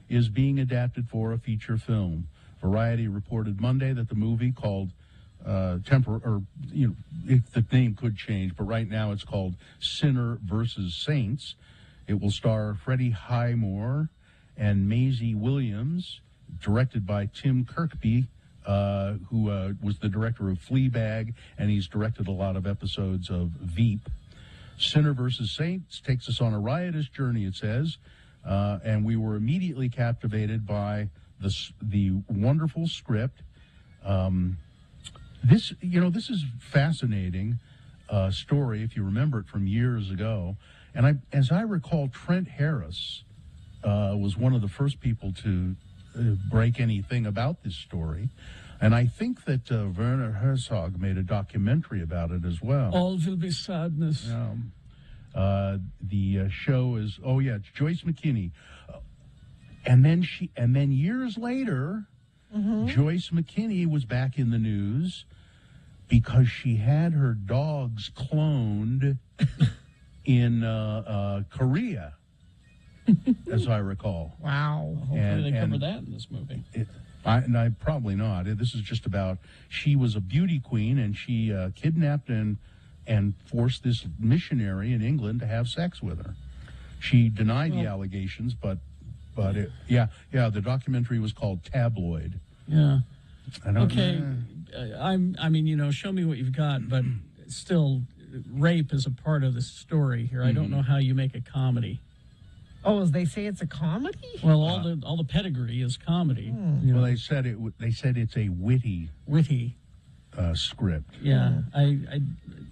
is being adapted for a feature film. Variety reported Monday that the movie called the name could change, but right now it's called Sinner versus Saints. It will star Freddie Highmore and Maisie Williams, directed by Tim Kirkby, who was the director of Fleabag, and he's directed a lot of episodes of Veep. Sinner versus Saints takes us on a riotous journey, it says, and we were immediately captivated by the wonderful script. This is fascinating story, if you remember it from years ago. And as I recall, Trent Harris was one of the first people to break anything about this story. And I think that Werner Herzog made a documentary about it as well. All will be sadness. The show is, it's Joyce McKinney. And then years later, Joyce McKinney was back in the news because she had her dogs cloned in Korea, as I recall. Wow. Hopefully they cover that in this movie. I probably not. This is just about, she was a beauty queen, and she kidnapped and forced this missionary in England to have sex with her. She denied the allegations, but the documentary was called Tabloid. Yeah. I don't show me what you've got, but still, rape is a part of the story here. I don't know how you make a comedy. Oh, they say it's a comedy? Well, all the pedigree is comedy. Well, they said it's a witty script. Yeah, I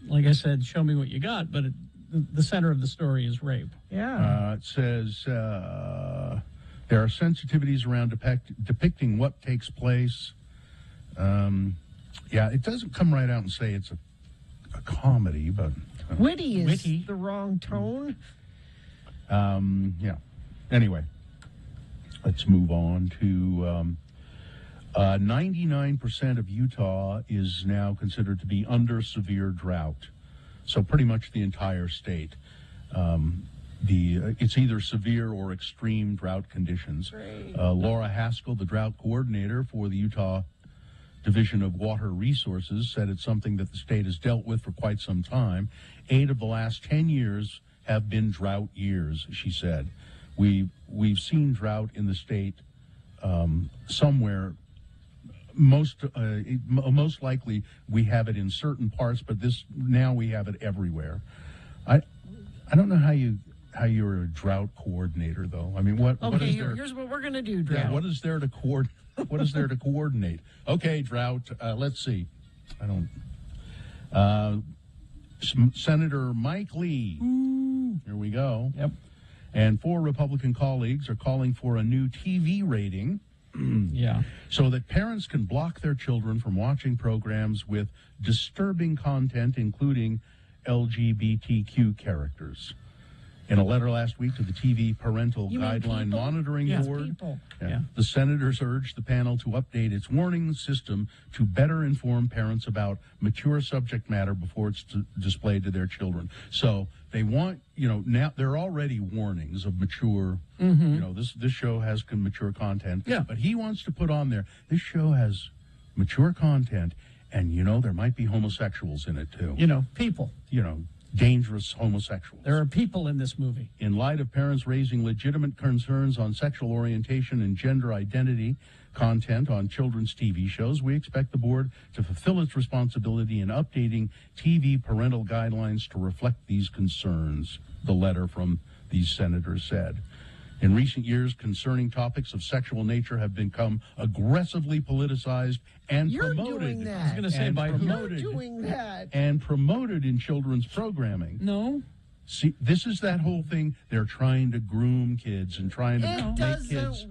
like I said, show me what you got, but the center of the story is rape. Yeah. It says there are sensitivities around depicting what takes place. It doesn't come right out and say it's a comedy, but witty is the wrong tone. Anyway, let's move on to 99% of Utah is now considered to be under severe drought. So pretty much the entire state. It's either severe or extreme drought conditions. Laura Haskell, the drought coordinator for the Utah Division of Water Resources, said it's something that the state has dealt with for quite some time. 8 of the last 10 years have been drought years, she said. We've seen drought in the state somewhere. Most likely we have it in certain parts, but now we have it everywhere. I don't know how you're a drought coordinator, though. I mean, what is there? Here's what we're gonna do, drought. Yeah, what is there to coordinate? Okay, drought. Let's see. I don't. Senator Mike Lee. Ooh. Here we go. Yep. And 4 Republican colleagues are calling for a new TV rating. So that parents can block their children from watching programs with disturbing content, including LGBTQ characters. In a letter last week to the TV Parental Guideline Monitoring Board, the senators urged the panel to update its warning system to better inform parents about mature subject matter before it's displayed to their children. So they want, now there are already warnings of mature, this show has mature content. Yeah. But he wants to put on there, this show has mature content, and, there might be homosexuals in it, too. People. Dangerous homosexuals. There are people in this movie. In light of parents raising legitimate concerns on sexual orientation and gender identity, content on children's TV shows, we expect the board to fulfill its responsibility in updating TV parental guidelines to reflect these concerns, the letter from these senators said. In recent years, concerning topics of sexual nature have become aggressively politicized and promoted. You're doing that. I was going to say, by You're doing that. And promoted in children's programming. No. See, this is that whole thing. They're trying to groom kids and trying to make kids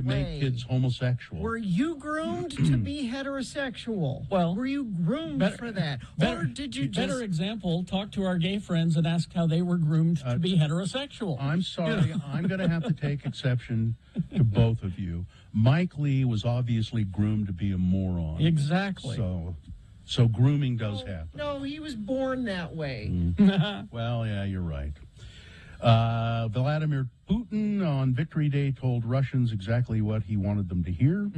make kids homosexual. Were you groomed to be heterosexual? Well, were you groomed for that, or did you just? Better example. Talk to our gay friends and ask how they were groomed to be heterosexual. I'm sorry, I'm going to have to take exception to both of you. Mike Lee was obviously groomed to be a moron. Exactly. So grooming does happen. No, he was born that way. Well, yeah, you're right. Vladimir Putin on Victory Day told Russians exactly what he wanted them to hear.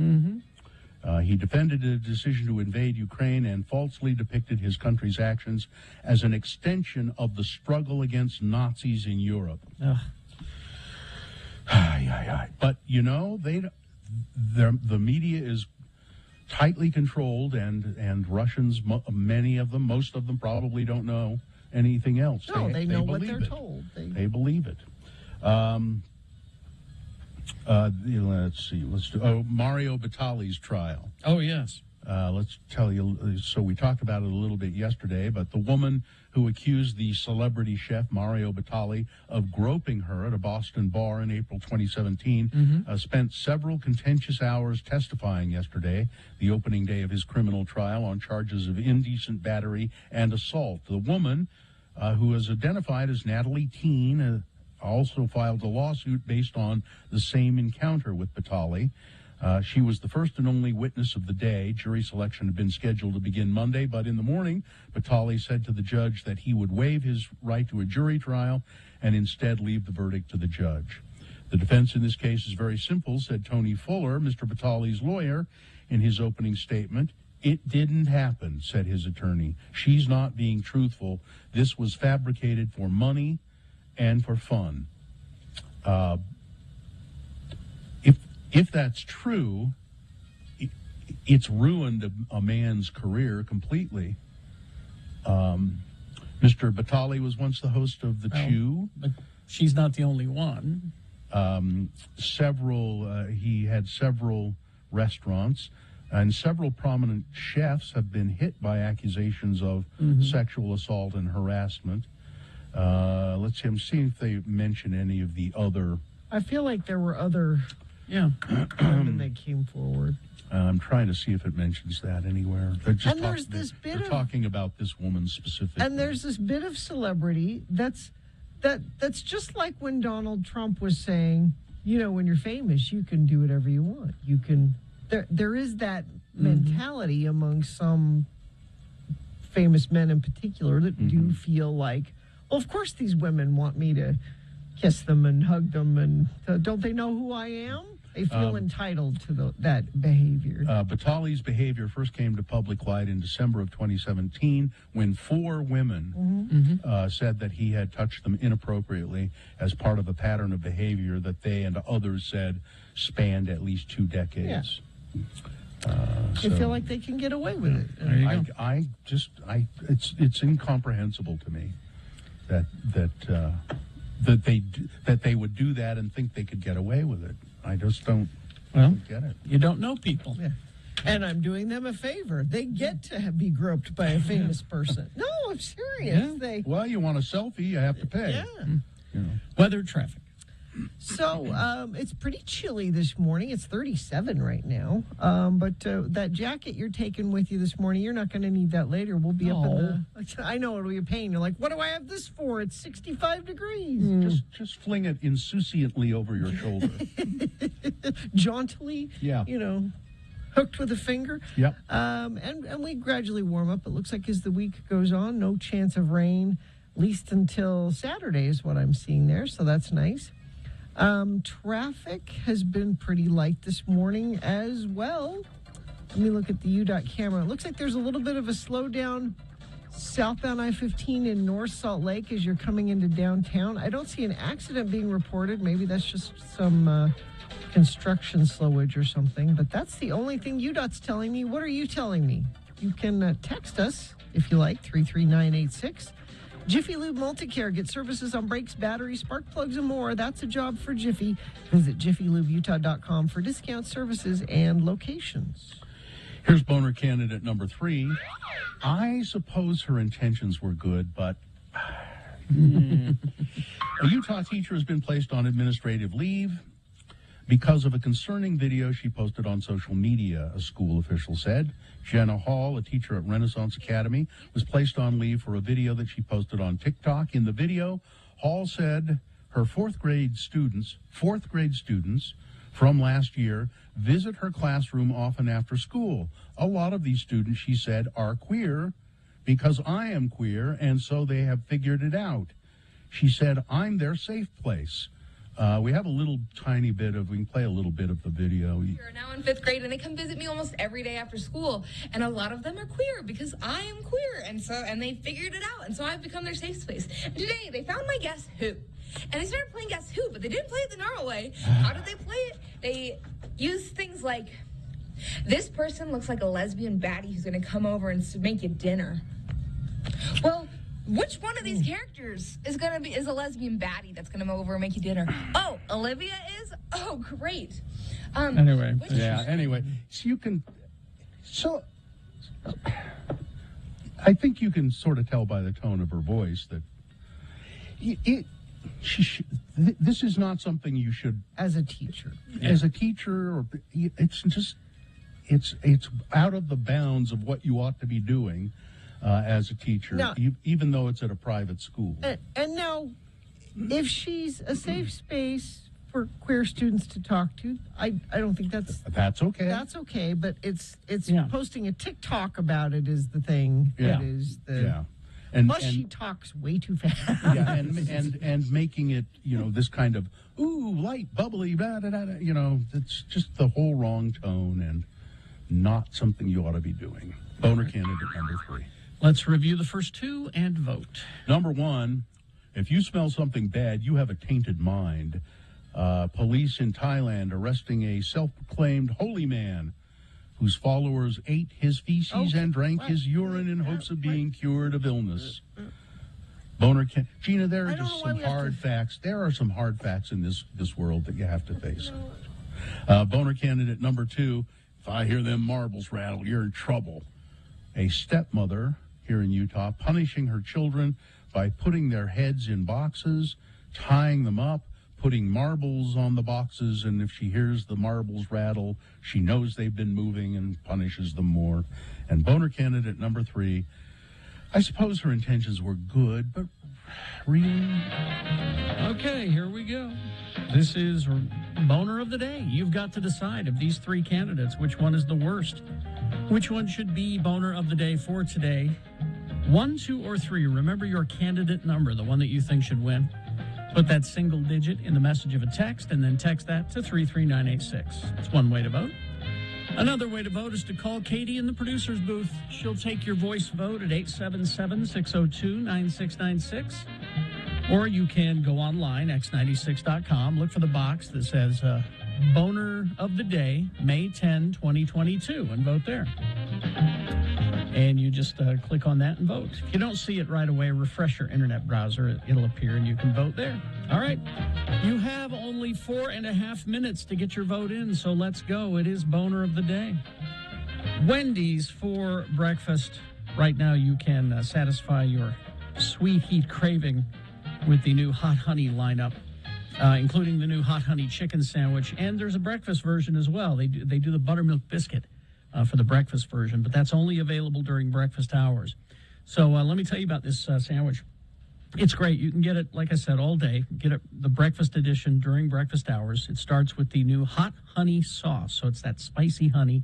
He defended a decision to invade Ukraine and falsely depicted his country's actions as an extension of the struggle against Nazis in Europe. But, you know, the media is tightly controlled, and Russians, many of them, most of them probably don't know anything else. No, they know what they're told. They believe it. Let's see. Mario Batali's trial. Oh, yes. Let's tell you. So we talked about it a little bit yesterday, but the woman who accused the celebrity chef Mario Batali of groping her at a Boston bar in April 2017 spent several contentious hours testifying yesterday, the opening day of his criminal trial, on charges of indecent battery and assault. The woman, who is identified as Natalie Teen, also filed a lawsuit based on the same encounter with Batali. She was the first and only witness of the day. Jury selection had been scheduled to begin Monday, but in the morning, Batali said to the judge that he would waive his right to a jury trial and instead leave the verdict to the judge. The defense in this case is very simple, said Tony Fuller, Mr. Batali's lawyer, in his opening statement. It didn't happen, said his attorney. She's not being truthful. This was fabricated for money and for fun. If that's true, it's ruined a man's career completely. Mr. Batali was once the host of The Chew. But she's not the only one. He had several restaurants, and several prominent chefs have been hit by accusations of sexual assault and harassment. Let's see, I'm seeing if they mention any of the other. I feel like there were other women that came forward. I'm trying to see if it mentions that anywhere. They're talking about this woman specifically. And there's this bit of celebrity that's just like when Donald Trump was saying, you know, when you're famous, you can do whatever you want. You can. There is that mentality among some famous men in particular that do feel like, well, of course these women want me to kiss them and hug them, and don't they know who I am? They feel entitled to that behavior. Batali's behavior first came to public light in December of 2017 when 4 women said that he had touched them inappropriately as part of a pattern of behavior that they and others said spanned at least 2 decades. They feel like they can get away with it. It's incomprehensible to me that they would do that and think they could get away with it. I just don't get it. You don't know people. Yeah. And I'm doing them a favor. They get to be groped by a famous person. No, I'm serious. Yeah. Well, you want a selfie, you have to pay. Yeah. You know. Weather, traffic. So it's pretty chilly this morning. It's 37 right now. But that jacket you're taking with you this morning, you're not going to need that later. We'll be up in the... I know it'll be a pain. You're like, what do I have this for? It's 65 degrees. Just fling it insouciantly over your shoulder. Jauntily, you know, hooked with a finger. Yep. And we gradually warm up. It looks like as the week goes on, no chance of rain, at least until Saturday is what I'm seeing there. So that's nice. Traffic has been pretty light this morning as well. Let me look at the UDOT camera. It looks like there's a little bit of a slowdown Southbound I-15 in North Salt Lake as you're coming into downtown. I don't see an accident being reported. Maybe that's just some construction slowage or something. But that's the only thing UDOT's telling me. What are you telling me? You can text us, if you like, 33986. Jiffy Lube Multicare. Get services on brakes, batteries, spark plugs, and more. That's a job for Jiffy. Visit jiffylubeutah.com for discount services and locations. Here's boner candidate number 3. I suppose her intentions were good, but a Utah teacher has been placed on administrative leave because of a concerning video she posted on social media, a school official said. Jenna Hall, a teacher at Renaissance Academy, was placed on leave for a video that she posted on TikTok. In the video, Hall said her fourth grade students from last year visit her classroom often after school. A lot of these students, she said, are queer because I am queer, and so they have figured it out. She said, I'm their safe place. We have a little tiny bit of, we can play a little bit of the video. They're now in 5th grade, and they come visit me almost every day after school. And a lot of them are queer because I am queer, and they figured it out, and so I've become their safe space. And today, they found my Guess Who. And they started playing Guess Who, but they didn't play it the normal way. How did they play it? They used things like, this person looks like a lesbian baddie who's going to come over and make you dinner. Well, which one of these characters is a lesbian baddie that's going to come over and make you dinner? Oh, Olivia is? Oh, great. Anyway, so I think you can sort of tell by the tone of her voice that this is not something you should, as a teacher, or it's just, it's out of the bounds of what you ought to be doing as a teacher, now, even though it's at a private school. And now, if she's a safe space for queer students to talk to, I don't think that's okay. That's okay, but it's posting a TikTok about it is the thing. Yeah. That is the. Yeah. Plus, she talks way too fast. Yeah, and making it, this kind of, light, bubbly, blah, blah, blah, it's just the whole wrong tone and not something you ought to be doing. Boner candidate number 3. Let's review the first 2 and vote. Number 1, if you smell something bad, you have a tainted mind. Police in Thailand arresting a self-proclaimed holy man whose followers ate his feces and drank his urine in hopes of being cured of illness. Gina, there are just some hard facts. There are some hard facts in this world that you have to face. Boner candidate number 2, if I hear them marbles rattle, you're in trouble. A stepmother here in Utah punishing her children by putting their heads in boxes, tying them up, putting marbles on the boxes, and if she hears the marbles rattle, she knows they've been moving and punishes them more. And boner candidate number 3, I suppose her intentions were good, but really? Okay, here we go. This is boner of the day. You've got to decide of these 3 candidates, which one is the worst. Which one should be boner of the day for today? 1, 2, or 3. Remember your candidate number, the one that you think should win. Put that single digit in the message of a text and then text that to 33986. That's one way to vote. Another way to vote is to call Katie in the producer's booth. She'll take your voice vote at 877-602-9696. Or you can go online, x96.com, look for the box that says Boner of the Day, May 10, 2022, and vote there. And you just click on that and vote. If you don't see it right away, refresh your internet browser. It'll appear and you can vote there. All right. You have only 4.5 minutes to get your vote in, so let's go. It is Boner of the Day. Wendy's for breakfast. Right now you can satisfy your sweet heat craving with the new Hot Honey lineup, including the new Hot Honey chicken sandwich. And there's a breakfast version as well. They do the buttermilk biscuit for the breakfast version, but that's only available during breakfast hours. So let me tell you about this sandwich. It's great. You can get it, like I said, all day. Get it, the breakfast edition during breakfast hours. It starts with the new hot honey sauce. So it's that spicy honey.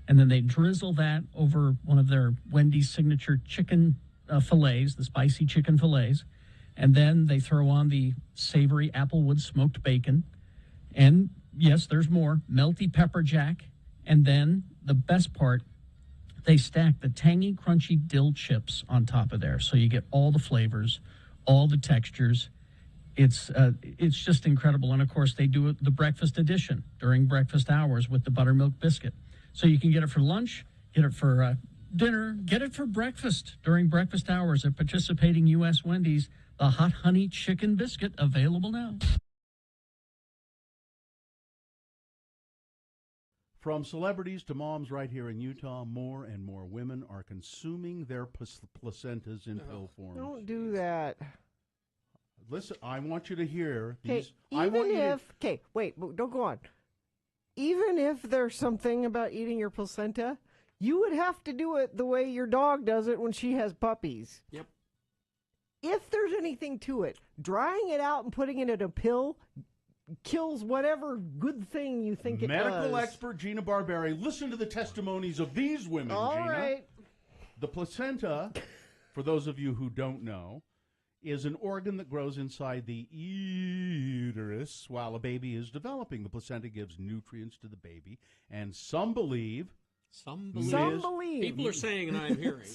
And then they drizzle that over one of their Wendy's signature chicken fillets, the spicy chicken fillets. And then they throw on the savory applewood smoked bacon. And, yes, there's more. Melty pepper jack. And then the best part, They stack the tangy, crunchy dill chips on top of there, so you get all the flavors, all the textures. It's just incredible. And, of course, they do the breakfast edition during breakfast hours with the buttermilk biscuit. So you can get it for lunch, get it for dinner, get it for breakfast during breakfast hours at participating U.S. Wendy's. The Hot Honey Chicken Biscuit, available now. From celebrities to moms right here in Utah, more and more women are consuming their placentas in pill form. Don't do that. Listen, I want you to hear these. Wait, don't go on. Even if there's something about eating your placenta, you would have to do it the way your dog does it when she has puppies. Yep. If there's anything to it, drying it out and putting it in a pill kills whatever good thing you think it does. Medical expert Gina Barberi, listen to the testimonies of these women, All Gina. right. The placenta, for those of you who don't know, is an organ that grows inside the uterus while a baby is developing. The placenta gives nutrients to the baby, and some believe... People are saying, and I'm hearing.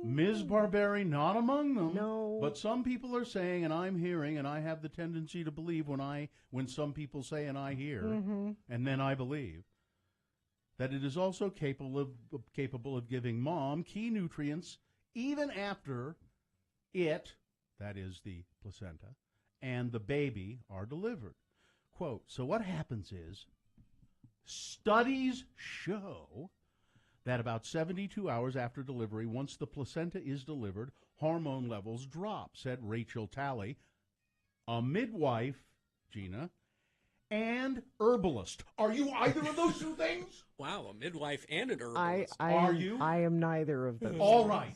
Ms. Barberi, not among them. No. But some people are saying, and I'm hearing, and I have the tendency to believe when some people say and I hear, and then I believe, that it is also capable of giving mom key nutrients even after it, that is the placenta, and the baby are delivered. Quote, so what happens is, studies show that about 72 hours after delivery, once the placenta is delivered, hormone levels drop, said Rachel Talley, a midwife, Gina, and herbalist. Are you either of those two things? Wow, a midwife and an herbalist. Are you? I am neither of those. All right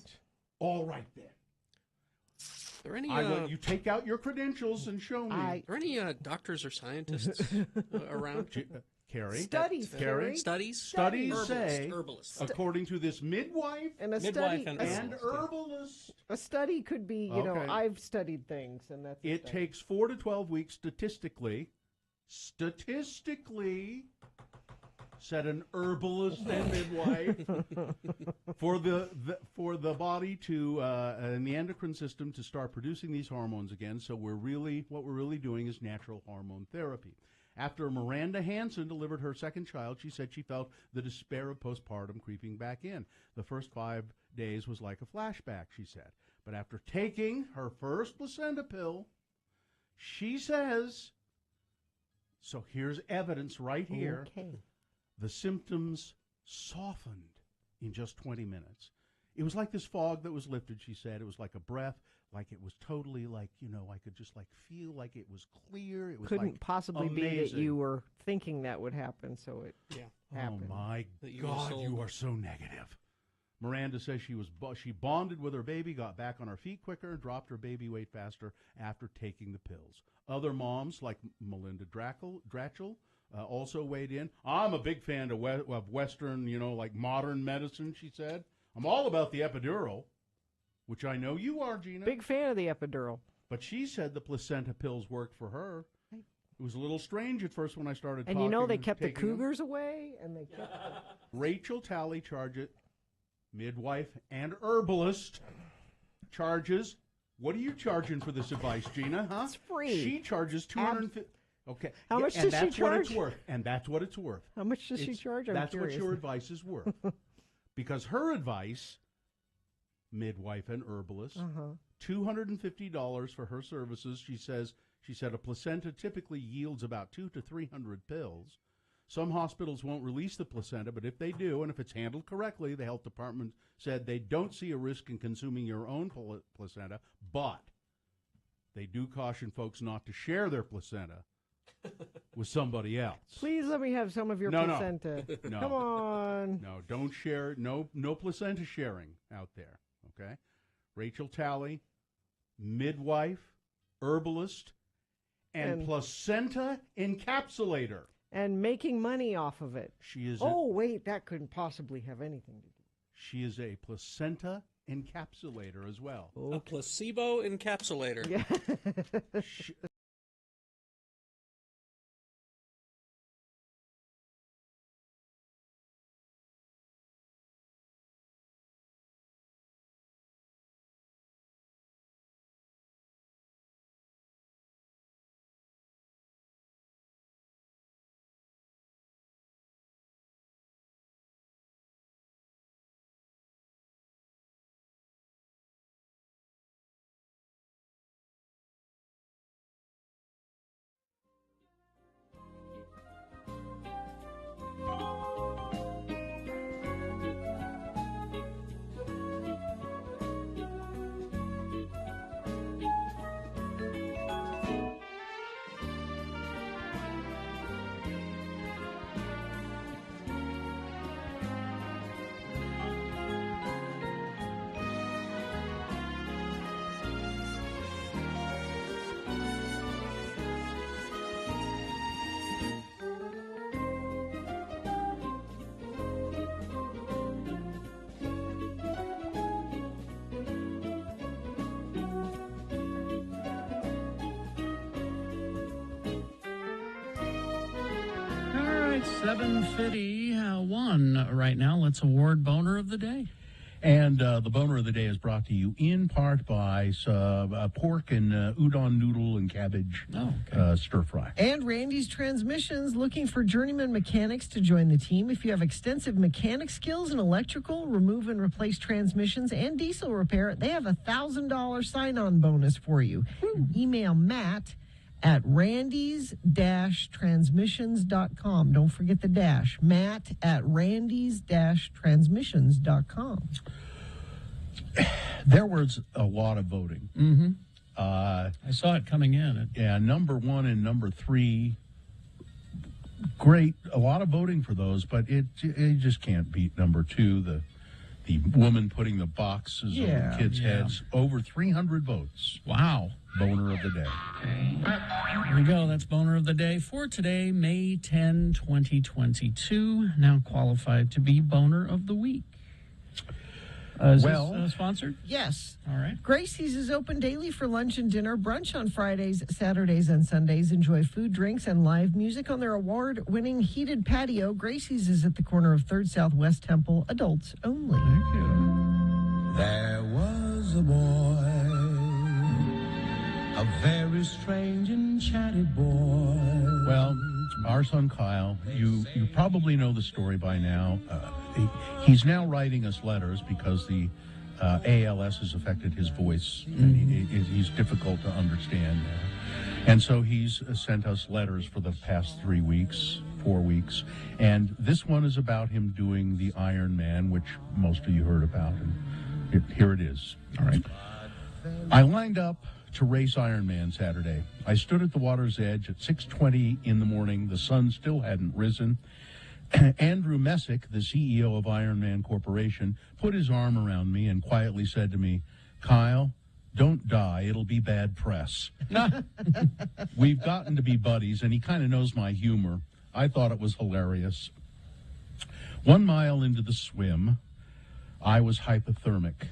then. Are there any, I want you take out your credentials and show me. Are there any doctors or scientists around? Carrie. Studies say, herbalists. according to this midwife and herbalist. A study could be, I've studied things, and that's. It takes 4 to 12 weeks statistically, said an herbalist and midwife, for the body to and the endocrine system to start producing these hormones again. So what we're really doing is natural hormone therapy. After Miranda Hansen delivered her second child, she said she felt the despair of postpartum creeping back in. The first 5 days was like a flashback, she said. But after taking her first placenta pill, she says, so here's evidence right here, the symptoms softened in just 20 minutes. It was like this fog that was lifted, she said. It was like a breath, like it was totally like, I could just like feel like it was clear. It was couldn't possibly be that you were thinking that would happen, so it happened. Oh my God, you are so negative. Miranda says she bonded with her baby, got back on her feet quicker, and dropped her baby weight faster after taking the pills. Other moms like Melinda Dratchell also weighed in. I'm a big fan of Western, like modern medicine, she said. I'm all about the epidural, which I know you are, Gina. Big fan of the epidural. But she said the placenta pills worked for her. It was a little strange at first when I started talking. And they kept the cougars away, and they kept... Rachel Talley charges, midwife and herbalist, charges. What are you charging for this advice, Gina? Huh? It's free. She charges $250. Okay. How much does she charge? And that's what it's worth. How much does she charge? That's what your advice is worth. Because her advice, midwife and herbalist, $250 for her services. She said a placenta typically yields about 200 to 300 pills. Some hospitals won't release the placenta, but if they do, and if it's handled correctly, the health department said they don't see a risk in consuming your own placenta, but they do caution folks not to share their placenta with somebody else. Please let me have some of your placenta. No. Come on. No, don't share. No placenta sharing out there. Okay? Rachel Talley, midwife, herbalist, and placenta encapsulator. And making money off of it. She is. Wait, that couldn't possibly have anything to do. She is a placenta encapsulator as well. A placebo encapsulator. Yeah. It's 7:51 right now. Let's award Boner of the Day. And the Boner of the Day is brought to you in part by pork and udon noodle and cabbage stir fry. And Randy's Transmissions, looking for journeyman mechanics to join the team. If you have extensive mechanic skills in electrical, remove and replace transmissions, and diesel repair, they have a $1,000 sign-on bonus for you. Email Matt at randys-transmissions.com. Don't forget the dash. Matt at randys-transmissions.com. There was a lot of voting. Mm-hmm. I saw it coming in. Yeah, number 1 and number 3, great. A lot of voting for those, but it just can't beat number 2, the woman putting the boxes over kids' heads. Over 300 votes. Wow. Boner of the Day. There we go. That's Boner of the Day for today, May 10, 2022. Now qualified to be Boner of the Week. Is this sponsored? Yes. All right. Gracie's is open daily for lunch and dinner, brunch on Fridays, Saturdays, and Sundays. Enjoy food, drinks, and live music on their award-winning heated patio. Gracie's is at the corner of 3rd Southwest Temple. Adults only. Thank you. There was a boy, a very strange and chatty boy. Well, our son Kyle, you probably know the story by now. He's now writing us letters because the ALS has affected his voice, and he's difficult to understand now. And so he's sent us letters for the past 4 weeks. And this one is about him doing the Iron Man, which most of you heard about. And here it is. All right. I lined up to race Ironman Saturday. I stood at the water's edge at 6:20 in the morning. The sun still hadn't risen. Andrew Messick, the CEO of Ironman Corporation, put his arm around me and quietly said to me, "Kyle, don't die. It'll be bad press." We've gotten to be buddies, and he kind of knows my humor. I thought it was hilarious. 1 mile into the swim, I was hypothermic.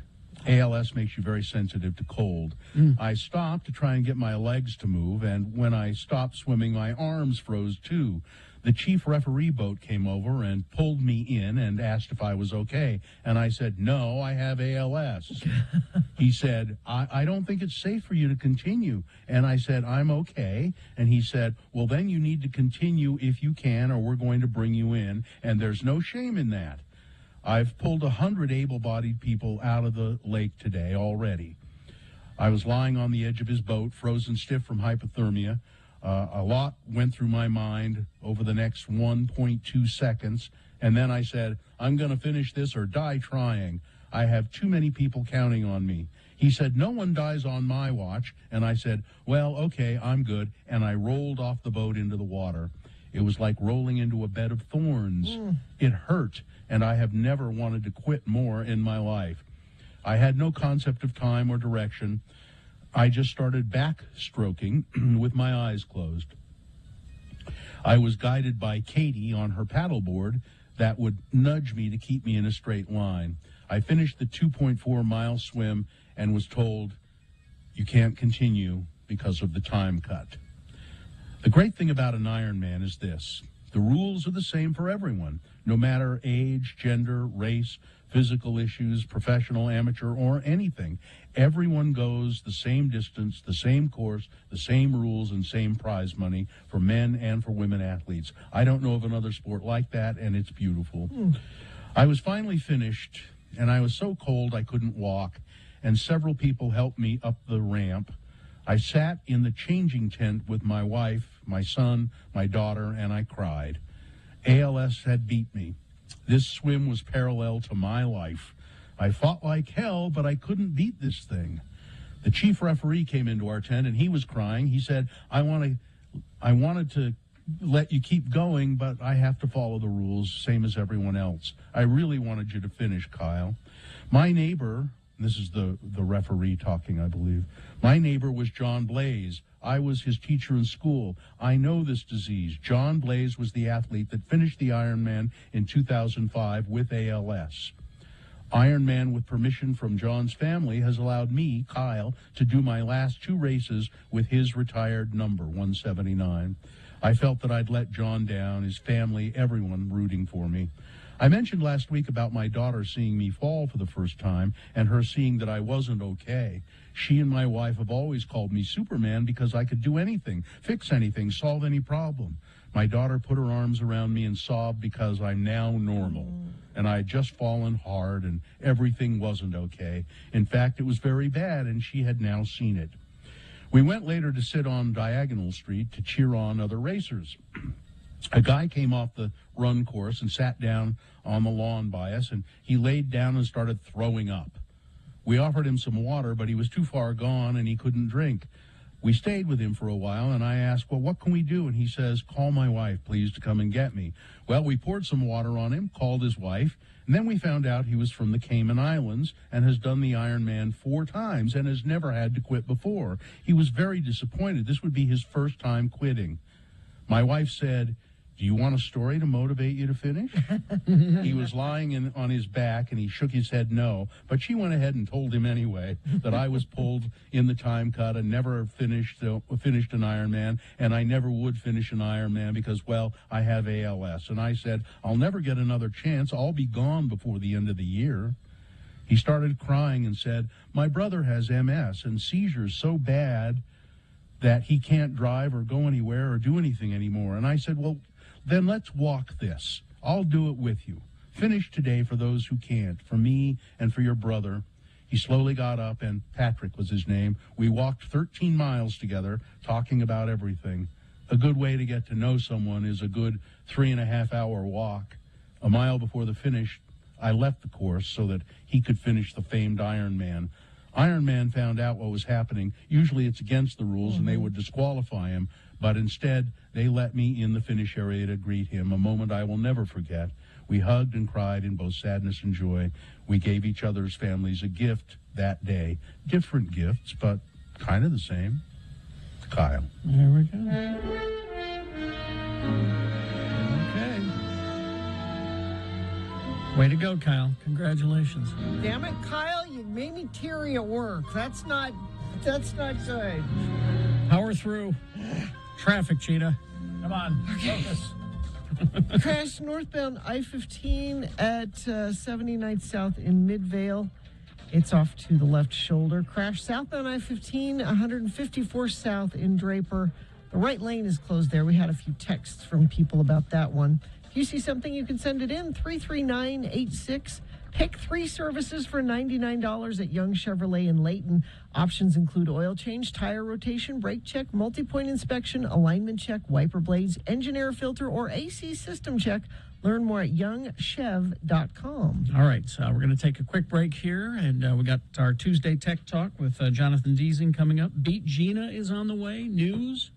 ALS makes you very sensitive to cold. I stopped to try and get my legs to move, and when I stopped swimming, my arms froze too. The chief referee boat came over and pulled me in and asked if I was okay. And I said, "No, I have ALS." He said, I don't think it's safe for you to continue. And I said, "I'm okay." And he said, "Well, then you need to continue if you can, or we're going to bring you in. And there's no shame in that. I've pulled 100 able-bodied people out of the lake today already." I was lying on the edge of his boat, frozen stiff from hypothermia. A lot went through my mind over the next 1.2 seconds. And then I said, "I'm going to finish this or die trying. I have too many people counting on me." He said, "No one dies on my watch." And I said, "Well, okay, I'm good." And I rolled off the boat into the water. It was like rolling into a bed of thorns. It hurt, and I have never wanted to quit more in my life. I had no concept of time or direction. I just started backstroking with my eyes closed. I was guided by Katie on her paddleboard that would nudge me to keep me in a straight line. I finished the 2.4-mile swim and was told, "You can't continue because of the time cut." The great thing about an Ironman is this: the rules are the same for everyone, no matter age, gender, race, physical issues, professional, amateur, or anything. Everyone goes the same distance, the same course, the same rules, and same prize money for men and for women athletes. I don't know of another sport like that, and it's beautiful. I was finally finished, and I was so cold I couldn't walk, and several people helped me up the ramp. I sat in the changing tent with my wife, my son, my daughter, and I cried. ALS had beat me. This swim was parallel to my life. I fought like hell, but I couldn't beat this thing. The chief referee came into our tent, and he was crying. He said, I wanted to let you keep going, but I have to follow the rules, same as everyone else. I really wanted you to finish, Kyle. My neighbor, this is the referee talking, I believe. My neighbor was John Blaze. I was his teacher in school. I know this disease. John Blaze was the athlete that finished the Ironman in 2005 with ALS. Ironman, with permission from John's family, has allowed me, Kyle, to do my last 2 races with his retired number, 179. I felt that I'd let John down, his family, everyone rooting for me. I mentioned last week about my daughter seeing me fall for the first time and her seeing that I wasn't okay. She and my wife have always called me Superman because I could do anything, fix anything, solve any problem. My daughter put her arms around me and sobbed because I'm now normal. And I had just fallen hard and everything wasn't okay. In fact, it was very bad and she had now seen it. We went later to sit on Diagonal Street to cheer on other racers. A guy came off the run course and sat down on the lawn by us, and he laid down and started throwing up. We offered him some water, but he was too far gone and he couldn't drink. We stayed with him for a while, and I asked, well, what can we do? And he says, call my wife, please, to come and get me. Well, we poured some water on him, called his wife, and then we found out he was from the Cayman Islands and has done the Ironman 4 times and has never had to quit before. He was very disappointed. This would be his first time quitting. My wife said, do you want a story to motivate you to finish? He was lying on his back, and he shook his head no, but she went ahead and told him anyway that I was pulled in the time cut and never finished an Ironman, and I never would finish an Ironman because, well, I have ALS. And I said, I'll never get another chance. I'll be gone before the end of the year. He started crying and said, my brother has MS and seizures so bad that he can't drive or go anywhere or do anything anymore. And I said, well, then let's walk this. I'll do it with you. Finish today for those who can't, for me and for your brother. He slowly got up, and Patrick was his name. We walked 13 miles together, talking about everything. A good way to get to know someone is a good 3.5-hour walk. A mile before the finish, I left the course so that he could finish the famed Ironman. Ironman found out what was happening. Usually it's against the rules, and they would disqualify him. But instead, they let me in the finish area to greet him, a moment I will never forget. We hugged and cried in both sadness and joy. We gave each other's families a gift that day. Different gifts, but kind of the same. Kyle. There we go. Okay. Way to go, Kyle. Congratulations. Damn it, Kyle, you made me teary at work. That's not good. Power through. Traffic, Cheetah. Come on. Okay. Focus. Crash northbound I-15 at 79th South in Midvale. It's off to the left shoulder. Crash southbound I-15, 154 South in Draper. The right lane is closed there. We had a few texts from people about that one. If you see something, you can send it in, 33986. Pick 3 services for $99 at Young Chevrolet in Layton. Options include oil change, tire rotation, brake check, multi-point inspection, alignment check, wiper blades, engine air filter, or AC system check. Learn more at youngchev.com. All right, so we're going to take a quick break here, and we got our Tuesday Tech Talk with Jonathan Deasing coming up. Beat Gina is on the way, news,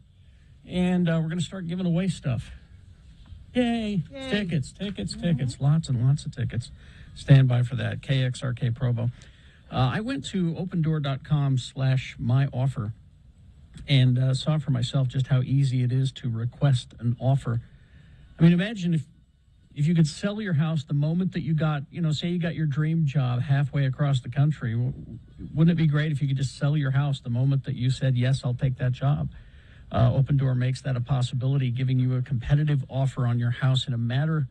and we're going to start giving away stuff. Yay. Tickets, lots and lots of tickets. Stand by for that. KXRK Provo. I went to opendoor.com/myoffer and saw for myself just how easy it is to request an offer. I mean, imagine if you could sell your house the moment that you got, say you got your dream job halfway across the country. Wouldn't it be great if you could just sell your house the moment that you said, yes, I'll take that job? Open Door makes that a possibility, giving you a competitive offer on your house in a matter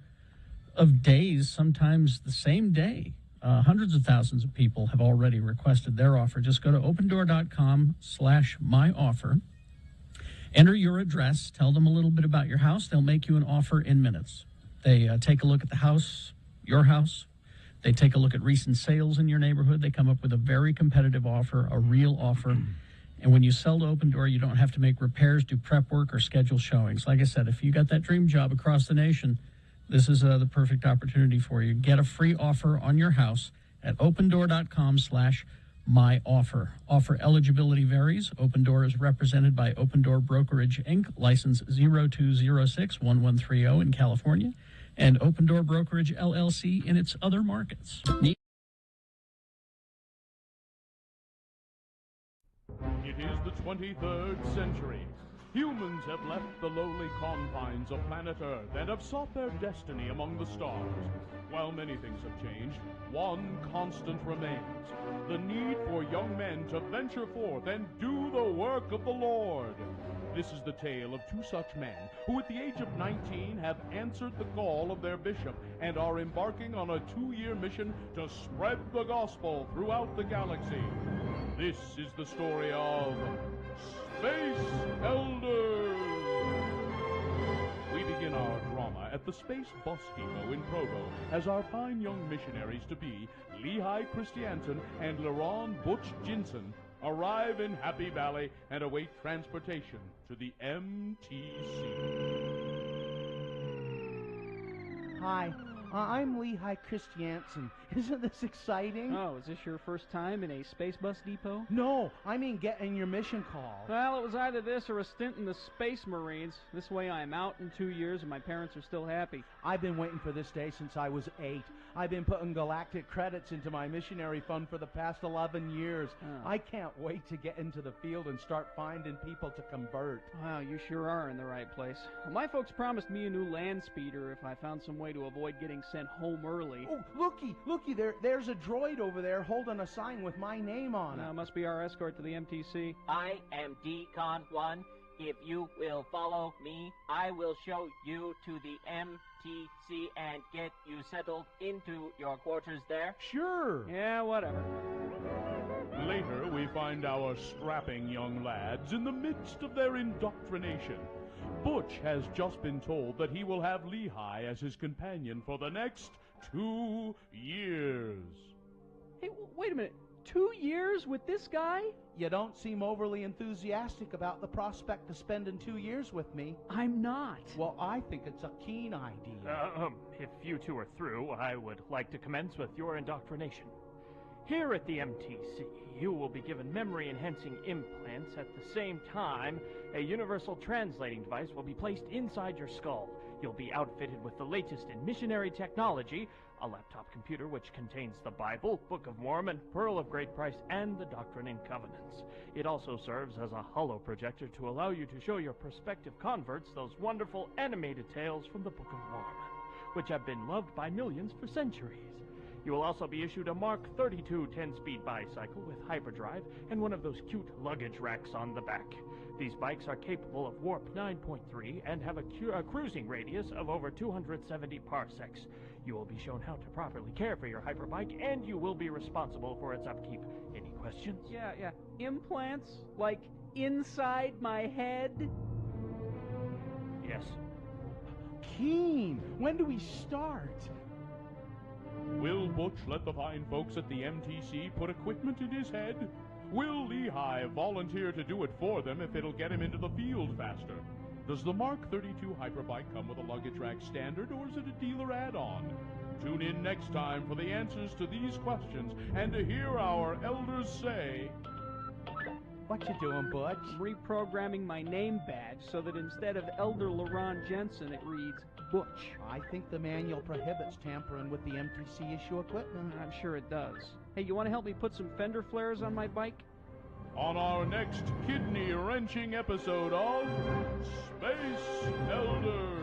of days, sometimes the same day. Hundreds of thousands of people have already requested their offer. Just go to opendoor.com/myoffer. Enter your address. Tell them a little bit about your house. They'll make you an offer in minutes. They take a look at the house, your house. They take a look at recent sales in your neighborhood. They come up with a very competitive offer, a real offer. And when you sell to Open Door, you don't have to make repairs, do prep work, or schedule showings. Like I said, if you got that dream job across the nation, this is the perfect opportunity for you. Get a free offer on your house at opendoor.com/myoffer. Offer eligibility varies. Open Door is represented by Open Door Brokerage, Inc., license 0206-1130 in California, and Open Door Brokerage, LLC, in its other markets. It is the 23rd century. Humans have left the lowly confines of planet Earth and have sought their destiny among the stars. While many things have changed, one constant remains: the need for young men to venture forth and do the work of the Lord. This is the tale of two such men who at the age of 19 have answered the call of their bishop and are embarking on a 2-year mission to spread the gospel throughout the galaxy. This is the story of Space Elders. We begin our drama at the Space Bus Depot in Provo as our fine young missionaries-to-be, Lehigh Christiansen and Laron Butch Jinson, arrive in Happy Valley and await transportation to the MTC. Hi, I'm Lehigh Christiansen. Isn't this exciting? Oh, is this your first time in a space bus depot? No, I mean getting your mission call. Well, it was either this or a stint in the Space Marines. This way I'm out in 2 years and my parents are still happy. I've been waiting for this day since I was 8. I've been putting galactic credits into my missionary fund for the past 11 years. Oh. I can't wait to get into the field and start finding people to convert. Wow, you sure are in the right place. Well, my folks promised me a new land speeder if I found some way to avoid getting sent home early. Oh, looky, there's a droid over there holding a sign with my name on it. Must be our escort to the MTC. I am Decon 1. If you will follow me, I will show you to the MTC and get you settled into your quarters there. Sure. Yeah, whatever. Later, we find our strapping young lads in the midst of their indoctrination. Butch has just been told that he will have Lehigh as his companion for the next 2 years. Hey, wait a minute. 2 years with this guy? You don't seem overly enthusiastic about the prospect of spending 2 years with me. I'm not. Well, I think it's a keen idea. If you two are through, I would like to commence with your indoctrination. Here at the MTC, you will be given memory-enhancing implants. At the same time, a universal translating device will be placed inside your skull. You'll be outfitted with the latest in missionary technology, a laptop computer which contains the Bible, Book of Mormon, Pearl of Great Price, and the Doctrine and Covenants. It also serves as a holo projector to allow you to show your prospective converts those wonderful animated tales from the Book of Mormon, which have been loved by millions for centuries. You will also be issued a Mark 32 10-speed bicycle with hyperdrive and one of those cute luggage racks on the back. These bikes are capable of warp 9.3 and have a cruising radius of over 270 parsecs. You will be shown how to properly care for your hyperbike, and you will be responsible for its upkeep. Any questions? Yeah. Implants? Like inside my head? Yes. Keen, when do we start? Will Butch let the fine folks at the MTC put equipment in his head? Will Lehigh volunteer to do it for them if it'll get him into the field faster? Does the Mark 32 Hyperbike come with a luggage rack standard, or is it a dealer add-on? Tune in next time for the answers to these questions and to hear our elders say... What you doing, Butch? Reprogramming my name badge so that instead of Elder Laron Jensen, it reads Butch. I think the manual prohibits tampering with the MTC issue equipment. I'm sure it does. Hey, you want to help me put some fender flares on my bike? On our next kidney-wrenching episode of Space Elders.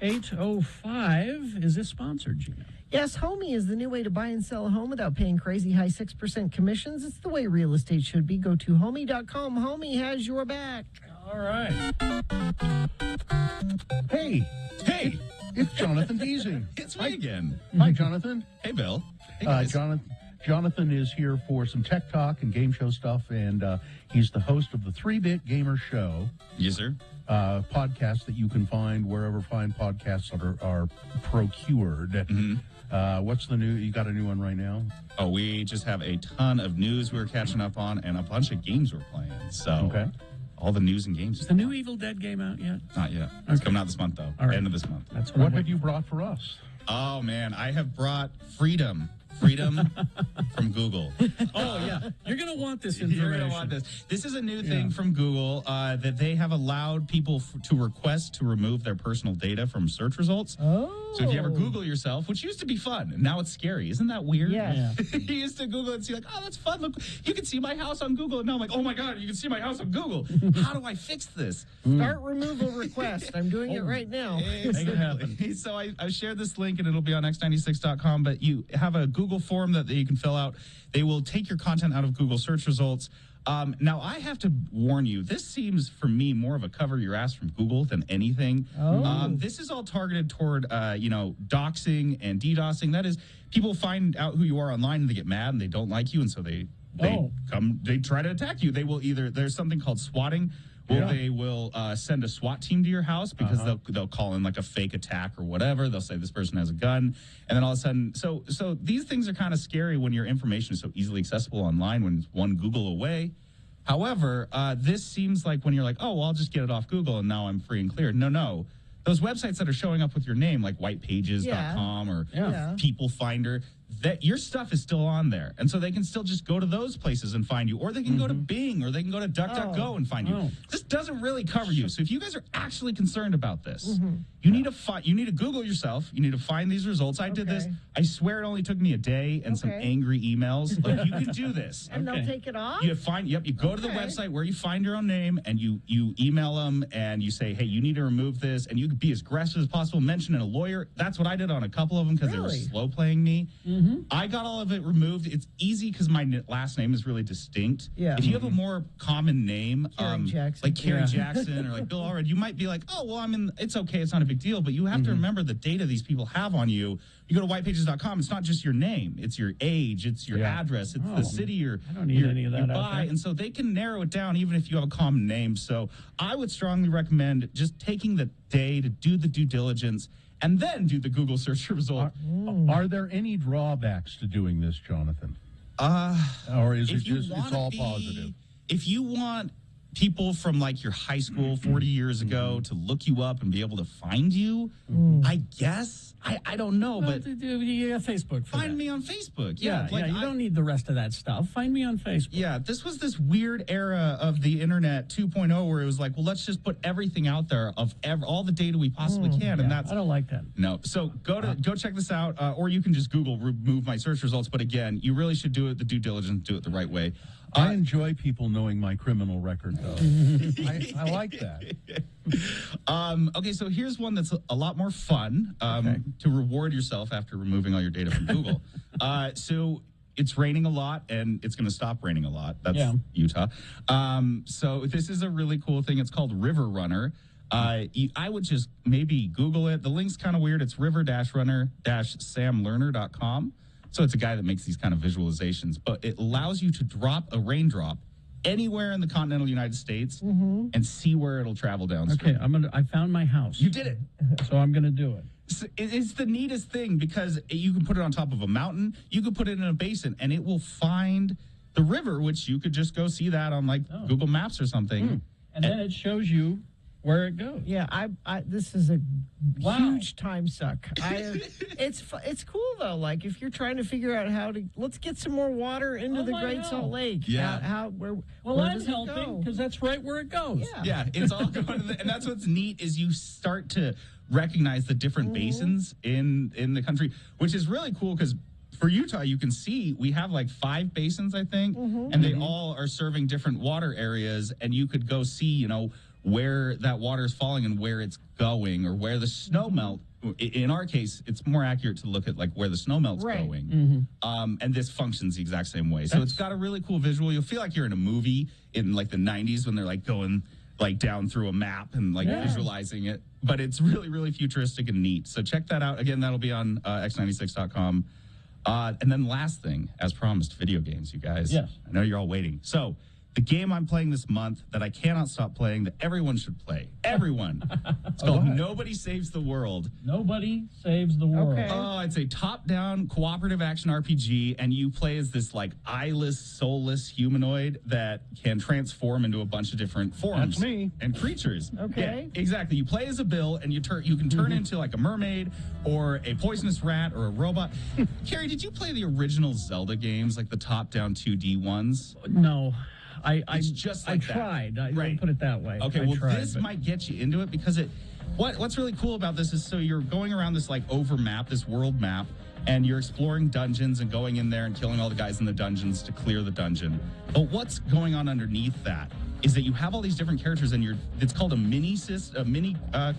$8.05. Is this sponsored, Gina? Yes, Homey is the new way to buy and sell a home without paying crazy high 6% commissions. It's the way real estate should be. Go to homey.com. Homey has your back. All All right. Hey. It's Jonathan Deasing. It's me again. Hi, Jonathan. Hey, Bill. Hey, guys. Jonathan is here for some tech talk and game show stuff, and he's the host of the 3-Bit Gamer Show. Yes, sir. Podcast that you can find wherever fine podcasts are procured. Mm-hmm. What's the new? You got a new one right now? Oh, we just have a ton of news we're catching up on and a bunch of games we're playing. So, all the news and games. Is the new Evil Dead game out yet? Not yet. It's coming out this month, though. All right. End of this month. That's what have you brought for us? Oh, man. I have brought freedom. Freedom from Google. Oh, yeah. You're going to want this information. You're going to want this. This is a new thing from Google that they have allowed people to request to remove their personal data from search results. Oh. So if you ever Google yourself, which used to be fun, and now it's scary. Isn't that weird? Yes. You used to Google and see like, oh, that's fun. Look, you can see my house on Google. And now I'm like, oh, my God, you can see my house on Google. How do I fix this? Start removal request. I'm doing it right now. Exactly. So I shared this link, and it'll be on x96.com, but you have a Google form that you can fill out. They will take your content out of Google search results. Now, I have to warn you, this seems, for me, more of a cover your ass from Google than anything. This is all targeted toward, doxing and DDoSing. That is, people find out who you are online and they get mad and they don't like you, and so they try to attack you. They will either, there's something called swatting, where they will send a SWAT team to your house because they'll call in like a fake attack or whatever. They'll say this person has a gun, and then all of a sudden, so these things are kind of scary when your information is so easily accessible online when it's one Google away. However, this seems like when you're like, oh, well, I'll just get it off Google and now I'm free and clear. No. Those websites that are showing up with your name, like whitepages.com or People Finder, that your stuff is still on there. And so they can still just go to those places and find you. Or they can go to Bing, or they can go to DuckDuckGo and find you. This doesn't really cover you. So if you guys are actually concerned about this, you need to Google yourself. You need to find these results. I did this. I swear it only took me a day and some angry emails. Like, you can do this. And they'll take it off? You go to the website where you find your own name, and you email them, and you say, hey, you need to remove this, and you can be as aggressive as possible, mention a lawyer. That's what I did on a couple of them because they were slow playing me. I got all of it removed. It's easy because my last name is really distinct. If you have a more common name, like Kerry Jackson or like Bill Allred, you might be like, oh, well, it's okay. It's not a big deal. But you have to remember the data these people have on you. You go to whitepages.com, it's not just your name. It's your age. It's your address. It's the city I don't need any of that you buy. And so they can narrow it down even if you have a common name. So I would strongly recommend just taking the day to do the due diligence and then do the Google search result. Are there any drawbacks to doing this, Jonathan? Or is it just, it's all positive? If you want people from like your high school 40 years ago to look you up and be able to find you, I guess. I don't know, but you got Facebook. Find me on Facebook. You don't need the rest of that stuff. Find me on Facebook. Yeah, this was this weird era of the internet 2.0 where it was like, well, let's just put everything out there of all the data we possibly can, and that's I don't like that. No, so go check this out, or you can just Google remove my search results. But again, you really should do it the due diligence, do it the right way. I enjoy people knowing my criminal record, though. I like that. Okay, so here's one that's a lot more fun to reward yourself after removing all your data from Google. So it's raining a lot, and it's going to stop raining a lot. That's Utah. So this is a really cool thing. It's called River Runner. I would just maybe Google it. The link's kind of weird. It's river-runner-samlerner.com. So it's a guy that makes these kind of visualizations, but it allows you to drop a raindrop anywhere in the continental United States and see where it'll travel downstream. Okay, I found my house. You did it. So I'm going to do it. It's the neatest thing because you can put it on top of a mountain, you could put it in a basin, and it will find the river, which you could just go see that on like Google Maps or something. And then it shows you where it goes. Yeah, this is a huge time suck. It's cool though. Like if you're trying to figure out let's get some more water into the Great Salt Lake. Yeah. Where I'm helping because that's right where it goes. Yeah, it's all going to and that's what's neat is you start to recognize the different basins in the country, which is really cool because for Utah, you can see we have like 5 basins, I think, and they all are serving different water areas, and you could go see, where that water is falling and where it's going or where the snow melt. In our case, it's more accurate to look at like where the snow melt's going. And this functions the exact same way. So it's got a really cool visual. You'll feel like you're in a movie in like the 90s when they're like going like down through a map and like visualizing it. But it's really, really futuristic and neat. So check that out. Again, that'll be on x96.com. And then last thing, as promised, video games, you guys. Yes. I know you're all waiting. So the game I'm playing this month that I cannot stop playing, that everyone should play. Everyone. It's called Nobody Saves the World. Nobody Saves the World. Okay. Oh, it's a top-down cooperative action RPG, and you play as this like eyeless, soulless humanoid that can transform into a bunch of different forms. That's me. And creatures. Okay. Yeah, exactly. You play as a Bill, and you can turn into like a mermaid or a poisonous rat or a robot. Carrie, did you play the original Zelda games, like the top-down 2D ones? No. It's just like I tried. that. Right. Put it that way. Okay, I well, tried, this might get you into it because what's really cool about this is so you're going around this like over map, this world map, and you're exploring dungeons and going in there and killing all the guys in the dungeons to clear the dungeon. But what's going on underneath that is that you have all these different characters, and it's called a mini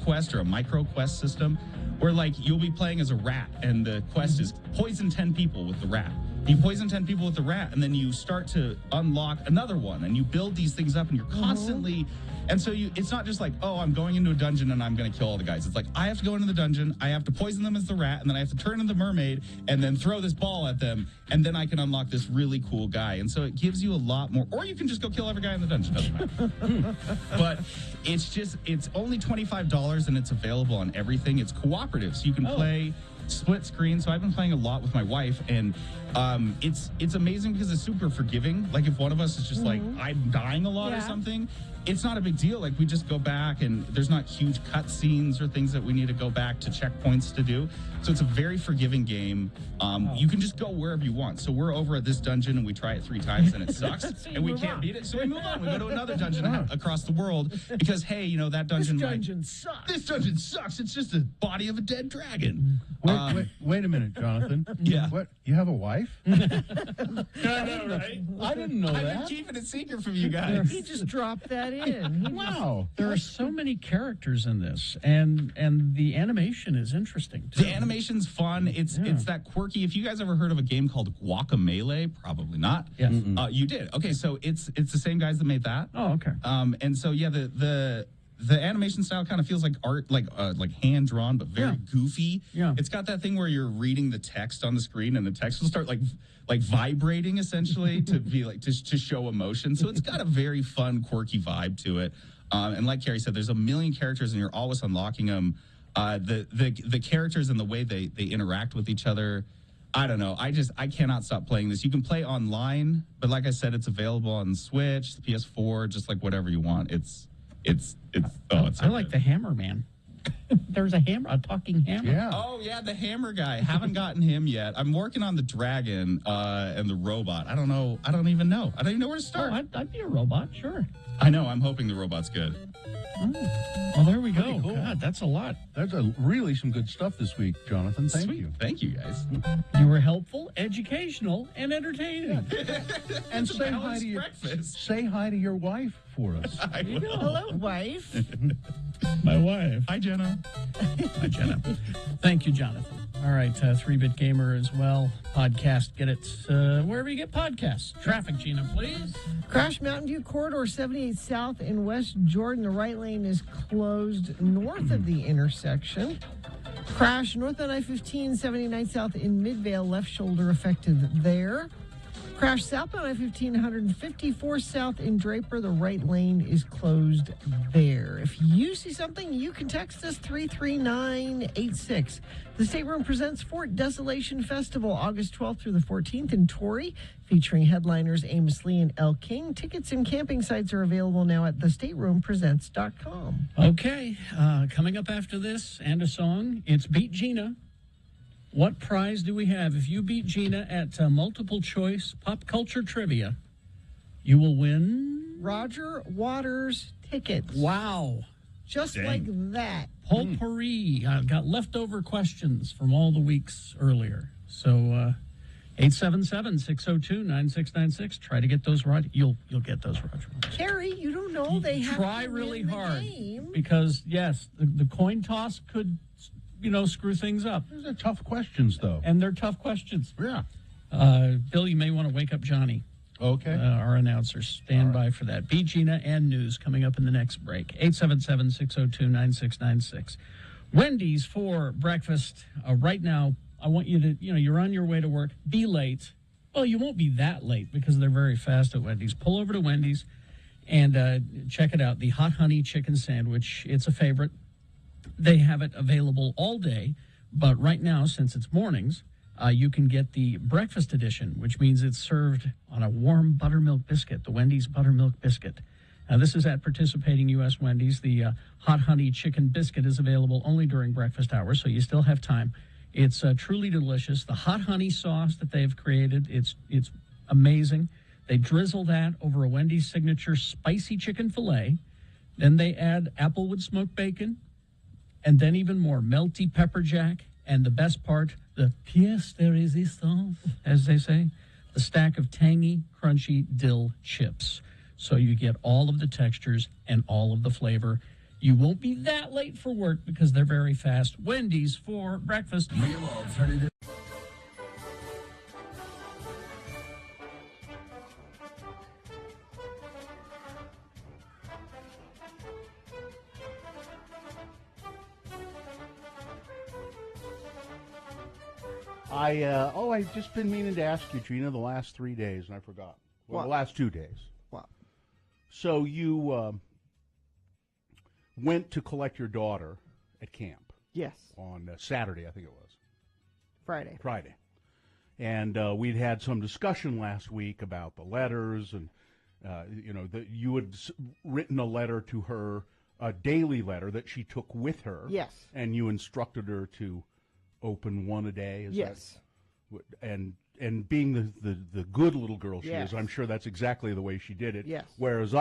quest or a micro quest system, where like you'll be playing as a rat, and the quest is poison 10 people with the rat. You poison 10 people with the rat, and then you start to unlock another one, and you build these things up, and you're constantly... And so it's not just like, oh, I'm going into a dungeon, and I'm going to kill all the guys. It's like, I have to go into the dungeon, I have to poison them as the rat, and then I have to turn into the mermaid, and then throw this ball at them, and then I can unlock this really cool guy. And so it gives you a lot more... Or you can just go kill every guy in the dungeon, doesn't matter. But it's only $25, and it's available on everything. It's cooperative, so you can play... split screen. So I've been playing a lot with my wife, and it's amazing because it's super forgiving. Like if one of us is just like, I'm dying a lot or something, it's not a big deal. Like we just go back, and there's not huge cut scenes or things that we need to go back to checkpoints to do. So it's a very forgiving game. You can just go wherever you want. So we're over at this dungeon, and we try it 3 times, and it sucks, and we can't beat it. So we move on. We go to another dungeon across the world because, hey, you know, that dungeon... This dungeon sucks. This dungeon sucks. It's just a body of a dead dragon. Wait a minute, Jonathan. Yeah. What? You have a wife? I know, right? I didn't know I've that. been keeping it secret from you guys. He just dropped that in. Wow. There are so many characters in this, and the animation is interesting, too. The animation's fun. It's that quirky. If you guys ever heard of a game called Guacamelee, probably not. Yes. You did. Okay, so it's the same guys that made that. Oh, okay. And so yeah, the animation style kind of feels like art, like hand drawn, but very goofy. Yeah. It's got that thing where you're reading the text on the screen, and the text will start like vibrating essentially to be like to show emotion. So it's got a very fun, quirky vibe to it. And like Carrie said, there's a million characters, and you're always unlocking them. The characters and the way they interact with each other. I don't know. I cannot stop playing this. You can play online, but like I said, it's available on Switch, the PS4, just like whatever you want. I like the hammer man. There's a talking hammer. Yeah. Oh yeah, the hammer guy. Haven't gotten him yet. I'm working on the dragon and the robot. I don't know. I don't even know where to start. Oh, I'd be a robot, sure. I know. I'm hoping the robot's good. Well, there we go. Cool. God, that's a lot. That's really some good stuff this week, Jonathan. Thank Sweet. you. Thank you, guys. You were helpful, educational, and entertaining. And It's a balanced breakfast. Say hi to your wife for us. I will. Hello, wife. My wife. Hi, Jenna. Hi, Jenna. Thank you, Jonathan. All right, 3-Bit Gamer as well. Podcast, get it wherever you get podcasts. Traffic, Gina, please. Crash Mountain View Corridor 78 South in West Jordan. The right lane is closed north of the intersection. Crash north on I-15, 79 South in Midvale. Left shoulder affected there. Crash south on I-15, 154 South in Draper. The right lane is closed there. If you see something, you can text us 33986. The State Room presents Fort Desolation Festival, August 12th through the 14th in Torrey, featuring headliners Amos Lee and Elle King. Tickets and camping sites are available now at thestateroompresents.com. Okay, coming up after this and a song, it's Beat Gina. What prize do we have? If you beat Gina at multiple choice pop culture trivia, you will win Roger Waters tickets. Wow. Just Dang. like that. Potpourri. Got leftover questions from all the weeks earlier. So 877-602-9696. Try to get those right. You'll get those, Roger. Carrie, you don't know. They have try to really win the hard game. because yes, the coin toss could, screw things up. Those are tough questions, though. And they're tough questions. Yeah. Bill, you may want to wake up Johnny. Okay. Our announcers. Stand by for that. Beat Gina and news coming up in the next break. 877-602-9696. Wendy's for breakfast. Right now, I want you to, you're on your way to work. Be late. Well, you won't be that late because they're very fast at Wendy's. Pull over to Wendy's and check it out. The Hot Honey Chicken Sandwich. It's a favorite. They have it available all day. But right now, since it's mornings, you can get the breakfast edition, which means it's served on a warm buttermilk biscuit, the Wendy's buttermilk biscuit. Now, this is at participating U.S. Wendy's. The Hot Honey Chicken Biscuit is available only during breakfast hours, so you still have time. It's truly delicious. The hot honey sauce that they've created, it's amazing. They drizzle that over a Wendy's signature spicy chicken filet. Then they add applewood smoked bacon, and then even more melty pepper jack. And the best part, the pièce de résistance, as they say, the stack of tangy, crunchy dill chips. So you get all of the textures and all of the flavor. You won't be that late for work because they're very fast. Wendy's for breakfast. Real alternative. I've just been meaning to ask you, Gina, the last 3 days, and I forgot. Well, the last 2 days. What? So you went to collect your daughter at camp. Yes. On Saturday, I think it was. Friday. And we'd had some discussion last week about the letters, and that you had written a letter to her, a daily letter that she took with her. Yes. And you instructed her to open one a day. Yes. And being the good little girl she Yes. is, I'm sure that's exactly the way she did it. Yes. Whereas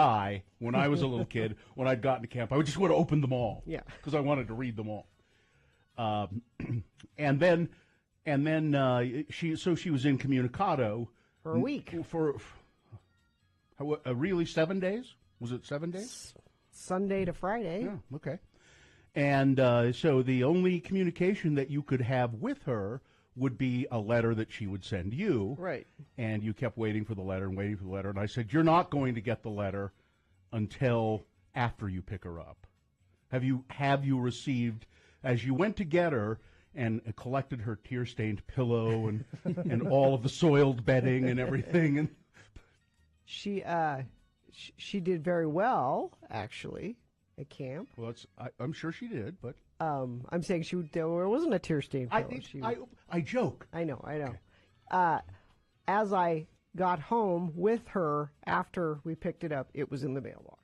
when I was a little kid, when I'd gotten to camp, I would just want to open them all. Yeah. Because I wanted to read them all. And then she was incommunicado for a week. For really 7 days? Was it 7 days? Sunday to Friday. Yeah. Okay. And so the only communication that you could have with her would be a letter that she would send you. Right. And you kept waiting for the letter and waiting for the letter. And I said, you're not going to get the letter until after you pick her up. Have you received, as you went to get her and collected her tear-stained pillow and and all of the soiled bedding and everything? And she did very well, actually, at camp. Well, I'm sure she did, but I'm saying there wasn't a tear-stained pillow. I joke. I know. Okay. As I got home with her after we picked it up, it was in the mailbox.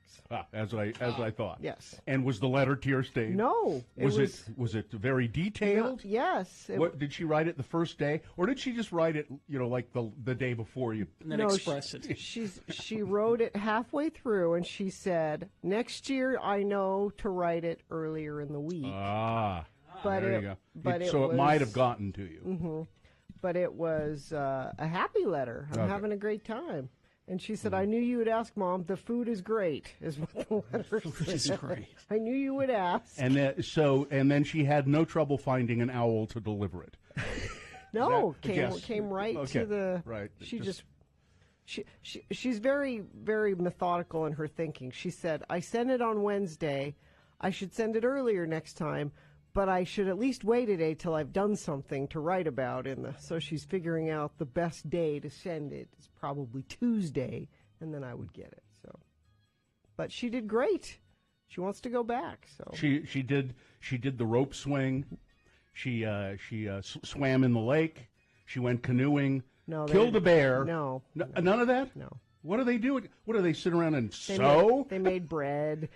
As I thought. Yes. And was the letter tear-stained? No. Was it very detailed? Yes. What did she write it the first day, or did she just write it, like the day before you? And then express it. She wrote it halfway through, and she said, "Next year I know to write it earlier in the week." But there you go. But it might have gotten to you. Mm-hmm. But it was a happy letter. I'm having a great time. And she said, I knew you would ask, Mom. The food is great, is what the letter said. Food is great. I knew you would ask. And then she had no trouble finding an owl to deliver it. No, came right to the. Right. She's very, very methodical in her thinking. She said, I sent it on Wednesday. I should send it earlier next time, but I should at least wait a day till I've done something to write about so she's figuring out the best day to send it is probably Tuesday, and then I would get it. But she did great. She wants to go back. So she did the rope swing. She swam in the lake. She went canoeing. Killed a bear. No, none of that. No. What do they do? What do they sit around and sew? They made bread.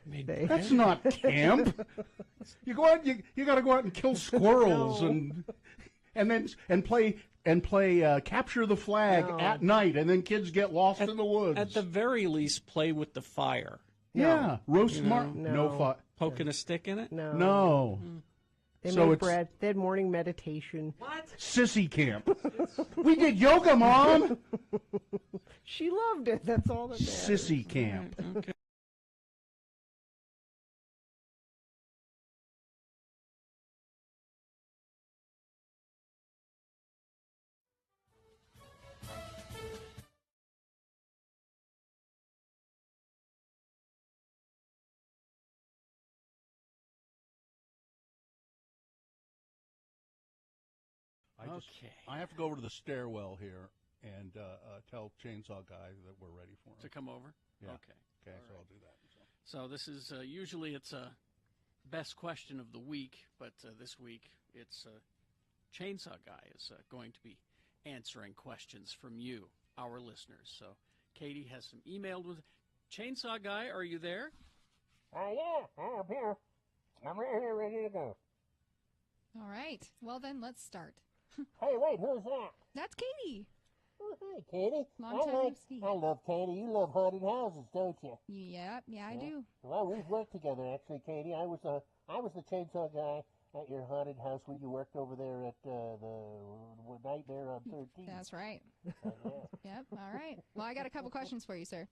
That's not camp. You go out. You got to go out and kill squirrels and play capture the flag at night, and then kids get lost in the woods. At the very least, play with the fire. Yeah, roast no fire. Poking a stick in it? No. They made bread. They had morning meditation. What? Sissy camp. We did yoga, Mom. She loved it. That's all that matters. Sissy camp. Okay. Okay. I have to go over to the stairwell here and tell Chainsaw Guy that we're ready for him. To come over? Yeah. Okay. Okay, All so right. I'll do that. So this is usually it's a best question of the week, but this week it's Chainsaw Guy is going to be answering questions from you, our listeners. So Katie has some emailed with Chainsaw Guy. Are you there? Yeah, I'm here. I'm right here, ready to go. All right. Well, then let's start. Hey, wait, who's that? That's Katie. Oh, hey, Katie. Long time no see. I love Katie. You love haunted houses, don't you? Yeah, I do. Well, we've worked together, actually, Katie. I was the Chainsaw Guy at your haunted house when you worked over there at the Nightmare on 13th. That's right. Yeah. Yep. All right. Well, I got a couple questions for you, sir.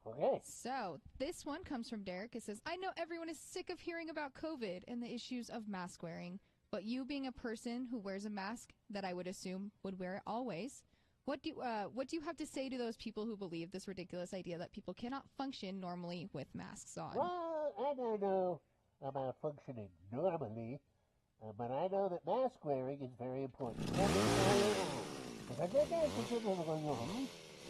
Okay. So this one comes from Derek. It says, I know everyone is sick of hearing about COVID and the issues of mask wearing, but you being a person who wears a mask that I would assume would wear it always, what do you have to say to those people who believe this ridiculous idea that people cannot function normally with masks on? Well, I don't know about functioning normally, but I know that mask wearing is very important. Because I think that's the thing that's going on.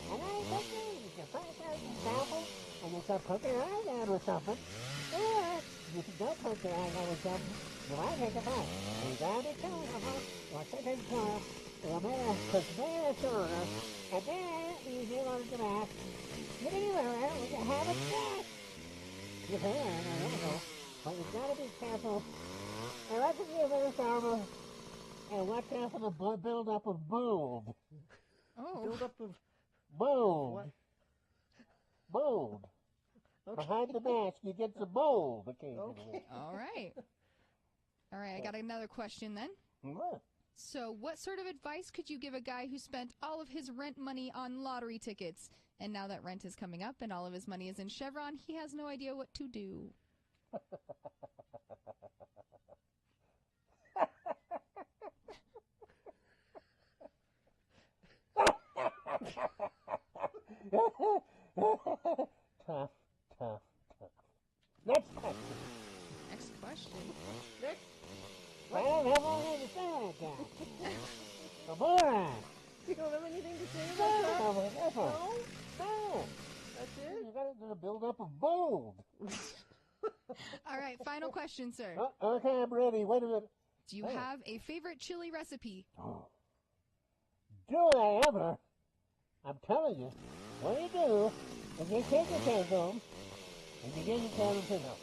And I think if you find out an example and you start poking your eye out with something, or if you don't poke your eye out with something, you might take a bite. And you gotta be careful, or something comes, or because they're sort of, and then you get on the mask, you can anywhere, we can have it back. You can, I don't know, but you've gotta be careful. And that's what you're very careful. And watch out for the build-up of mold. Oh. Build-up of... Mold. What? Mold. Okay. Behind the mask, you get some mold occasionally. Okay. All right. All right, I got another question then. What? So what sort of advice could you give a guy who spent all of his rent money on lottery tickets, and now that rent is coming up and all of his money is in Chevron, he has no idea what to do? Tough. Next question. Next question. Next. Well, how long have you said that? Come on. You don't have anything to say No, about that? no. That's it? You got to build up a mold. All right, final question, sir. Okay, I'm ready. Wait a minute. Do you have a favorite chili recipe? Do I ever? I'm telling you, what you do is you take your cans home, and you get your cans and pick up.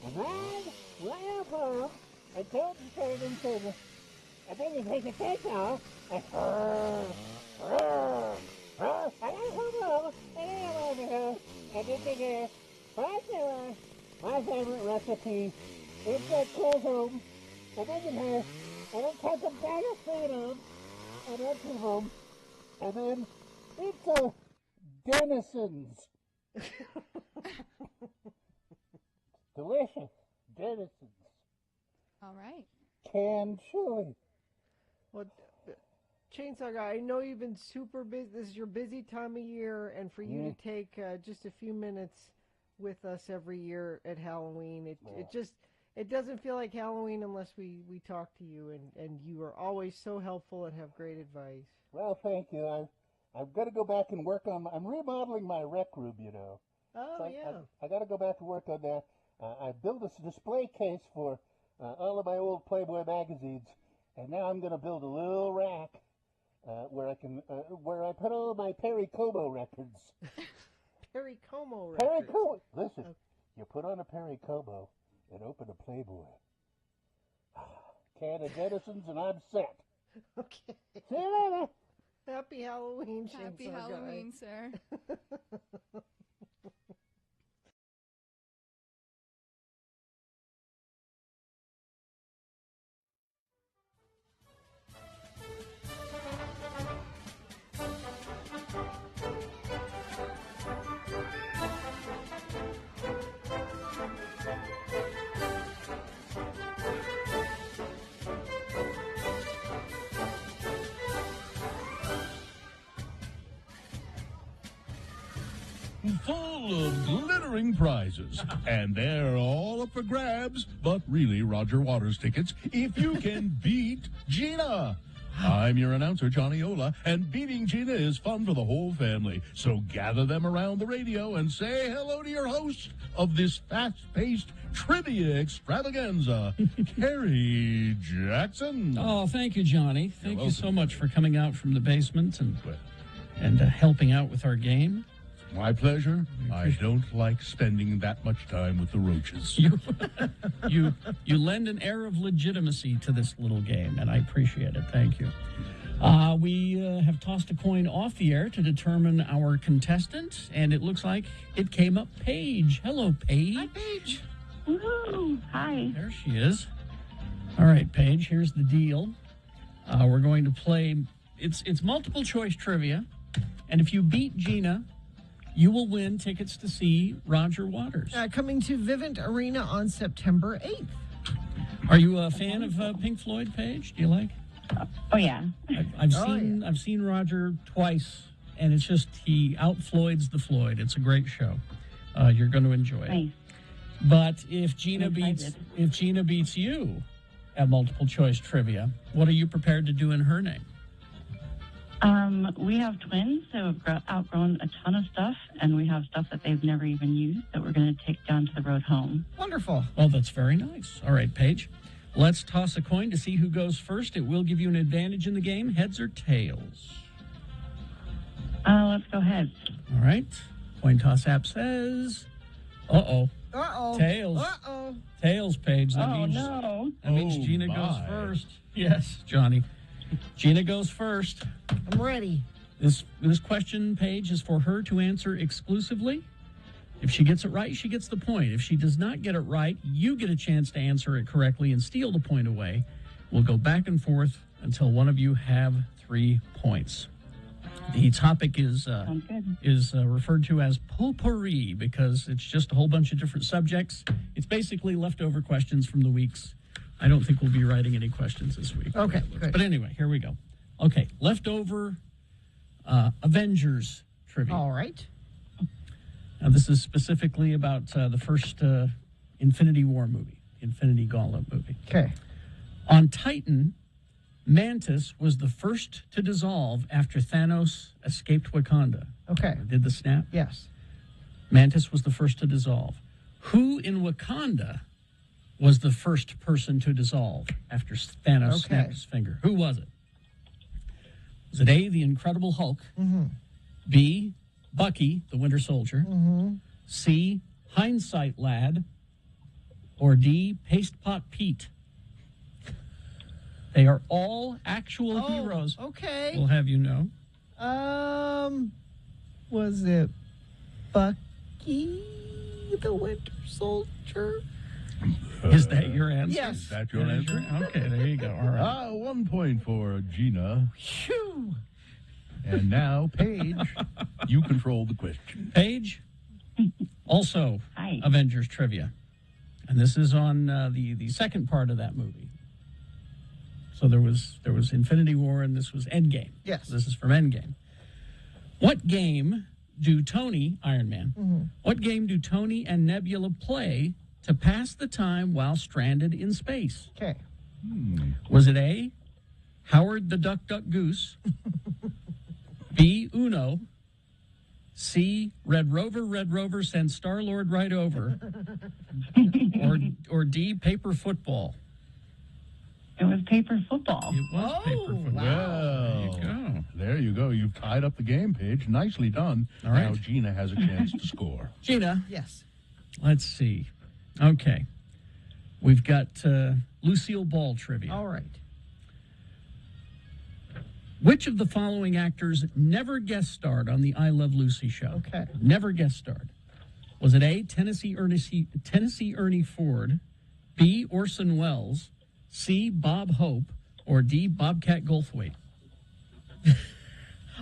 And then, lay up on them, and tilt and turn and turn. And then you take your cans off, and and then take your my favorite recipe is that cans home, and then you have, and then take a bag of food on, and empty them, and then it's Denison's. Delicious. Denison's. All right. Canned chili. Well, Chainsaw Guy, I know you've been super busy. This is your busy time of year, and for you to take just a few minutes with us every year at Halloween, it doesn't feel like Halloween unless we talk to you, and you are always so helpful and have great advice. Well, thank you. I've got to go back and work on. I'm remodeling my rec room, you know. Oh, so yeah. I got to go back to work on that. I built this display case for all of my old Playboy magazines, and now I'm going to build a little rack where I can where I put all of my Perry Como records. Perry Como records. Perry Como. Listen, you put on a Perry Como and open a Playboy. Can of Denison's and I'm set. Okay. See you later. Happy Halloween, Happy Chainsaw Halloween, Guy. sir. Full of glittering prizes. And they're all up for grabs, but really Roger Waters tickets if you can beat Gina. I'm your announcer, Johnny Ola, and beating Gina is fun for the whole family. So gather them around the radio and say hello to your host of this fast-paced trivia extravaganza, Carrie Jackson. Oh, thank you, Johnny. Thank you so much for coming out from the basement and helping out with our game. My pleasure. I don't like spending that much time with the roaches. You lend an air of legitimacy to this little game, and I appreciate it. Thank you. We have tossed a coin off the air to determine our contestant, and it looks like it came up Paige. Hello, Paige. Hi, Paige. Woohoo! Hi. There she is. All right, Paige, here's the deal. We're going to play, it's multiple choice trivia, and if you beat Gina, you will win tickets to see Roger Waters. Coming to Vivint Arena on September 8th. Are you a fan of Pink Floyd, Paige? Do you like? Oh, yeah. I've seen Roger twice, and it's just he out-Floyds the Floyd. It's a great show. You're going to enjoy it. But if Gina beats you at multiple choice trivia, what are you prepared to do in her name? We have twins, so we've outgrown a ton of stuff, and we have stuff that they've never even used that we're going to take down to the road home. Wonderful. Oh, that's very nice. All right, Paige, let's toss a coin to see who goes first. It will give you an advantage in the game, heads or tails. Let's go heads. All right. Coin toss app says, uh-oh. Uh-oh. Tails. Uh-oh. Tails, Paige. That means Gina goes first. Yes, Johnny. Gina goes first. I'm ready. This question, Paige, is for her to answer exclusively. If she gets it right, she gets the point. If she does not get it right, you get a chance to answer it correctly and steal the point away. We'll go back and forth until one of you have 3 points. The topic is referred to as potpourri because it's just a whole bunch of different subjects. It's basically leftover questions from the weeks. I don't think we'll be writing any questions this week. Okay, good. But anyway, here we go. Okay, leftover Avengers trivia. All right. Now, this is specifically about the first Infinity War movie, Infinity Gauntlet movie. Okay. On Titan, Mantis was the first to dissolve after Thanos escaped Wakanda. Okay. Did the snap? Yes. Mantis was the first to dissolve. Who in Wakanda was the first person to dissolve after Thanos snapped his finger? Who was it? Was it A, the Incredible Hulk? Mm-hmm. B, Bucky, the Winter Soldier? Mm-hmm. C, Hindsight Lad? Or D, Paste Pot Pete? They are all actual heroes. Okay. We'll have you know. Was it Bucky, the Winter Soldier? Is that your answer? Yes. Is that your answer? Okay, there you go. All right. 1 point for Gina. Phew. And now, Paige, you control the question. Paige, also Avengers trivia. And this is on the second part of that movie. So there was Infinity War and this was Endgame. Yes. This is from Endgame. What game do Tony, Iron Man, what game do Tony and Nebula play to pass the time while stranded in space? Okay. Was it A, Howard the Duck Duck Goose? B, Uno? C, Red Rover, send Star-Lord right over? or D, Paper Football? It was paper football. It was paper football. Well, there you go. You've tied up the game, Paige. Nicely done. All right. Now Gina has a chance to score. Gina. Yes. Let's see. Okay. We've got Lucille Ball trivia. All right. Which of the following actors never guest starred on the I Love Lucy show? Okay. Never guest starred. Was it A, Tennessee Ernie Ford, B, Orson Welles, C, Bob Hope, or D, Bobcat Goldthwait?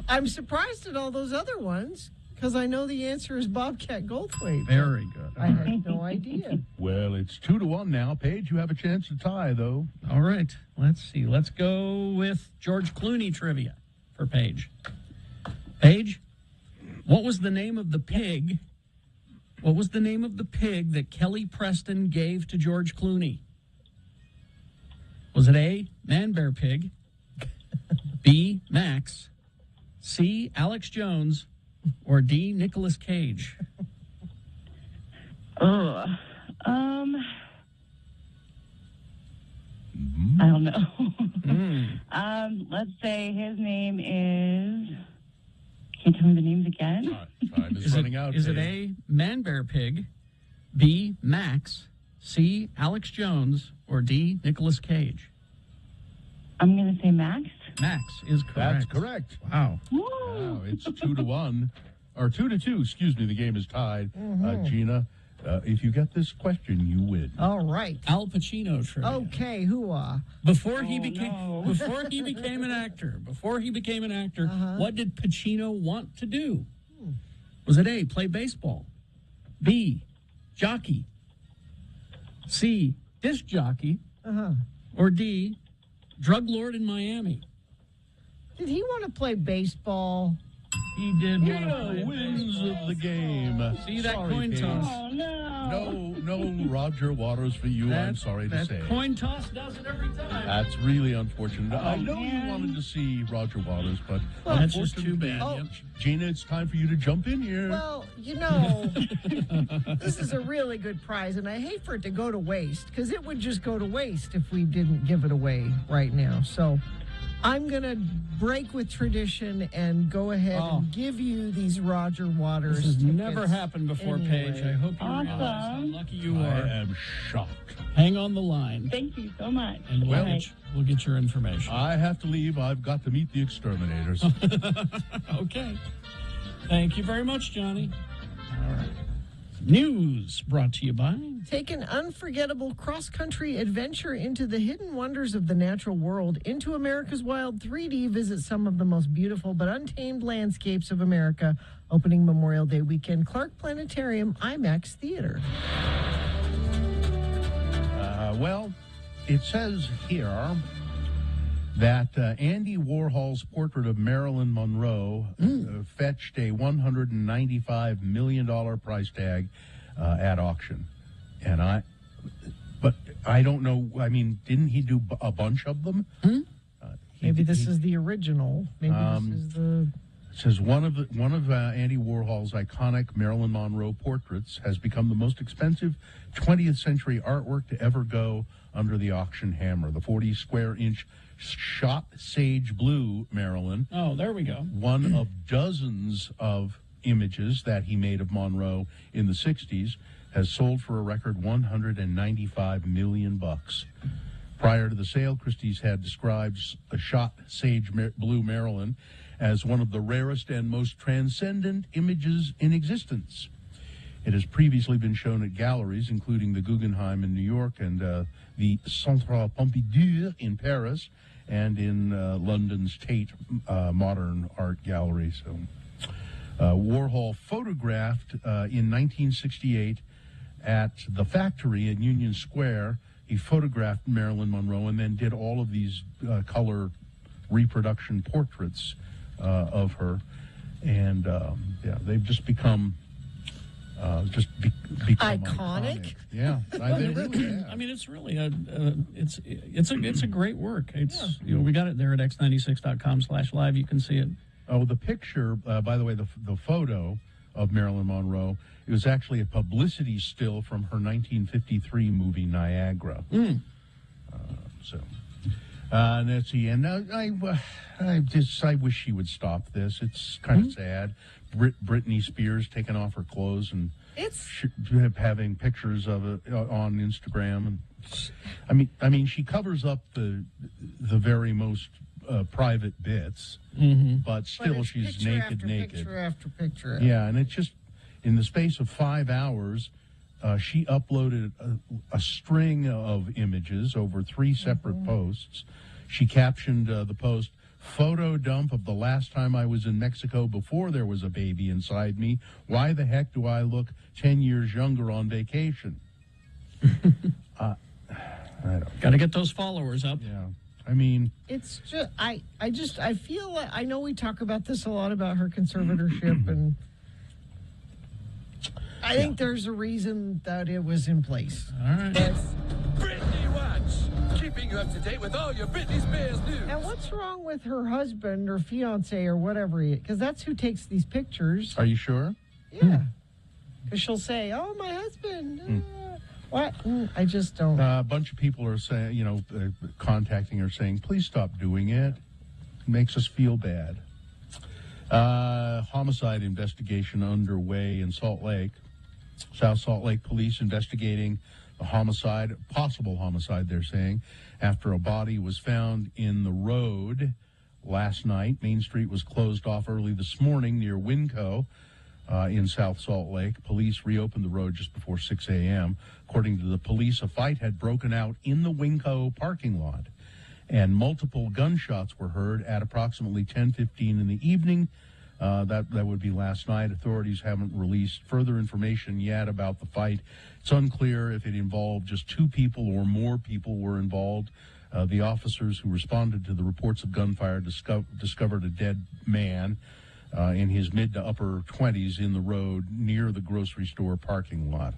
I'm surprised at all those other ones because I know the answer is Bobcat Goldthwait. Very good. I had no idea. Well, it's 2-1 now. Paige, you have a chance to tie, though. All right. Let's see. Let's go with George Clooney trivia for Paige. Paige, what was the name of the pig? What was the name of the pig that Kelly Preston gave to George Clooney? Was it A, Man Bear Pig, B, Max, C, Alex Jones, or D, Nicolas Cage? I don't know. Let's say his name is. Can you tell me the names again? Time is running out. Is it A, Man Bear Pig, B, Max, C, Alex Jones, or D, Nicolas Cage? I'm going to say Max. Max is correct. That's correct. Wow. Wow, it's 2-1, or 2-2. Excuse me. The game is tied. Gina, if you get this question, you win. All right. Al Pacino trivia. Okay, hooah. Before he became an actor, what did Pacino want to do? Was it A, play baseball, B, jockey, C, disc jockey, or D, drug lord in Miami? Did he want to play baseball? He did want to Gina play wins baseball. the game. See that Sorry, coin Paige. toss? Oh, no. No Roger Waters for you, I'm sorry to say. That coin toss does it every time. That's really unfortunate. I know man. you wanted to see Roger Waters, but That's just too bad. Oh. Yep. Gina, it's time for you to jump in here. Well, this is a really good prize, and I hate for it to go to waste, because it would just go to waste if we didn't give it away right now. So I'm going to break with tradition and go ahead and give you these Roger Waters This has tickets never happened before, anyway. Paige. I hope you realize how lucky you I are. am shocked. Hang on the line, Thank you so much. and All right. we'll get your information. I have to leave. I've got to meet the exterminators. Okay. Thank you very much, Johnny. All right. News brought to you by... Take an unforgettable cross-country adventure into the hidden wonders of the natural world. Into America's Wild 3D, visit some of the most beautiful but untamed landscapes of America. Opening Memorial Day weekend, Clark Planetarium, IMAX Theater. Well, it says here that Andy Warhol's portrait of Marilyn Monroe fetched a $195 million price tag at auction. But I don't know. I mean, didn't he do a bunch of them? Maybe this is the original. Maybe this is the... It says one of Andy Warhol's iconic Marilyn Monroe portraits has become the most expensive 20th century artwork to ever go under the auction hammer. The 40 square inch shot sage blue Marilyn. Oh, there we go. One of dozens of images that he made of Monroe in the 60s has sold for a record $195 million. Prior to the sale, Christie's had described a shot sage blue Marilyn as one of the rarest and most transcendent images in existence. It has previously been shown at galleries, including the Guggenheim in New York and the Centre Pompidou in Paris, and in London's Tate Modern Art Gallery. So, Warhol photographed in 1968 at the factory in Union Square. He photographed Marilyn Monroe and then did all of these color reproduction portraits of her, and they've just become iconic. Yeah, they really have. I mean, it's really it's a great work. It's we got it there at x96.com/live. You can see it. Oh, the picture, by the way, the photo of Marilyn Monroe, it was actually a publicity still from her 1953 movie Niagara. And let's see. And I wish she would stop this. It's kind of sad. Britney Spears taking off her clothes and having pictures of it on Instagram. And I mean, she covers up the very most private bits, but still she's naked. Picture after picture. Yeah, and it's just in the space of 5 hours. She uploaded a string of images over 3 separate posts. She captioned the post, "Photo dump of the last time I was in Mexico before there was a baby inside me. Why the heck do I look 10 years younger on vacation?" I don't. Got to get those followers up. Yeah. I mean, it's just I feel like, I know we talk about this a lot about her conservatorship, and I think there's a reason that it was in place. All right. But Brittany Watts. keeping you up to date with all your Britney Spears news. And what's wrong with her husband or fiance or whatever he is? Because that's who takes these pictures. Are you sure? Yeah. Because she'll say, oh, my husband. What? I just don't. A bunch of people are saying, contacting her saying, please stop doing it. It makes us feel bad. Homicide investigation underway in Salt Lake. South Salt Lake police investigating a possible homicide, they're saying, after a body was found in the road last night. Main Street was closed off early this morning near Winco in South Salt Lake. Police reopened the road just before 6 a.m. According to the police, a fight had broken out in the Winco parking lot, and multiple gunshots were heard at approximately 10:15 in the evening. That would be last night. Authorities haven't released further information yet about the fight. It's unclear if it involved just two people or more people were involved. The officers who responded to the reports of gunfire discovered a dead man in his mid to upper 20s in the road near the grocery store parking lot.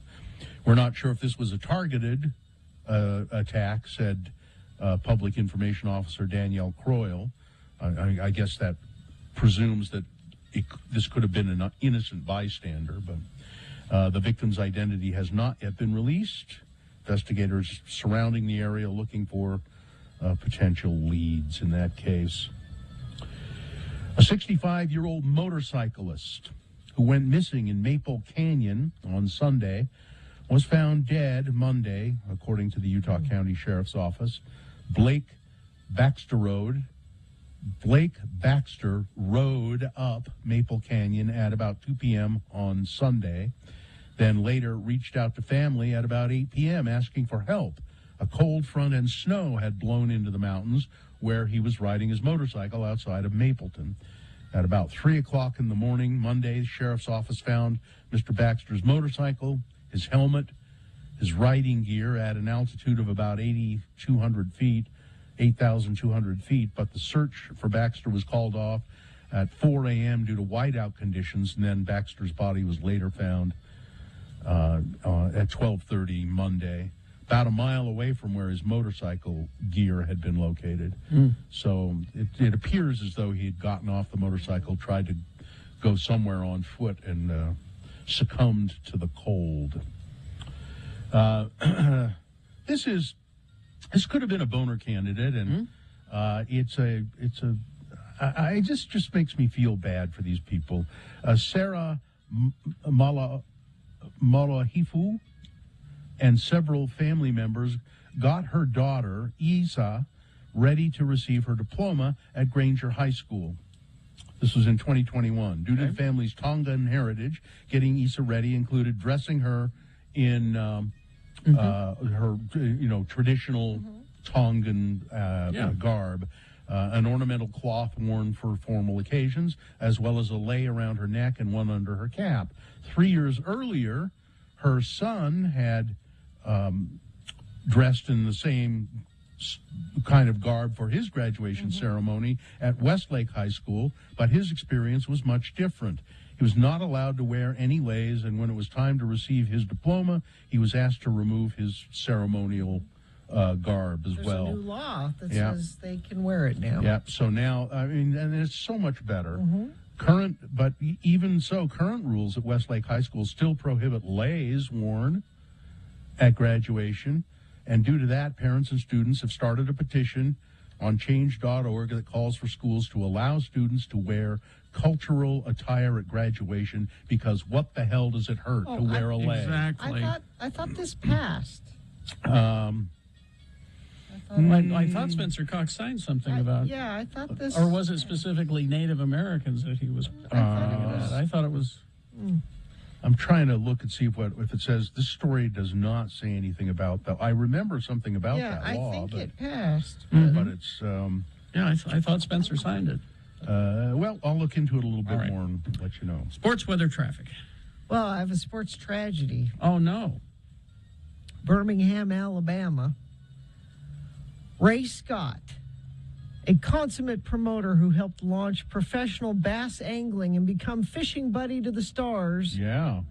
We're not sure if this was a targeted attack, said Public Information Officer Danielle Croyle. I guess that presumes that this could have been an innocent bystander, but the victim's identity has not yet been released. Investigators surrounding the area looking for potential leads in that case. A 65-year-old motorcyclist who went missing in Maple Canyon on Sunday was found dead Monday, according to the Utah County Sheriff's Office. Blake Baxter rode up Maple Canyon at about 2 p.m. on Sunday, then later reached out to family at about 8 p.m. asking for help. A cold front and snow had blown into the mountains where he was riding his motorcycle outside of Mapleton. At about 3 o'clock in the morning Monday, the sheriff's office found Mr. Baxter's motorcycle, his helmet, his riding gear at an altitude of about 8,200 feet, but the search for Baxter was called off at 4 a.m. due to whiteout conditions, and then Baxter's body was later found at 12:30 Monday, about a mile away from where his motorcycle gear had been located. So it appears as though he had gotten off the motorcycle, tried to go somewhere on foot, and succumbed to the cold. This could have been a boner candidate, and it just makes me feel bad for these people. Sarah Malahifu and several family members got her daughter, Isa, ready to receive her diploma at Granger High School. This was in 2021. Due to the family's Tongan heritage, getting Isa ready included dressing her in her, traditional Tongan garb, an ornamental cloth worn for formal occasions, as well as a lei around her neck and one under her cap. 3 years earlier, her son had dressed in the same kind of garb for his graduation ceremony at Westlake High School, but his experience was much different. He was not allowed to wear any leis, and when it was time to receive his diploma, he was asked to remove his ceremonial garb as well. There's a new law that says they can wear it now. Yeah, so now, and it's so much better. But even so, current rules at Westlake High School still prohibit leis worn at graduation, and due to that, parents and students have started a petition on change.org that calls for schools to allow students to wear cultural attire at graduation, because what the hell does it hurt to wear a lei? Exactly. I thought this passed. I thought Spencer Cox signed something about. Yeah, I thought this. Or was it specifically Native Americans that he was? I thought it was. I'm trying to look and see if it says. This story does not say anything about that. I remember something about that law. I think it passed. But it's. I thought Spencer signed it. Well, I'll look into it a little bit more and let you know. Sports, weather, traffic. Well, I have a sports tragedy. Oh, no. Birmingham, Alabama. Ray Scott, a consummate promoter who helped launch professional bass angling and become fishing buddy to the stars. Yeah.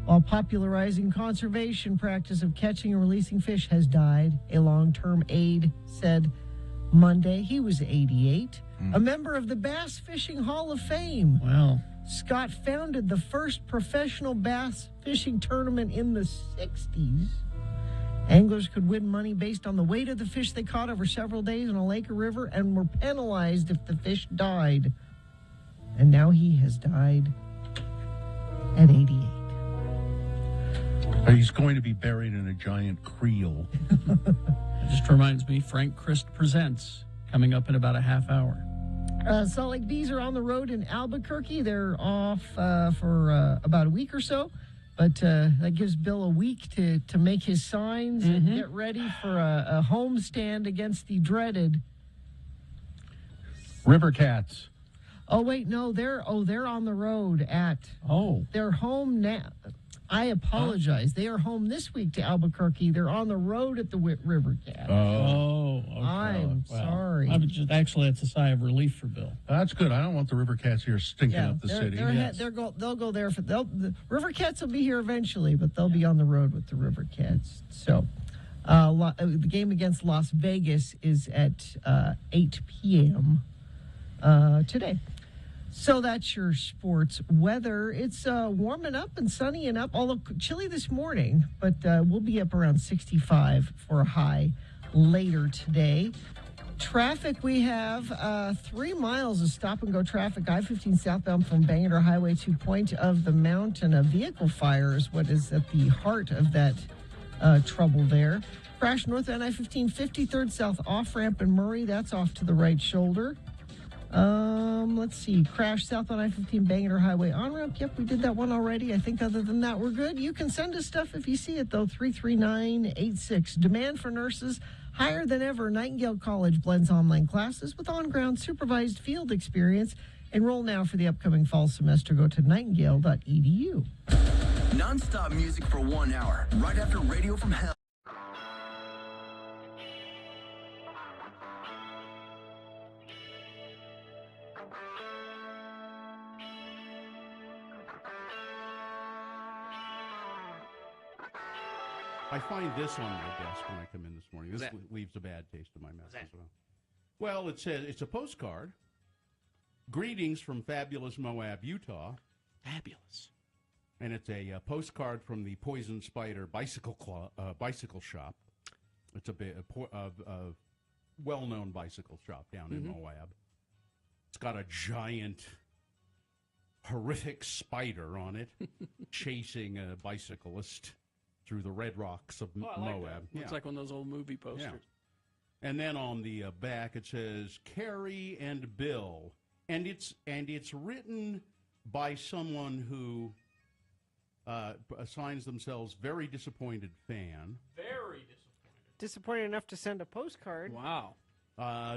while popularizing conservation practice of catching and releasing fish has died, a long-term aide said Monday. He was 88, a member of the Bass Fishing Hall of Fame. Wow. Scott founded the first professional bass fishing tournament in the 60s. Anglers could win money based on the weight of the fish they caught over several days in a lake or river and were penalized if the fish died. And now he has died at 88. He's going to be buried in a giant creel. It just reminds me, Frank Christ Presents, coming up in about a half hour. Salt Lake Bees are on the road in Albuquerque. They're off for about a week or so. But that gives Bill a week to make his signs and get ready for a home stand against the dreaded River Cats. Oh, wait, no, they're on the road at... They're home now. I apologize. They are home this week to Albuquerque. They're on the road at the River Cat. Okay. I'm sorry. Actually, it's a sigh of relief for Bill. That's good. I don't want the River Cats here stinking up the city. They'll go there. The River Cats will be here eventually, but they'll be on the road with the River Cats. So the game against Las Vegas is at 8 p.m. Today. So that's your sports weather. It's warming up and sunny and up, although chilly this morning, but we'll be up around 65 for a high later today. Traffic, we have 3 miles of stop-and-go traffic, I-15 southbound from Bangor Highway to Point of the Mountain. A vehicle fire is what is at the heart of that trouble there. Crash northbound I-15, 53rd south off-ramp in Murray. That's off to the right shoulder. Let's see. Crash south on I-15 Bangor Highway on-ramp. Yep, we did that one already. I think other than that, we're good. You can send us stuff if you see it, though. 33986. Demand for nurses higher than ever. Nightingale College blends online classes with on-ground supervised field experience. Enroll now for the upcoming fall semester. Go to nightingale.edu. Non-stop music for 1 hour, right after Radio from Hell. I find this on my desk when I come in this morning. This leaves a bad taste in my mouth as well. Well, it says it's a postcard. Greetings from fabulous Moab, Utah. Fabulous. And it's a postcard from the Poison Spider bicycle shop. It's a well-known bicycle shop down in Moab. It's got a giant, horrific spider on it chasing a bicyclist through the red rocks of Moab. Looks like one of those old movie posters. Yeah. And then on the back it says Carrie and Bill, and it's written by someone who assigns themselves very disappointed fan. Very disappointed. Disappointed enough to send a postcard. Wow.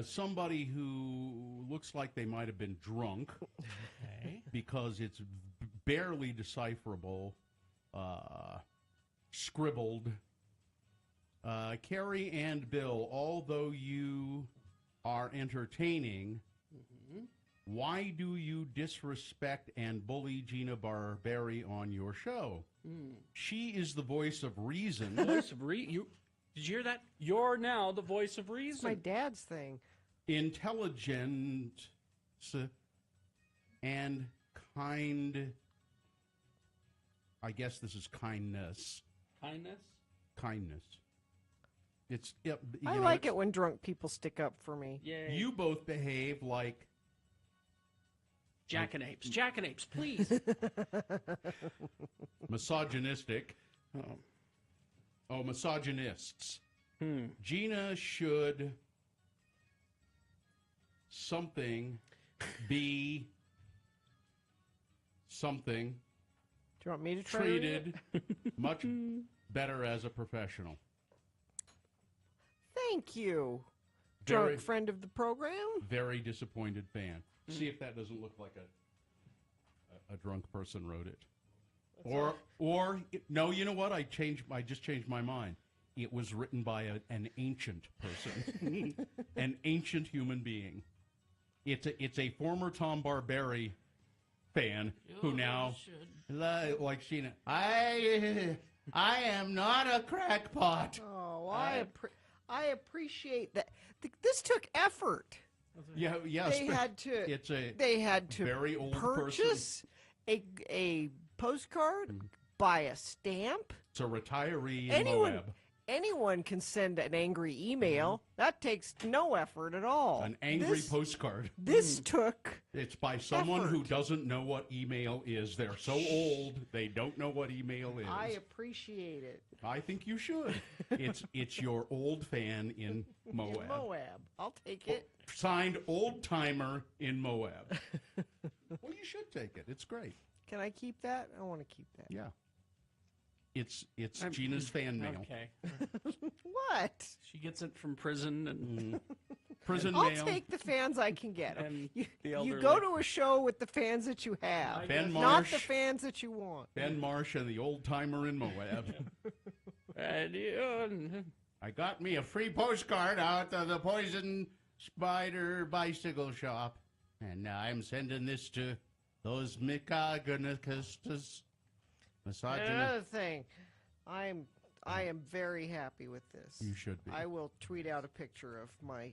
Somebody who looks like they might have been drunk because it's barely decipherable. Scribbled, Carrie and Bill, although you are entertaining, why do you disrespect and bully Gina Barberi on your show? She is the voice of reason. Voice of reason? Did you hear that? You're now the voice of reason. It's my dad's thing. Intelligent and kind. I guess this is kindness. Kindness. It's. I like it when drunk people stick up for me. Yay. You both behave like jackanapes. Jackanapes, please. Misogynistic. Misogynists. Gina should be something. Do you want me to try treated much better as a professional? Thank you, drunk friend of the program. Very disappointed fan. See if that doesn't look like a drunk person wrote it. Or no, you know what? I just changed my mind. It was written by an ancient person, an ancient human being. It's a former Tom Barberi fan who now, like Sheena, I am not a crackpot. Oh, I appreciate that. This took effort. Yeah. They had to very old purchase a postcard, buy a stamp. It's a retiree in Moab. Anyone can send an angry email. That takes no effort at all. An angry postcard. This took It's by someone who doesn't know what email is. They're so old, they don't know what email is. I appreciate it. I think you should. It's your old fan in Moab. In Moab. I'll take it. Signed Old Timer in Moab. Well, you should take it. It's great. Can I keep that? I want to keep that. Yeah. It's Gina's fan mail. Okay. What? She gets it from prison and prison I'll mail. take the fans I can get. And You elderly. go to a show with the fans that you have, Ben not Marsh. the fans that you want. Ben Marsh and the Old Timer in Moab. I got me a free postcard out of the Poison Spider Bicycle Shop, and I'm sending this to those misogynists. Another thing, I am very happy with this. You should be. I will tweet out a picture of my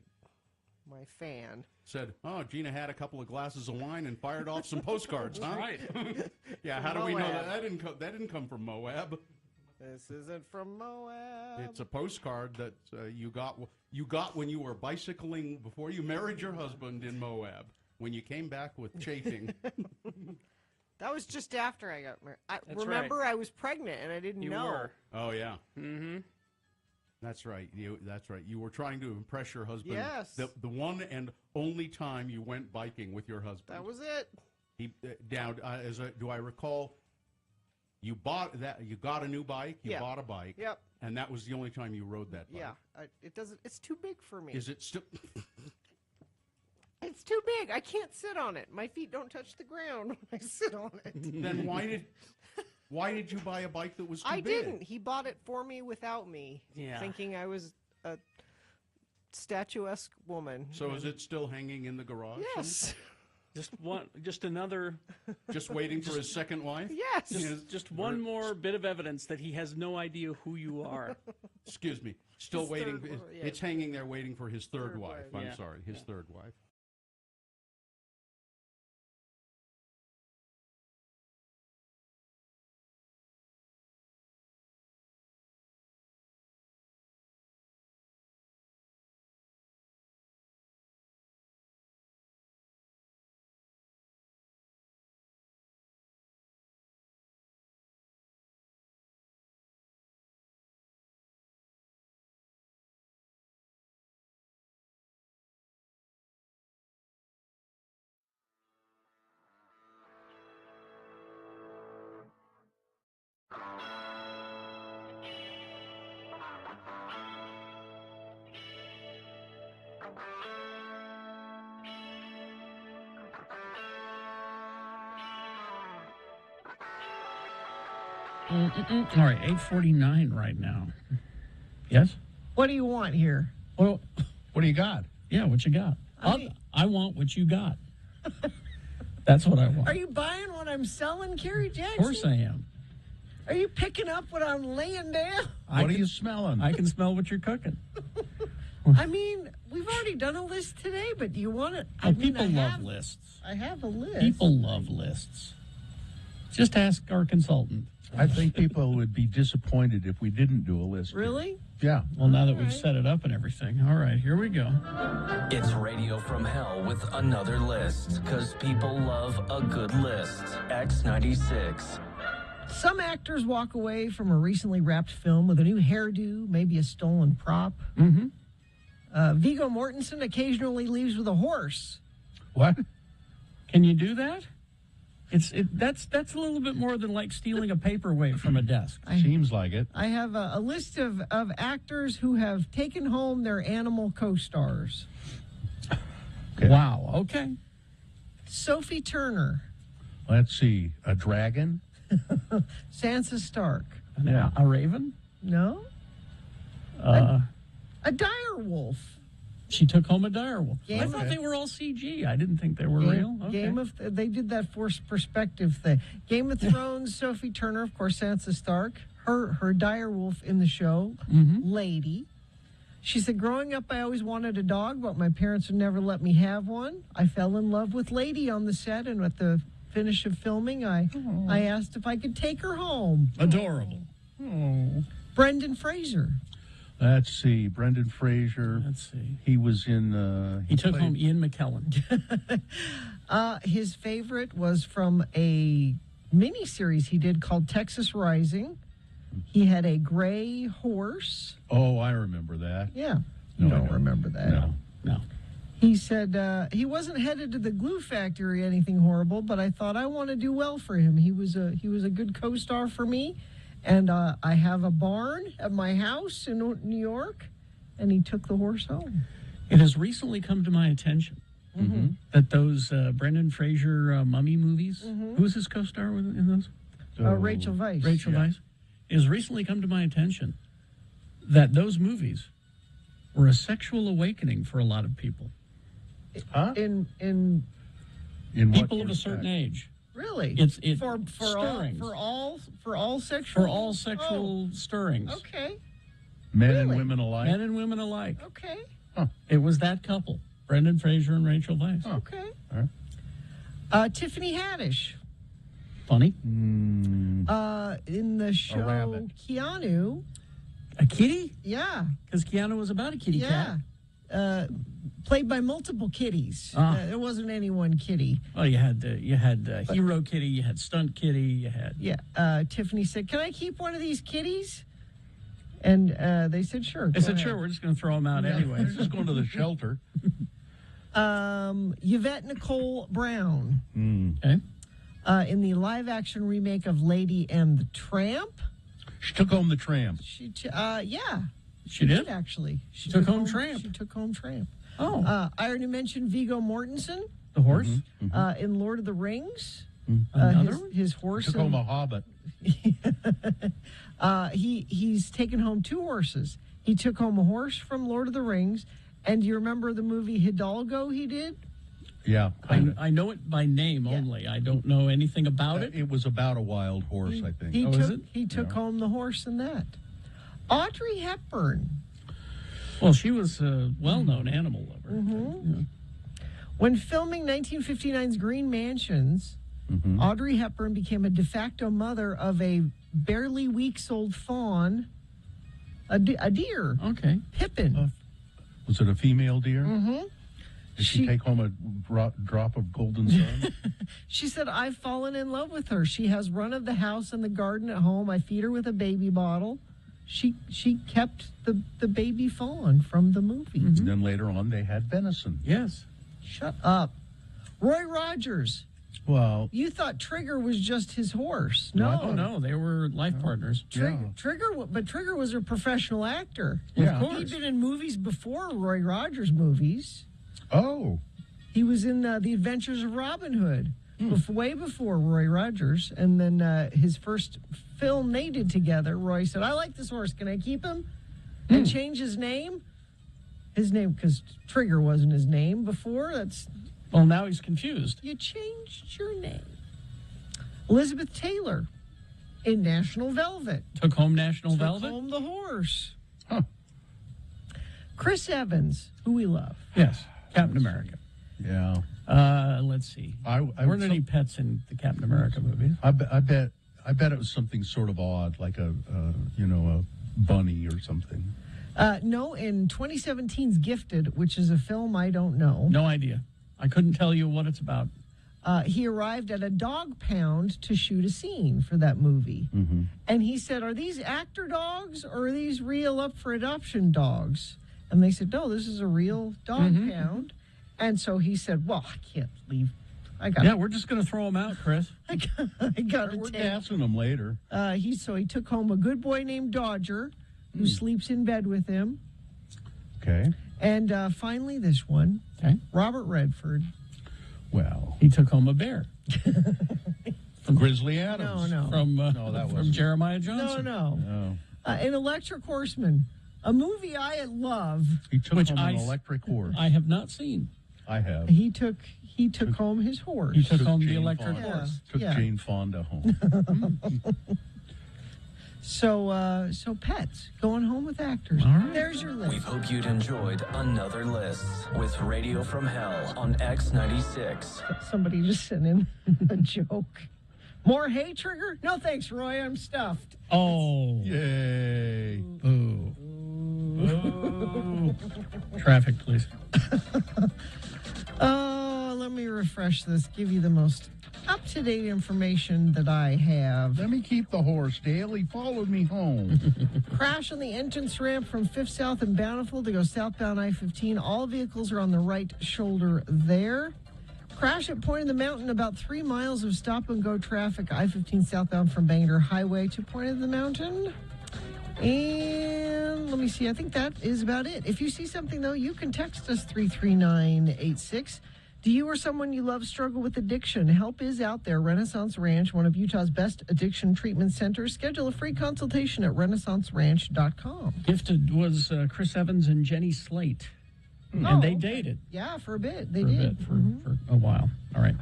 fan. Said, oh, Gina had a couple of glasses of wine and fired off some postcards, huh? Right. Yeah, how do we know Moab. that? That didn't come from Moab. This isn't from Moab. It's a postcard that you got when you were bicycling before you married your husband in Moab. When you came back with chafing. That was just after I got married. Remember, I was pregnant and I didn't You know. were. Oh yeah. Mm-hmm. That's right. That's right. You were trying to impress your husband. Yes. The one and only time you went biking with your husband. That was it. He do I recall? You got a new bike. You bought a bike. Yep. And that was the only time you rode that bike. Yeah. It doesn't. It's too big for me. Is it still? It's too big. I can't sit on it. My feet don't touch the ground when I sit on it. Then why did you buy a bike that was too I big? didn't. He bought it for me without me, Yeah. thinking I was a statuesque woman. So is it still hanging in the garage? Yes. Just another. Just waiting for his second wife? Yes. Just one more bit of evidence that he has no idea who you are. Excuse me. Still His waiting. third wife, yeah. It's hanging there waiting for his third wife. I'm Yeah. sorry, his third wife. All right, 8:49 right now. Yes? What do you want here? Well, what do you got? Yeah, what you got? I want what you got. That's what I want. Are you buying what I'm selling, Kerry Jackson? Of course I am. Are you picking up what I'm laying down? What are you smelling? I can smell what you're cooking. I mean, we've already done a list today, but do you want it? Oh, people love lists. I have a list. People love lists. Just ask our consultant. I think people would be disappointed if we didn't do a list. Really? Yeah. Well, now that we've set it up and everything. All right, here we go. It's Radio from Hell with another list, because people love a good list. X96. Some actors walk away from a recently wrapped film with a new hairdo, maybe a stolen prop. Mm-hmm. Viggo Mortensen occasionally leaves with a horse. What? Can you do that? That's a little bit more than like stealing a paperweight from a desk. Seems like it. I have a list of actors who have taken home their animal co-stars. Okay. Wow, okay. Sophie Turner. Let's see. A dragon? Sansa Stark. A raven? No. A dire wolf. She took home a direwolf. Game I of- thought they were all CG. I didn't think they were real. Okay. They did that forced perspective thing. Game of Thrones, Sophie Turner, of course, Sansa Stark. Her direwolf in the show, Lady. She said, growing up, I always wanted a dog, but my parents would never let me have one. I fell in love with Lady on the set, and at the finish of filming, I asked if I could take her home. Adorable. Oh. Brendan Fraser. Let's see. Brendan Fraser. Let's see. He was in... he took home Ian McKellen. His favorite was from a miniseries he did called Texas Rising. He had a gray horse. Oh, I remember that. Yeah. You don't remember that. No. He said he wasn't headed to the glue factory or anything horrible, but I thought I want to do well for him. He was a good co-star for me, and I have a barn at my house in New York, and he took the horse home. It has recently come to my attention that those Brendan Fraser mummy movies, who's his co-star in those? Rachel Weisz. Rachel Weisz. It has recently come to my attention that those movies were a sexual awakening for a lot of people. Huh? In people of a certain age. Really? It's for stirrings. all sexual For all sexual stirrings. Okay. Men and women alike. Men and women alike. Okay. It was that couple, Brendan Fraser and Rachel Weisz. Okay. All right. Tiffany Haddish. Funny. In the show rabbit. Keanu. A kitty? Yeah. Because Keanu was about a kitty cat. Played by multiple kitties. There wasn't any one kitty. Well, you had hero kitty, you had stunt kitty, you had... Yeah. Tiffany said, can I keep one of these kitties? And they said, sure. They said, sure, we're just going to throw them out anyway. They're just going to the shelter. Yvette Nicole Brown. Okay. In the live-action remake of Lady and the Tramp. She took home the Tramp. She did? Actually. She took home Tramp. She took home Tramp. Oh. I already mentioned Viggo Mortensen. The horse? In Lord of the Rings. Another one? His horse. Took home a hobbit. He's taken home two horses. He took home a horse from Lord of the Rings. And do you remember the movie Hidalgo he did? Yeah. I know it by name only. I don't know anything about it. It was about a wild horse, I think. He took home the horse in that. Audrey Hepburn. Well, she was a well-known animal lover. When filming 1959's Green Mansions, Audrey Hepburn became a de facto mother of a barely weeks-old fawn, a deer. Okay. Pippin. Was it a female deer? Did she take home a drop of golden sun? She said, I've fallen in love with her. She has run of the house and the garden at home. I feed her with a baby bottle. She kept the baby fawn from the movie. And then later on, they had venison. Yes. Shut up. Roy Rogers. Well, You thought Trigger was just his horse. Oh, no, they were life partners. Trigger was a professional actor. Yeah. Of course. He'd been in movies before Roy Rogers movies. Oh. He was in The Adventures of Robin Hood, way before Roy Rogers. And then his first film they did together, Roy said, I like this horse. Can I keep him? And change his name? His name, because Trigger wasn't his name before. Well, now he's confused. You changed your name. Elizabeth Taylor in National Velvet. Took home National Velvet? Took home the horse. Chris Evans, who we love. Yes. Captain America. Yeah. Let's see. Weren't any pets in the Captain America movies? I bet it was something sort of odd, like a bunny or something. No, in 2017's Gifted, which is a film I don't know. No idea. I couldn't tell you what it's about. He arrived at a dog pound to shoot a scene for that movie. And he said, are these actor dogs or are these real up for adoption dogs? And they said, no, this is a real dog pound. And so he said, well, I can't leave. We're just going to throw them out, Chris. I got We're gassing them later. He took home a good boy named Dodger, who sleeps in bed with him. Okay. And finally, this one, Robert Redford. Well, he took home a bear. From Grizzly Adams. No. From Jeremiah Johnson. No. An Electric Horseman. A movie I love. He took home an electric horse. I have not seen. I have. He took home his horse. He took home the electric Fonda. horse. Took Yeah. Jane Fonda home. So pets going home with actors. All right. There's your list. We hope you'd enjoyed another list with Radio from Hell on X96. Somebody just sent in a joke. More hay trigger? No thanks, Roy. I'm stuffed. Oh. Yay. Boo. Boo. Traffic, please. Oh, let me refresh this. Give you the most up-to-date information that I have. Let me keep the horse, Dale. He followed me home. Crash on the entrance ramp from 5th South and Bountiful to go southbound I-15. All vehicles are on the right shoulder there. Crash at Point of the Mountain, about 3 miles of stop-and-go traffic. I-15 southbound from Bangor Highway to Point of the Mountain. And let me see. I think that is about it. If you see something, though, you can text us 33986. Do you or someone you love struggle with addiction? Help is out there. Renaissance Ranch, one of Utah's best addiction treatment centers. Schedule a free consultation at renaissanceranch.com. Gifted was Chris Evans and Jenny Slate. And they dated. Yeah, for a bit. They for did. A bit, for a while. All right.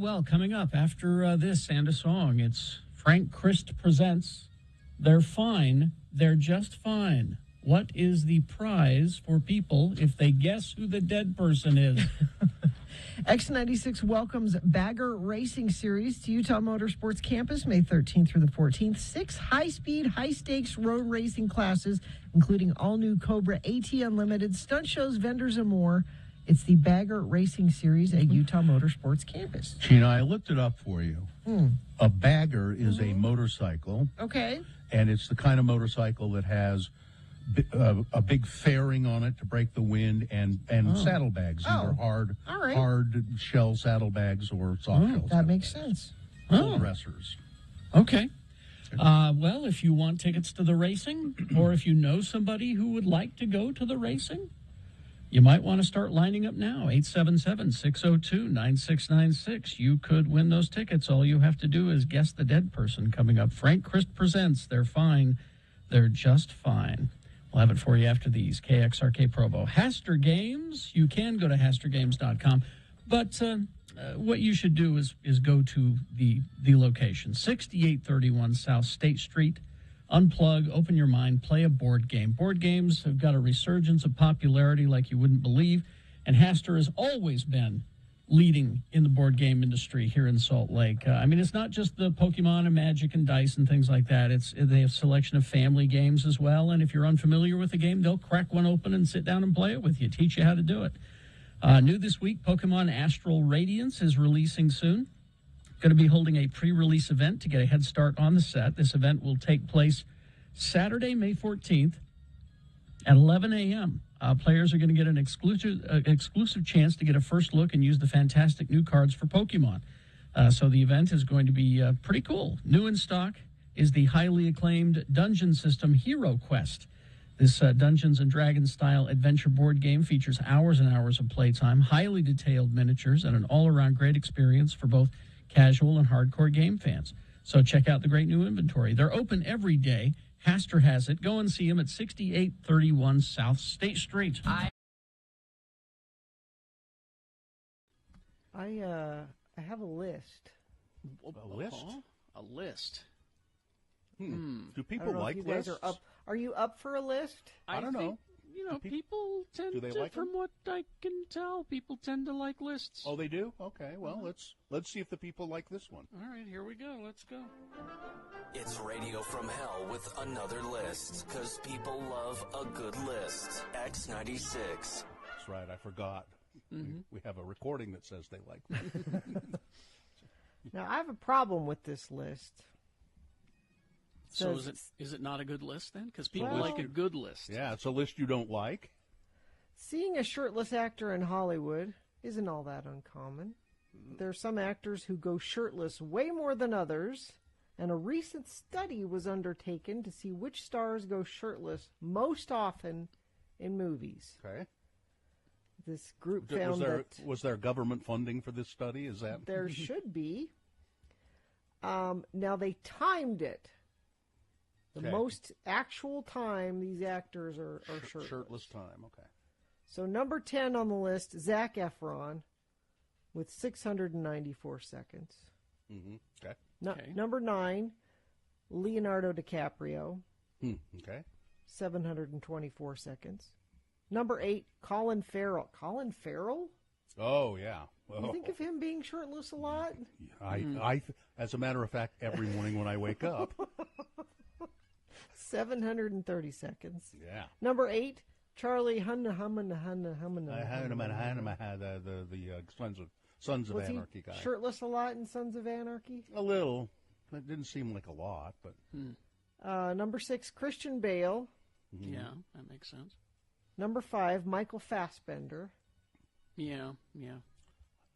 Well, coming up after this and a song, it's Frank Christ presents They're Fine, They're Just Fine. What is the prize for people if they guess who the dead person is? X96 welcomes Bagger Racing Series to Utah Motorsports Campus May 13th through the 14th. 6 high-speed, high-stakes road racing classes, including all-new Cobra AT Unlimited, stunt shows, vendors, and more. It's the Bagger Racing Series at Utah Motorsports Campus. Gina, I looked it up for you. A bagger is a motorcycle. Okay. And it's the kind of motorcycle that has a big fairing on it to break the wind and saddlebags, either hard shell saddlebags or soft shell. That makes sense. Full dressers. Okay. Well, if you want tickets to the racing, or if you know somebody who would like to go to the racing, you might want to start lining up now. 877-602-9696. You could win those tickets. All you have to do is guess the dead person coming up. Frank Christ presents They're Fine, They're Just Fine. We'll have it for you after these. KXRK Provo. Haster Games, you can go to hastergames.com, but what you should do is go to the location, 6831 South State Street. Unplug, open your mind, play a board game. Board games have got a resurgence of popularity like you wouldn't believe, and Haster has always been leading in the board game industry here in Salt Lake. I mean, it's not just the Pokemon and Magic and dice and things like that. They have a selection of family games as well, and if you're unfamiliar with the game, they'll crack one open and sit down and play it with you, teach you how to do it. New this week, Pokemon Astral Radiance is releasing soon. Going to be holding a pre-release event to get a head start on the set. This event will take place Saturday, May 14th at 11 a.m. Players are going to get an exclusive chance to get a first look and use the fantastic new cards for Pokemon. So the event is going to be pretty cool. New in stock is the highly acclaimed dungeon system Hero Quest. This Dungeons & Dragons style adventure board game features hours and hours of playtime, highly detailed miniatures, and an all-around great experience for both casual and hardcore game fans. So check out the great new inventory. They're open every day. Haster has it. Go and see him at 6831 South State Street. I have a list. A list? A list. Do people I don't know like if you guys lists? Are you up for a list? I don't know. You know, people tend Do they to, like from them? what I can tell, people tend to like lists. Oh, they do? Okay, well, let's see if the people like this one. All right, here we go. Let's go. It's Radio from Hell with another list, because people love a good list. X96. That's right, I forgot. We have a recording that says they like them. Now, I have a problem with this list. So is it not a good list then? Because people Well- like a good list. Yeah, it's a list you don't like. Seeing a shirtless actor in Hollywood isn't all that uncommon. There are some actors who go shirtless way more than others, and a recent study was undertaken to see which stars go shirtless most often in movies. Okay. This group found Was there government funding for this study? Is that there should be. Now they timed it. The Okay. most actual time these actors are shirtless. Shirtless time, okay. So number 10 on the list, Zac Efron with 694 seconds. Mm-hmm. Okay. Number 9, Leonardo DiCaprio. Okay. 724 seconds. Number 8, Colin Farrell. Colin Farrell? Oh, yeah. You think of him being shirtless a lot? As a matter of fact, every morning when I wake up. 730 seconds. Yeah. Number 8, Charlie Hunnam. The Sons of Was Anarchy he guy. shirtless a lot in Sons of Anarchy? A little. It didn't seem like a lot, but. Number 6, Christian Bale. Yeah, that makes sense. Number 5, Michael Fassbender. Yeah.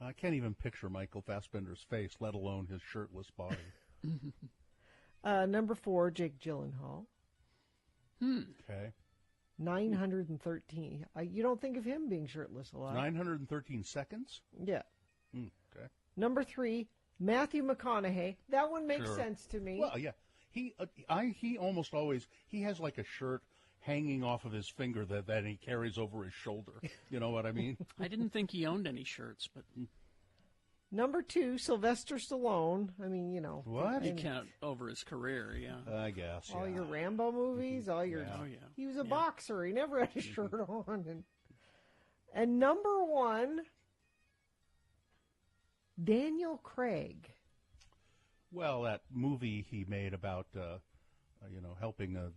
I can't even picture Michael Fassbender's face, let alone his shirtless body. Number 4, Jake Gyllenhaal. Okay. 913. You don't think of him being shirtless a lot. 913 seconds? Yeah. Okay. Number 3, Matthew McConaughey. That one makes sense to me. Well, yeah. He almost always, he has like a shirt hanging off of his finger that he carries over his shoulder. You know what I mean? I didn't think he owned any shirts, but... Number 2, Sylvester Stallone. I mean, you know. What? You count over his career, yeah. I guess, All your Rambo movies, all your... Oh, yeah. He was a boxer. He never had a shirt on. And number 1, Daniel Craig. Well, that movie he made about, helping the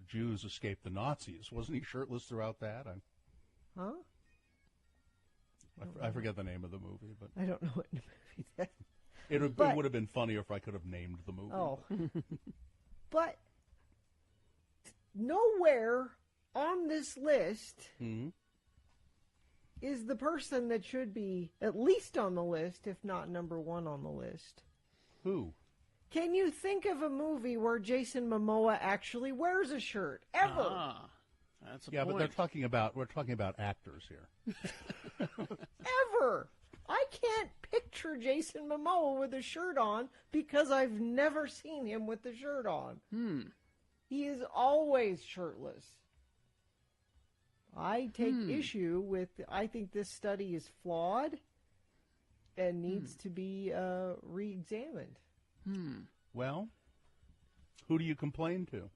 Jews escape the Nazis, wasn't he shirtless throughout that? Huh? I forget the name of the movie, but I don't know what movie that is. It would have been funnier if I could have named the movie. Oh. But nowhere on this list is the person that should be at least on the list, if not number 1 on the list. Who? Can you think of a movie where Jason Momoa actually wears a shirt ever? That's a point. But we're talking about actors here. Ever. I can't picture Jason Momoa with a shirt on because I've never seen him with the shirt on. He is always shirtless. I take issue with, I think this study is flawed and needs to be re-examined. Well, who do you complain to?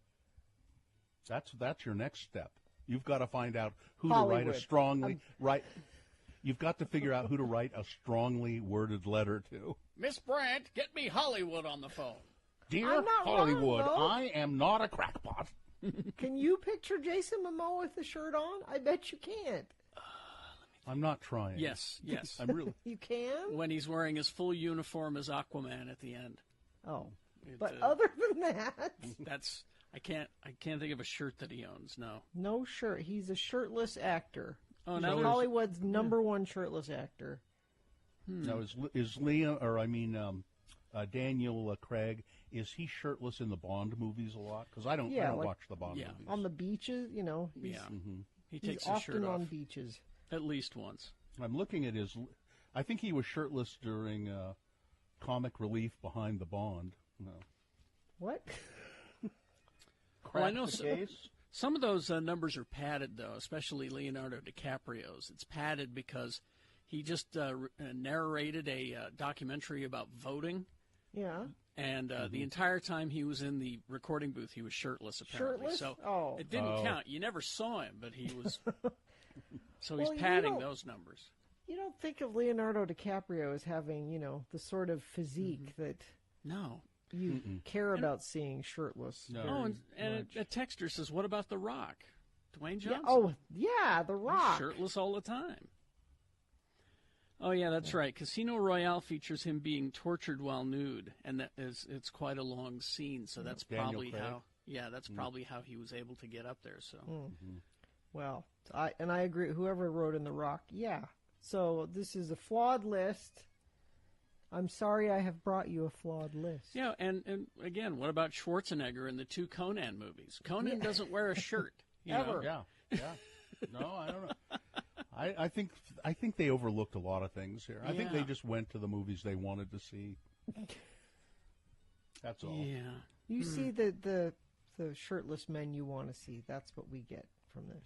That's your next step. You've got to find out who Hollywood. to write a strongly You've got to figure out who to write a strongly worded letter to. Miss Brandt, get me Hollywood on the phone. Dear I'm not Hollywood, wrong, though. I am not a crackpot. Can you picture Jason Momoa with the shirt on? I bet you can't. I'm not trying. Yes. I'm really. You can? When he's wearing his full uniform as Aquaman at the end. Oh. But other than that, I can't think of a shirt that he owns. No shirt. He's a shirtless actor. Oh, He's now Hollywood's number 1 shirtless actor. Now is Liam, or I mean Daniel Craig, is he shirtless in the Bond movies a lot? Because I don't watch the Bond movies. On the beaches, you know. He takes he's his shirt often off on beaches. at least once. I'm looking at his. I think he was shirtless during comic relief behind the Bond. No. What? Well, I know some of those numbers are padded, though, especially Leonardo DiCaprio's. It's padded because he just narrated a documentary about voting. Yeah. And the entire time he was in the recording booth, he was shirtless, apparently. Shirtless? So it didn't count. You never saw him, but he was. So he's padding those numbers. You don't think of Leonardo DiCaprio as having, the sort of physique that you care about seeing shirtless. No. Oh, and a texter says, what about The Rock? Dwayne Johnson? The Rock. He's shirtless all the time. Oh, yeah, that's right. Casino Royale features him being tortured while nude, and it's quite a long scene, so that's probably how... Yeah, that's probably how he was able to get up there. So, Well, I agree. Whoever wrote in The Rock, So this is a flawed list. I'm sorry I have brought you a flawed list. Yeah, and again, what about Schwarzenegger in the 2 Conan movies? Conan doesn't wear a shirt. Ever. Yeah. No, I don't know. I think they overlooked a lot of things here. I think they just went to the movies they wanted to see. That's all. Yeah. You see the the shirtless men you want to see. That's what we get from this.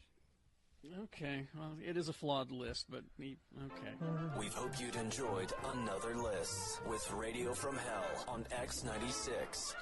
Okay, well, it is a flawed list, but okay. We hope you'd enjoyed another list with Radio from Hell on X96.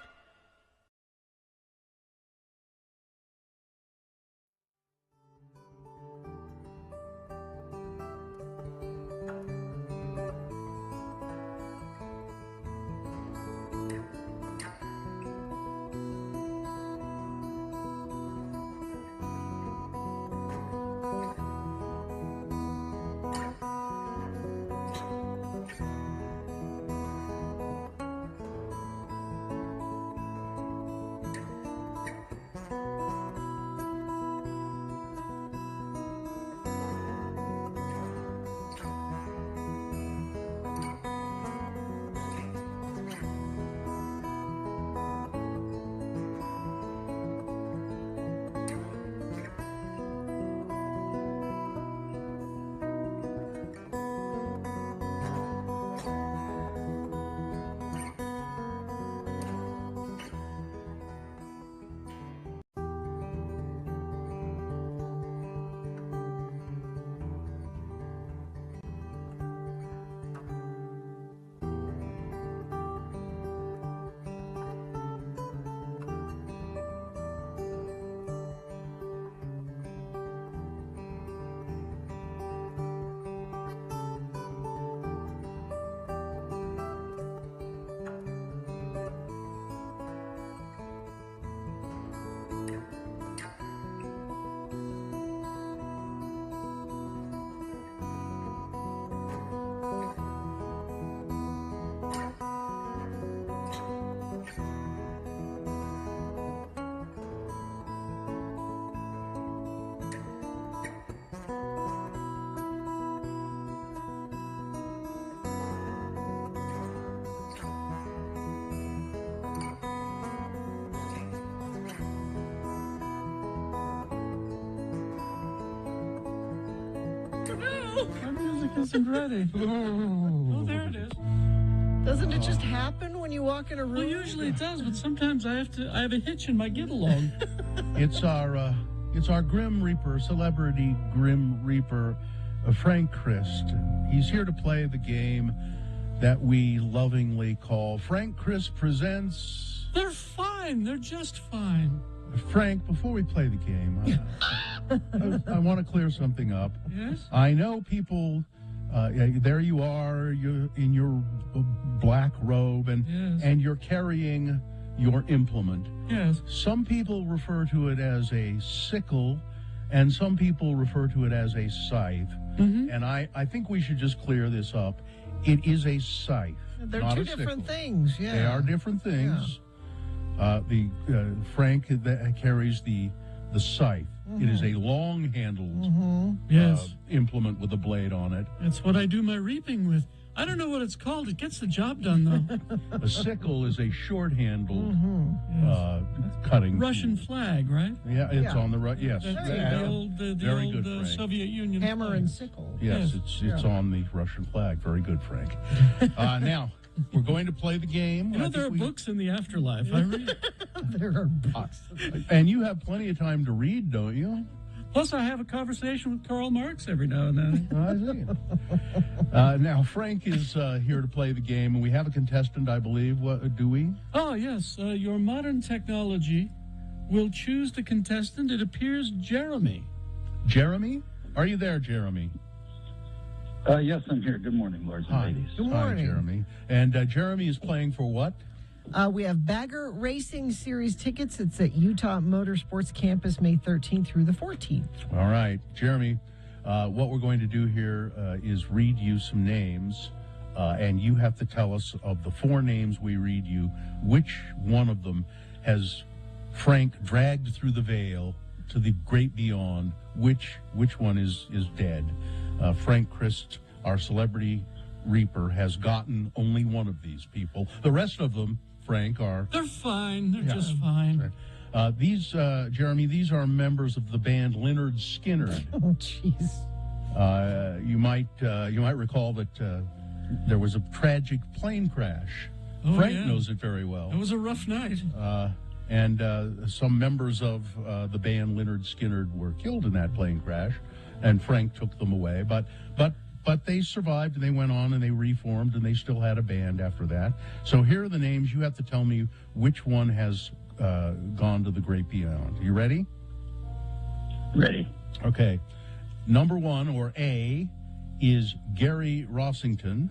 Our music isn't ready. Oh, there it is. Doesn't it just happen when you walk in a room? Well, usually it does, but sometimes I have a hitch in my get along. It's our Grim Reaper, celebrity Grim Reaper, Frank Christ. He's here to play the game that we lovingly call Frank Christ Presents. They're fine. They're just fine. Frank, before we play the game, I want to clear something up. Yes? I know people, there you are, you're in your black robe, and you're carrying your implement. Yes. Some people refer to it as a sickle, and some people refer to it as a scythe. Mm-hmm. And I think we should just clear this up. It is a scythe. They're not two a sickle. different things, yeah. They are different things. Frank that carries the scythe. Mm-hmm. It is a long-handled implement with a blade on it. That's what I do my reaping with. I don't know what it's called. It gets the job done, though. A sickle is a short-handled cutting Russian flag, right? Yeah, it's on the right. Yes, That's the old very good, Frank. Soviet Union hammer flag. and sickle. Yes, it's on the Russian flag. Very good, Frank. Now we're going to play the game. You know, there are books in the afterlife. I read. There are books. And you have plenty of time to read, don't you? Plus, I have a conversation with Karl Marx every now and then. I see. Now, Frank is here to play the game, and we have a contestant, I believe. What do we? Oh, yes. Your modern technology will choose the contestant. It appears Jeremy. Jeremy? Are you there, Jeremy? Yes, I'm here. Good morning, lords and ladies. Good morning. Hi, Jeremy. And Jeremy is playing for what? We have Bagger Racing Series tickets. It's at Utah Motorsports Campus, May 13th through the 14th. All right, Jeremy, what we're going to do here is read you some names, and you have to tell us, of the four names we read you, which one of them has Frank dragged through the veil to the great beyond, which one is dead. Frank Christ, our celebrity reaper, has gotten only one of these people. The rest of them, Frank, are... They're fine. They're just fine. These, Jeremy, these are members of the band Lynyrd Skynyrd. Oh, jeez. You might recall that there was a tragic plane crash. Oh, Frank yeah. knows it very well. It was a rough night. And some members of the band Lynyrd Skynyrd were killed in that plane crash, and Frank took them away. But they survived, and they went on, and they reformed, and they still had a band after that. So here are the names. You have to tell me which one has gone to the great beyond. You ready? Ready. Okay. Number one, or A, is Gary Rossington.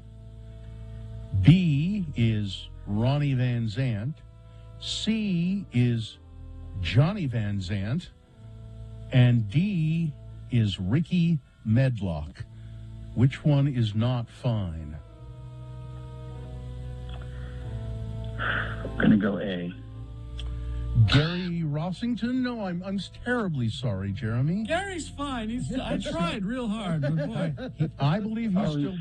B is Ronnie Van Zant. C is Johnny Van Zant. And D is Ricky Medlock. Which one is not fine? I'm going to go A. Gary Rossington? No, I'm terribly sorry, Jeremy. Gary's fine. I tried real hard, but boy. I believe he's still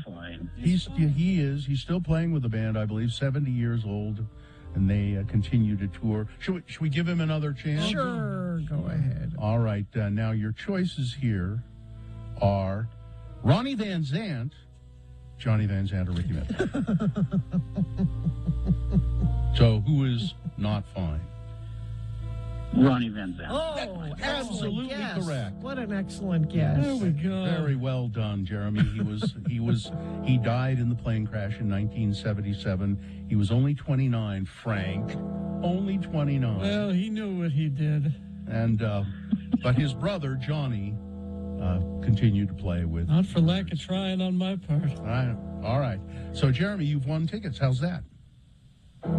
he's fine. He is. He's still playing with the band, I believe, 70 years old, and they continue to tour. Should we give him another chance? Sure, go ahead. All right. Now, your choices here are Ronnie Van Zant, Johnny Van Zant, or Ricky Medlock. So, who is not fine? Ronnie Van Zant. Oh, absolutely guess. Correct. What an excellent guess. There we go. Very well done, Jeremy. He died in the plane crash in 1977. He was only 29, Frank. Only 29. Well, he knew what he did. And but his brother Johnny continued to play with. Not for lack of trying on my part. All right. So, Jeremy, you've won tickets. How's that?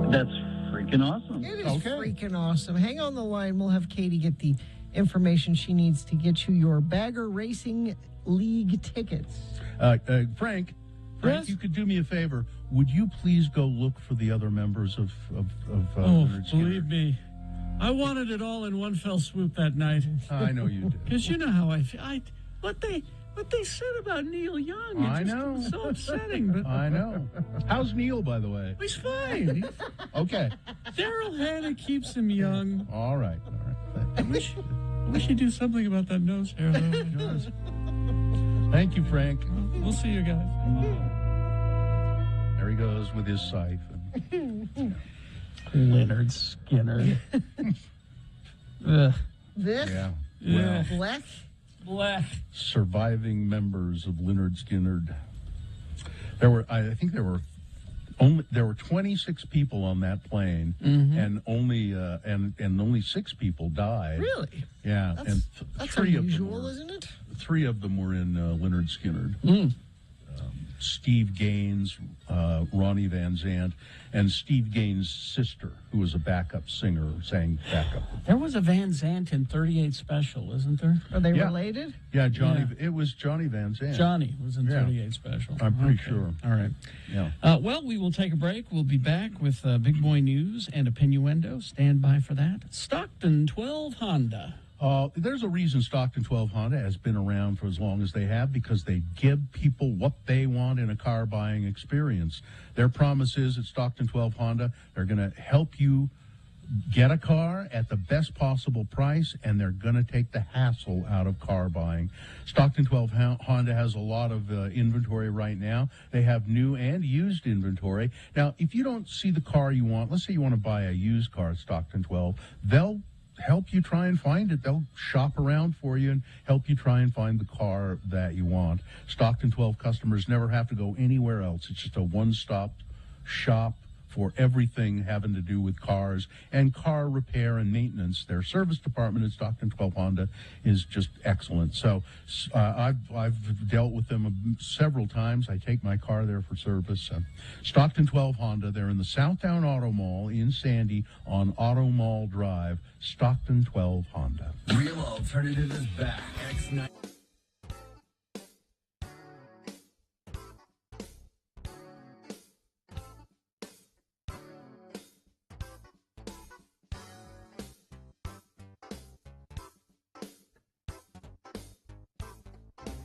That's freaking awesome. It is freaking awesome. Hang on the line. We'll have Katie get the information she needs to get you your Bagger Racing League tickets. Frank, Yes? you could do me a favor. Would you please go look for the other members of Lynyrd Skynyrd? Believe me. I wanted it all in one fell swoop that night. I know you did. Because you know how I feel. What they said about Neil Young. I know. It's so upsetting. But I know. How's Neil, by the way? he's fine. Okay. Daryl Hannah keeps him young. All right. I wish he'd do something about that nose hair, though. Thank you, Frank. We'll see you guys. There he goes with his scythe. Lynyrd Skynyrd. This? Yeah. Black? Black. Surviving members of Lynyrd Skynyrd. I think there were 26 people on that plane, and only 6 people died. Really? Yeah, That's three unusual, of them isn't it? 3 of them were in Lynyrd Skynyrd. Steve Gaines, Ronnie Van Zant, and Steve Gaines' sister, who was a backup singer, sang backup. There was a Van Zant in 38 Special, isn't there? Are they related? Yeah, Johnny. Yeah. It was Johnny Van Zant. Johnny was in 38 Special. I'm pretty sure. All right. Yeah. Well, we will take a break. We'll be back with Big Boy News and Opinioendo. Stand by for that. Stockton 12 Honda. There's a reason Stockton 12 Honda has been around for as long as they have, because they give people what they want in a car buying experience. Their promise is at Stockton 12 Honda, they're going to help you get a car at the best possible price, and they're going to take the hassle out of car buying. Stockton 12 Honda has a lot of inventory right now. They have new and used inventory. Now, if you don't see the car you want, let's say you want to buy a used car at Stockton 12, they'll help you try and find it. They'll shop around for you and help you try and find the car that you want. Stockton 12 customers never have to go anywhere else. It's just a one-stop shop for everything having to do with cars and car repair and maintenance. Their service department at Stockton 12 Honda is just excellent. So I've dealt with them several times. I take my car there for service. Stockton 12 Honda, they're in the Southdown Auto Mall in Sandy on Auto Mall Drive. Stockton 12 Honda. Real Alternative is back. X9.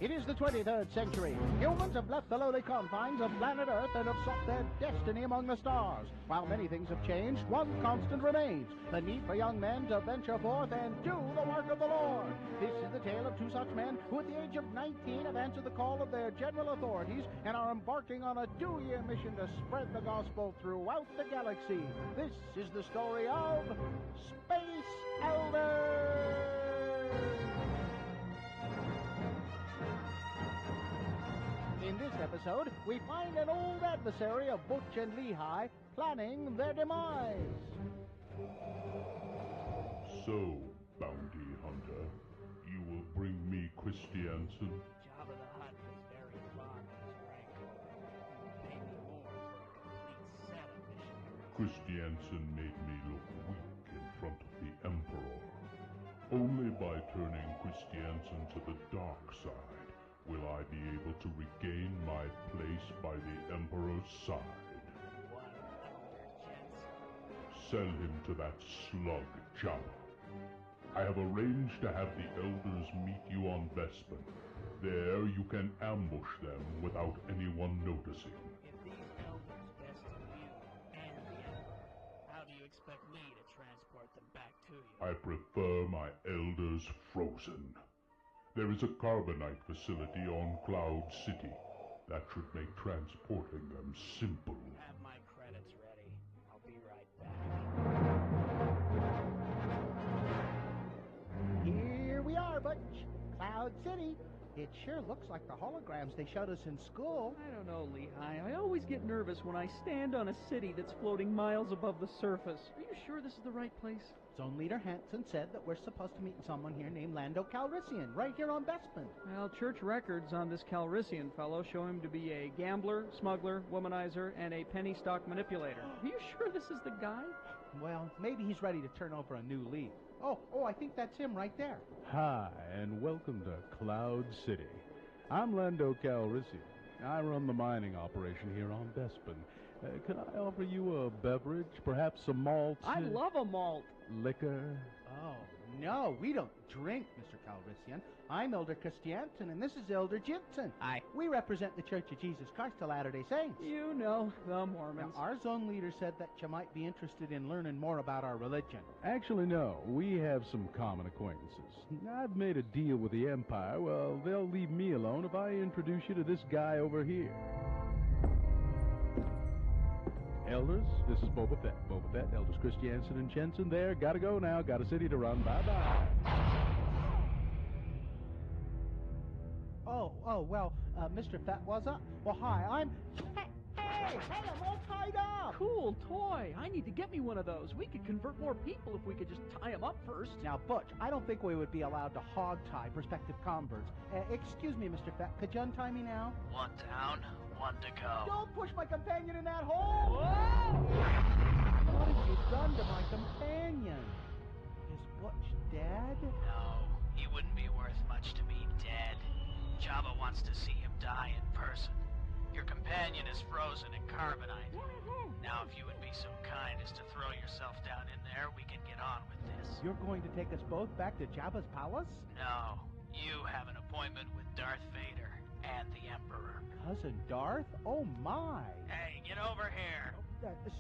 It is the 23rd century. Humans have left the lowly confines of planet Earth and have sought their destiny among the stars. While many things have changed, one constant remains: the need for young men to venture forth and do the work of the Lord. This is the tale of two such men who at the age of 19 have answered the call of their general authorities and are embarking on a 2-year mission to spread the gospel throughout the galaxy. This is the story of Space Elders! In this episode, we find an old adversary of Butch and Lehigh planning their demise. So, bounty hunter, you will bring me Christiansen? Jabba the Hutt was very fond of his rank. He paid me more for a complete set of missionaries. Christiansen made me look weak in front of the Emperor. Only by turning Christiansen to the dark side will I be able to regain my place by the Emperor's side. Sell him to that slug, Jabba. I have arranged to have the elders meet you on Bespin. There you can ambush them without anyone noticing. If these elders bested you and the Emperor, how do you expect me to transport them back to you? I prefer my elders frozen. There is a carbonite facility on Cloud City. That should make transporting them simple. Have my credits ready. I'll be right back. Here we are, Butch. Cloud City. It sure looks like the holograms they showed us in school. I don't know, Lehigh. I always get nervous when I stand on a city that's floating miles above the surface. Are you sure this is the right place? Zone Leader Hanson said that we're supposed to meet someone here named Lando Calrissian, right here on Bespin. Well, church records on this Calrissian fellow show him to be a gambler, smuggler, womanizer, and a penny stock manipulator. Are you sure this is the guy? Well, maybe he's ready to turn over a new leaf. Oh, I think that's him right there. Hi, and welcome to Cloud City. I'm Lando Calrissian. I run the mining operation here on Bespin. Could I offer you a beverage? Perhaps some malt? I love a malt. Liquor? Oh, no, we don't drink, Mr. Calrissian. I'm Elder Christiansen, and this is Elder Jibson. Hi. We represent the Church of Jesus Christ of Latter-day Saints. You know, the Mormons. Now, our zone leader said that you might be interested in learning more about our religion. Actually, no. We have some common acquaintances. I've made a deal with the Empire. Well, they'll leave me alone if I introduce you to this guy over here. Elders, this is Boba Fett. Boba Fett, Elders Christiansen and Jensen there. Gotta go now. Got a city to run. Bye-bye. Well, Mr. Fett was up. Well, hi, I'm... Hey, I'm all tied up. Cool toy. I need to get me one of those. We could convert more people if we could just tie them up first. Now, Butch, I don't think we would be allowed to hog-tie prospective converts. Excuse me, Mr. Fett, could you untie me now? One down, one to go. Don't push my companion in that hole! Whoa! What have you done to my companion? Is Butch dead? No, he wouldn't be worth much to me dead. Jabba wants to see him die in person. Your companion is frozen in carbonite. Now, if you would be so kind as to throw yourself down in there, we can get on with this. You're going to take us both back to Jabba's palace? No, you have an appointment with Darth Vader and the Emperor. Cousin Darth? Oh, my. Hey, get over here.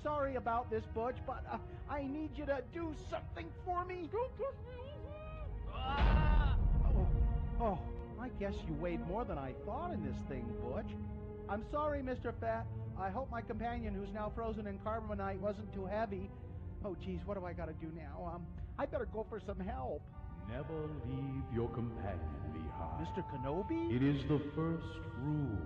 Sorry about this, Butch, but I need you to do something for me. Don't push me. Ah! Oh, I guess you weighed more than I thought in this thing, Butch. I'm sorry, Mr. Fat. I hope my companion, who's now frozen in carbonite, wasn't too heavy. Oh, geez, what do I got to do now? I better go for some help. Never leave your companion, Lehigh. Mr. Kenobi? It is the first rule.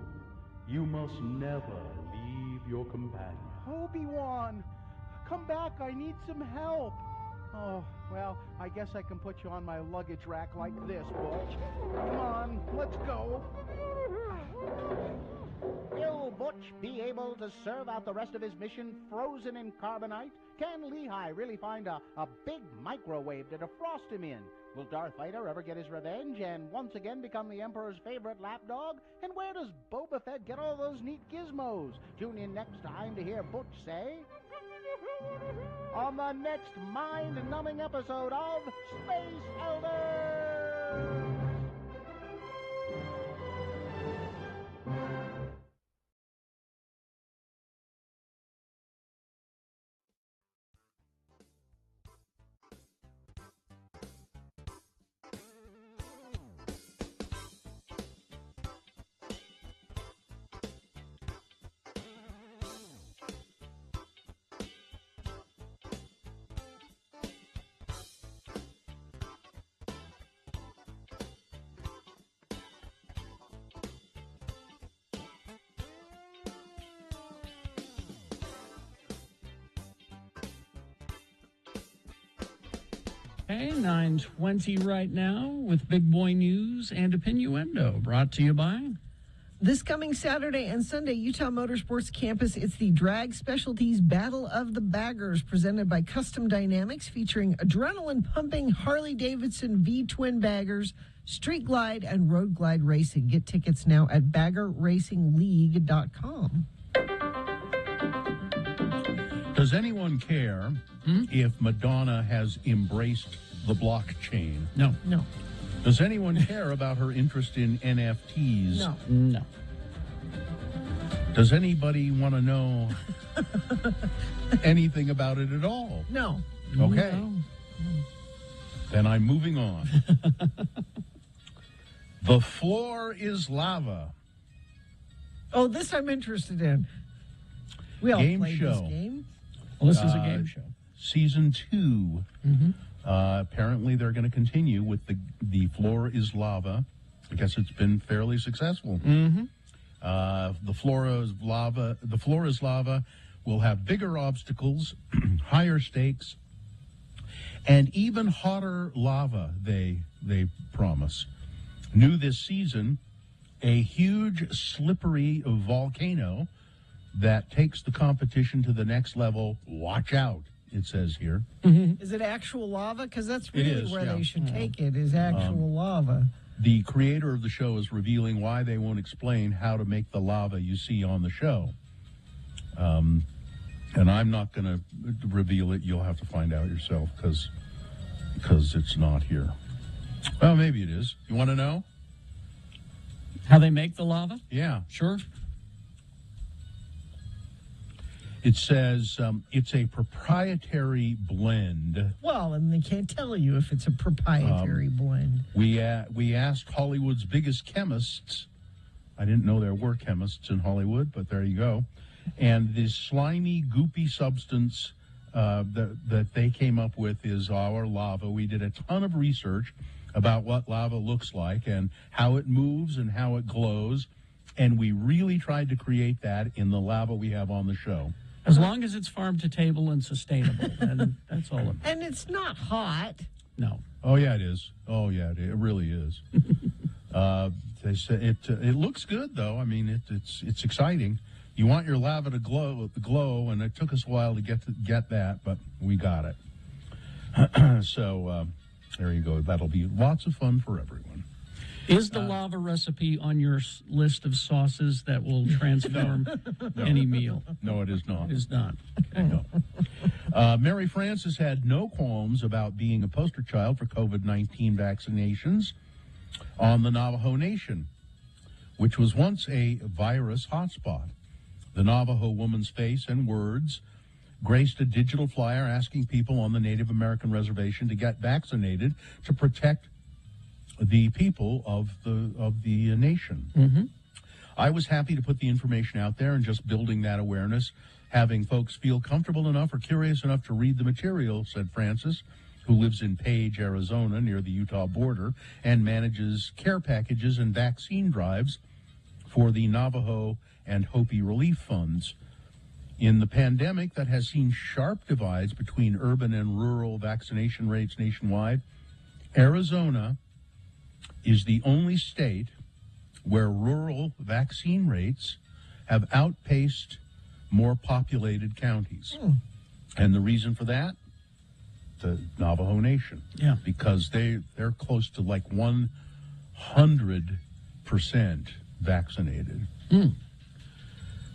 You must never leave your companion. Obi-Wan, come back. I need some help. Oh, well, I guess I can put you on my luggage rack like this, Butch. Come on, let's go. Will Butch be able to serve out the rest of his mission frozen in carbonite? Can Lehigh really find a big microwave to defrost him in? Will Darth Vader ever get his revenge and once again become the Emperor's favorite lapdog? And where does Boba Fett get all those neat gizmos? Tune in next time to hear Butch say... on the next mind-numbing episode of Space Elders! Okay, 9:20 right now with Big Boy News and Opinioendo, brought to you by... This coming Saturday and Sunday, Utah Motorsports Campus, it's the Drag Specialties Battle of the Baggers, presented by Custom Dynamics, featuring adrenaline-pumping Harley-Davidson V-twin baggers, street glide, and road glide racing. Get tickets now at baggerracingleague.com. Does anyone care if Madonna has embraced the blockchain? No. No. Does anyone care about her interest in NFTs? No. No. Does anybody want to know anything about it at all? No. Okay. No. Then I'm moving on. The floor is lava. Oh, this I'm interested in. We all Game played show. this game. Well, this is a game show. Season 2. Apparently, they're going to continue with the floor is lava. I guess it's been fairly successful. The floor is lava. The floor is lava will have bigger obstacles, higher stakes, and even hotter lava. They promise. New this season, a huge slippery volcano that takes the competition to the next level. Watch out, it says here. Is it actual lava? Because that's really where they should take it, is actual lava. The creator of the show is revealing why they won't explain how to make the lava you see on the show. And I'm not going to reveal it. You'll have to find out yourself because it's not here. Well, maybe it is. You want to know? How they make the lava? Yeah. Sure. It says it's a proprietary blend. Well, and they can't tell you if it's a proprietary blend. We asked Hollywood's biggest chemists. I didn't know there were chemists in Hollywood, but there you go. And this slimy, goopy substance that they came up with is our lava. We did a ton of research about what lava looks like and how it moves and how it glows. And we really tried to create that in the lava we have on the show. As long as it's farm to table and sustainable, and that's all. And it's not hot. No. Oh yeah, it is. Oh yeah, it really is. They say it looks good though. I mean, it's exciting. You want your lava to glow, and it took us a while to get that, but we got it. So there you go. That'll be lots of fun for everyone. Is the lava recipe on your list of sauces that will transform any meal? No, it is not. It is not. Okay. No. Mary Frances had no qualms about being a poster child for COVID-19 vaccinations on the Navajo Nation, which was once a virus hotspot. The Navajo woman's face and words graced a digital flyer asking people on the Native American reservation to get vaccinated to protect the people of the nation. I was happy to put the information out there and just building that awareness, having folks feel comfortable enough or curious enough to read the material, said Francis, who lives in Page, Arizona, near the Utah border, and manages care packages and vaccine drives for the Navajo and Hopi relief funds. In the pandemic that has seen sharp divides between urban and rural vaccination rates nationwide, Arizona is the only state where rural vaccine rates have outpaced more populated counties. And the reason for that? The Navajo Nation. Yeah. Because they're close to like 100% vaccinated.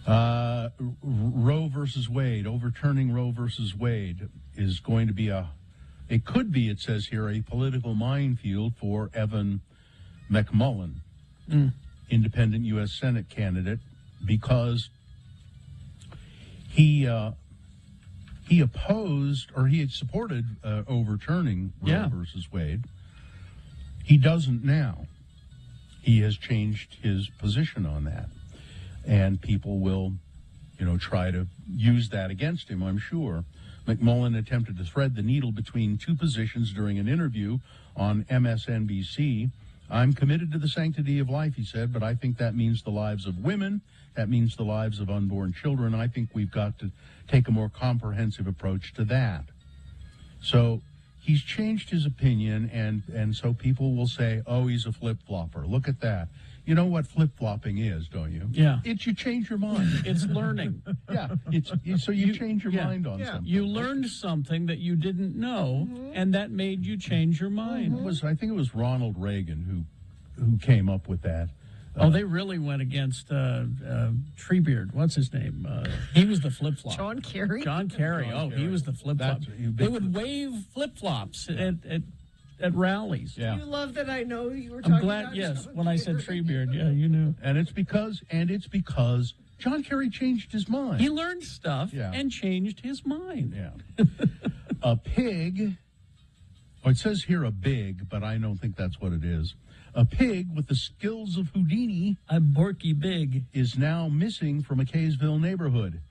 Roe versus Wade, overturning Roe versus Wade is going to be it could be, it says here, a political minefield for Evan McMullen, independent U.S. Senate candidate, because he opposed, or he had supported overturning Roe versus Wade. He doesn't now. He has changed his position on that. And people will, try to use that against him, I'm sure. McMullen attempted to thread the needle between two positions during an interview on MSNBC. I'm committed to the sanctity of life, he said, but I think that means the lives of women. That means the lives of unborn children. I think we've got to take a more comprehensive approach to that. So he's changed his opinion, and so people will say, oh, he's a flip-flopper. Look at that. You know what flip-flopping is, don't you? Yeah. It's you change your mind. It's learning. Yeah. So you change your mind on something. You learned something that you didn't know, and that made you change your mind. I think it was Ronald Reagan who came up with that. They really went against Treebeard. What's his name? He was the flip-flop. John Kerry? John Kerry. He was the flip-flop. They would wave flip-flops at rallies. Yeah. You love that I know you were talking I'm glad, about yes, John when I said Kerry. Treebeard, you knew. And it's because John Kerry changed his mind. He learned stuff and changed his mind. Yeah. A pig, it says here a big, but I don't think that's what it is. A pig with the skills of Houdini, a Borky Big, is now missing from a Kaysville neighborhood.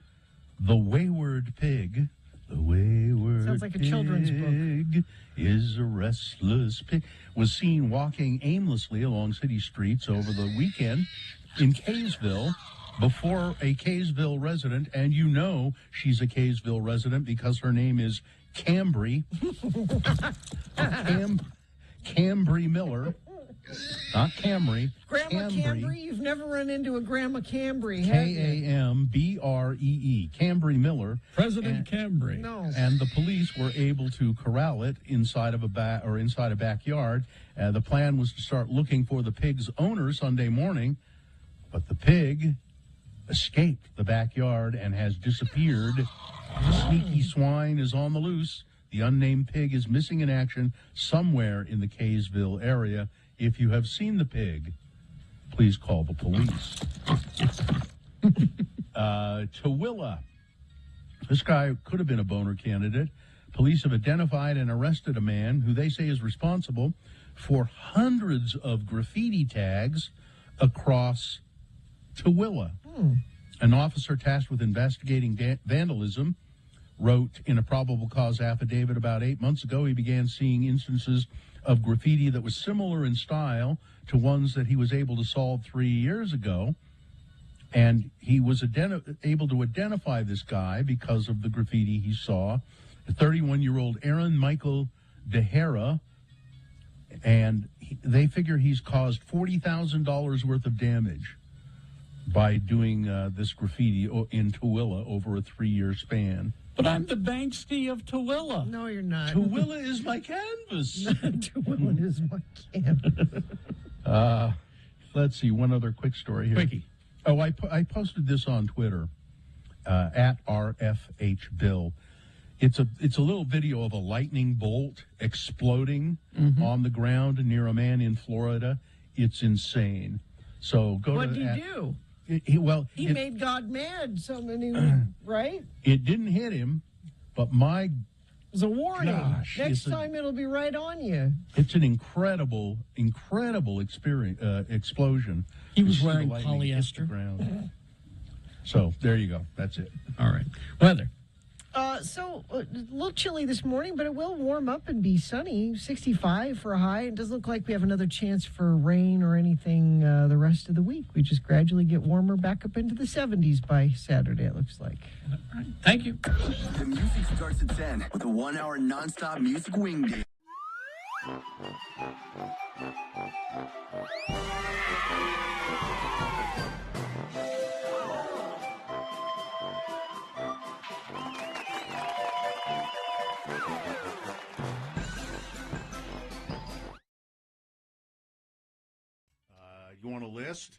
The wayward pig, Sounds like a children's book. Is a restless pig, was seen walking aimlessly along city streets over the weekend in Kaysville before a Kaysville resident, and you know she's a Kaysville resident because her name is Cambry. Cambry Miller. Not Camry. Grandma Cambry? You've never run into a Grandma Cambry, have you? Cambree. Cambry Miller. President Cambry. No. And the police were able to corral it inside a backyard. The plan was to start looking for the pig's owner Sunday morning, but the pig escaped the backyard and has disappeared. The sneaky swine is on the loose. The unnamed pig is missing in action somewhere in the Kaysville area. If you have seen the pig, please call the police. Tooele. This guy could have been a boner candidate. Police have identified and arrested a man who they say is responsible for hundreds of graffiti tags across Tooele. An officer tasked with investigating vandalism wrote in a probable cause affidavit about 8 months ago he began seeing instances of graffiti that was similar in style to ones that he was able to solve 3 years ago. And he was able to identify this guy because of the graffiti he saw. A 31-year-old Aaron Michael DeHera, and they figure he's caused $40,000 worth of damage by doing this graffiti in Tooele over a 3-year span. But I'm the Banksy of Tooele. No, you're not. Tooele is my canvas. Tooele is my canvas. Let's see, one other quick story here. Quickie. Oh, I posted this on Twitter, at RFHBill. It's a little video of a lightning bolt exploding on the ground near a man in Florida. It's insane. So go What'd to he do? He made God mad, right? It didn't hit him, but it was a warning. Gosh, Next time it'll be right on you. It's an incredible explosion. He was wearing polyester. So there you go. That's it. All right. Weather. So a little chilly this morning, but it will warm up and be sunny. 65 for a high. It doesn't look like we have another chance for rain or anything the rest of the week. We just gradually get warmer back up into the 70s by Saturday, it looks like. All right. Thank you. The music starts at 10 with a 1-hour nonstop music wing day. You want a list?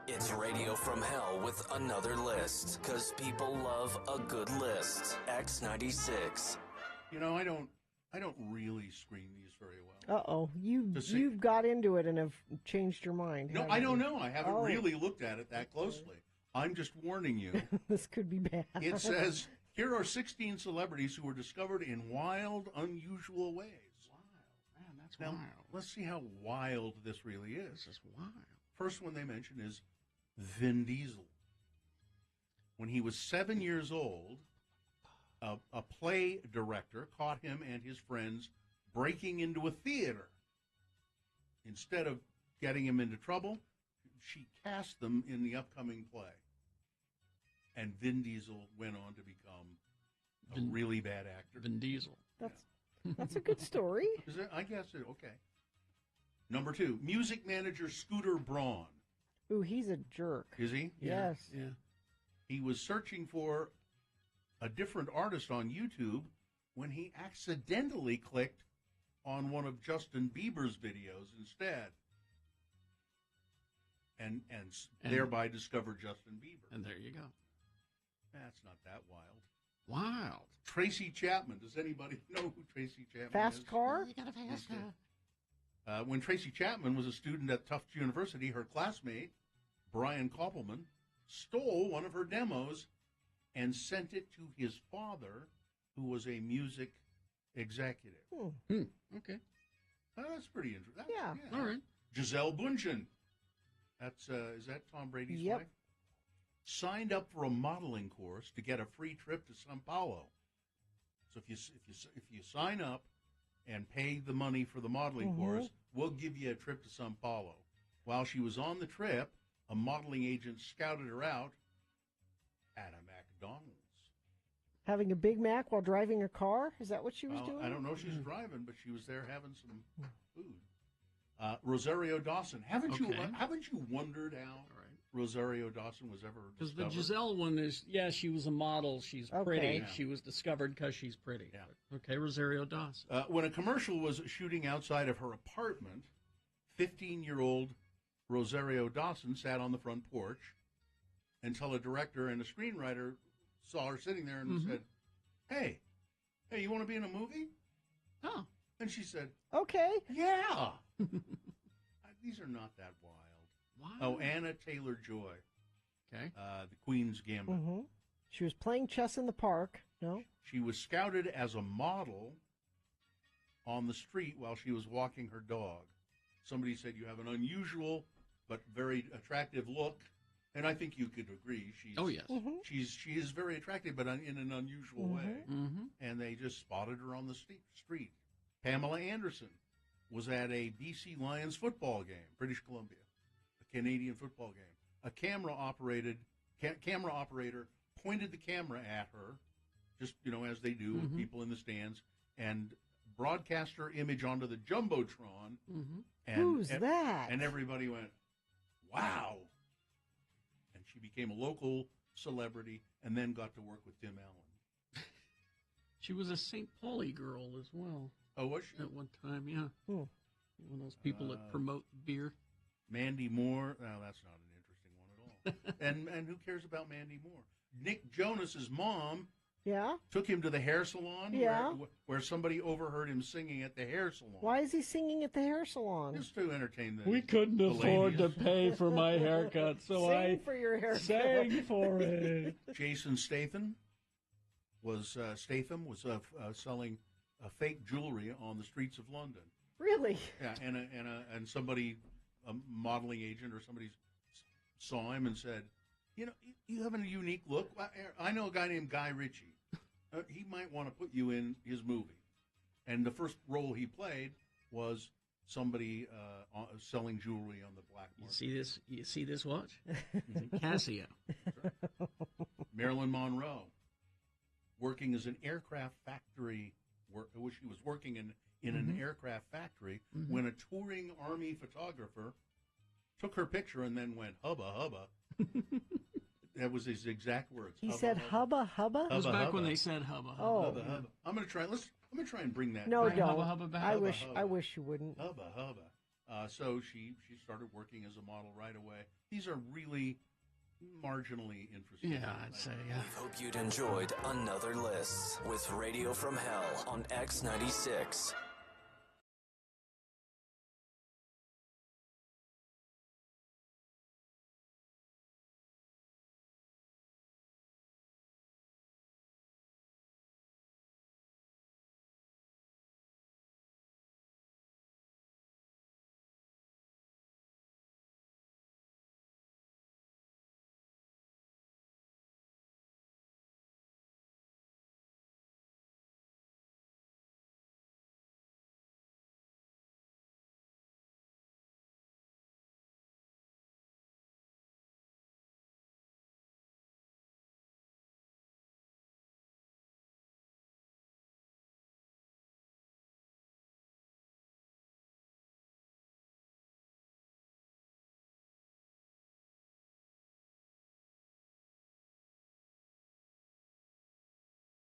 It's Radio from Hell with another list, because people love a good list. X96. You know, I don't really screen these very well. Uh-oh. You've got into it and have changed your mind. No, I don't know. I haven't really looked at it that closely. I'm just warning you. This could be bad. It says, here are 16 celebrities who were discovered in wild, unusual ways. Man, that's Now, let's see how wild this really is. This is wild. First one they mention is Vin Diesel. When he was 7 years old, a play director caught him and his friends breaking into a theater. Instead of getting him into trouble, she cast them in the upcoming play. And Vin Diesel went on to become a really bad actor. Vin Diesel. That's a good story. Is it? I guess it. Okay. Number 2, music manager Scooter Braun. Ooh, he's a jerk. Is he? Yes. Yeah. He was searching for a different artist on YouTube when he accidentally clicked on one of Justin Bieber's videos instead. And thereby discovered Justin Bieber. And there you go. That's not that wild. Wild. Tracy Chapman. Does anybody know who Tracy Chapman is? Fast car? You got a fast car. When Tracy Chapman was a student at Tufts University, her classmate, Brian Koppelman, stole one of her demos and sent it to his father, who was a music executive. Okay. That's pretty interesting. Yeah. All right. Giselle Bundchen. That's is that Tom Brady's Yep. wife? Signed up for a modeling course to get a free trip to Sao Paulo. So if you sign up and pay the money for the modeling course, we'll give you a trip to Sao Paulo. While she was on the trip, a modeling agent scouted her out at a McDonald's. Having a Big Mac while driving a car? Is that what she was doing? I don't know if she's driving, but she was there having some food. Rosario Dawson. Haven't you wondered how Rosario Dawson was ever Because the discovered? Giselle one is, she was a model. She's pretty. Yeah. She was discovered because she's pretty. Yeah. Okay, Rosario Dawson. When a commercial was shooting outside of her apartment, 15-year-old Rosario Dawson sat on the front porch until a director and a screenwriter saw her sitting there and said, hey, you want to be in a movie? Oh. And she said, okay. Yeah. These are not that wild. Oh, Anna Taylor-Joy. Okay. The Queen's Gambit. She was playing chess in the park. No? She was scouted as a model on the street while she was walking her dog. Somebody said, you have an unusual but very attractive look. And I think you could agree. She is very attractive, but in an unusual way. And they just spotted her on the street. Pamela Anderson was at a BC Lions football game, British Columbia, a Canadian football game. A camera operator pointed the camera at her, just as they do with people in the stands, and broadcast her image onto the jumbotron. And, Who's that? And everybody went, wow. And she became a local celebrity and then got to work with Tim Allen. She was a St. Pauli girl as well. Oh, was she? At one time, yeah. One of those people that promote beer. Mandy Moore. No, that's not an interesting one at all. and who cares about Mandy Moore? Nick Jonas's mom took him to the hair salon where somebody overheard him singing at the hair salon. Why is he singing at the hair salon? Just to entertain them. We couldn't afford to pay for my haircut, so Sing for your haircut. sang for it. Jason Statham was selling fake jewelry on the streets of London. Really? Yeah, and somebody, a modeling agent or somebody, saw him and said, you have a unique look. I know a guy named Guy Ritchie. He might want to put you in his movie. And the first role he played was somebody selling jewelry on the black market. You see this watch? Casio. Marilyn Monroe, working as an aircraft factory. She was working in an aircraft factory when a touring Army photographer took her picture and then went, hubba, hubba. That was his exact words. He said hubba, hubba? It was back when they said hubba, hubba. Oh. Hubba, hubba. I'm going to try and bring that No, back. don't. Hubba, hubba back. I wish you wouldn't. Hubba, hubba. So she started working as a model right away. These are really marginally interesting. Yeah, I'd say, yeah. We hope you'd enjoyed another list with Radio from Hell on X96.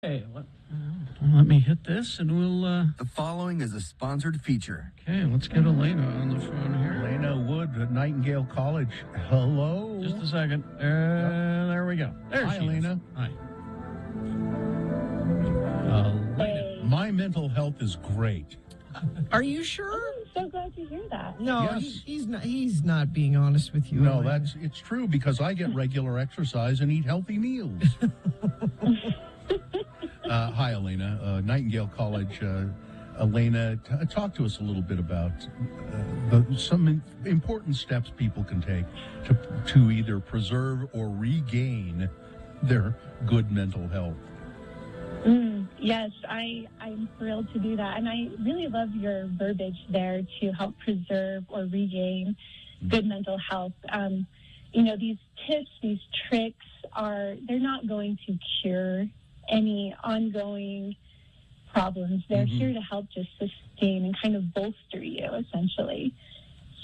Hey, let me hit this and we'll... The following is a sponsored feature. Okay, let's get Elena on the phone here. Elena Wood at Nightingale College. Hello. Just a second. There we go. There Hi, she Elena. is. Hi. Elena. My mental health is great. Are you sure? I'm so glad to hear that. No, Yes. he's not being honest with you. No, Elena. it's true because I get regular exercise and eat healthy meals. Hi, Elena. Nightingale College. Elena, talk to us a little bit about some important steps people can take to either preserve or regain their good mental health. Yes, I'm thrilled to do that. And I really love your verbiage there to help preserve or regain good mental health. These tips, these tricks they're not going to cure any ongoing problems. They're here to help just sustain and kind of bolster you, essentially.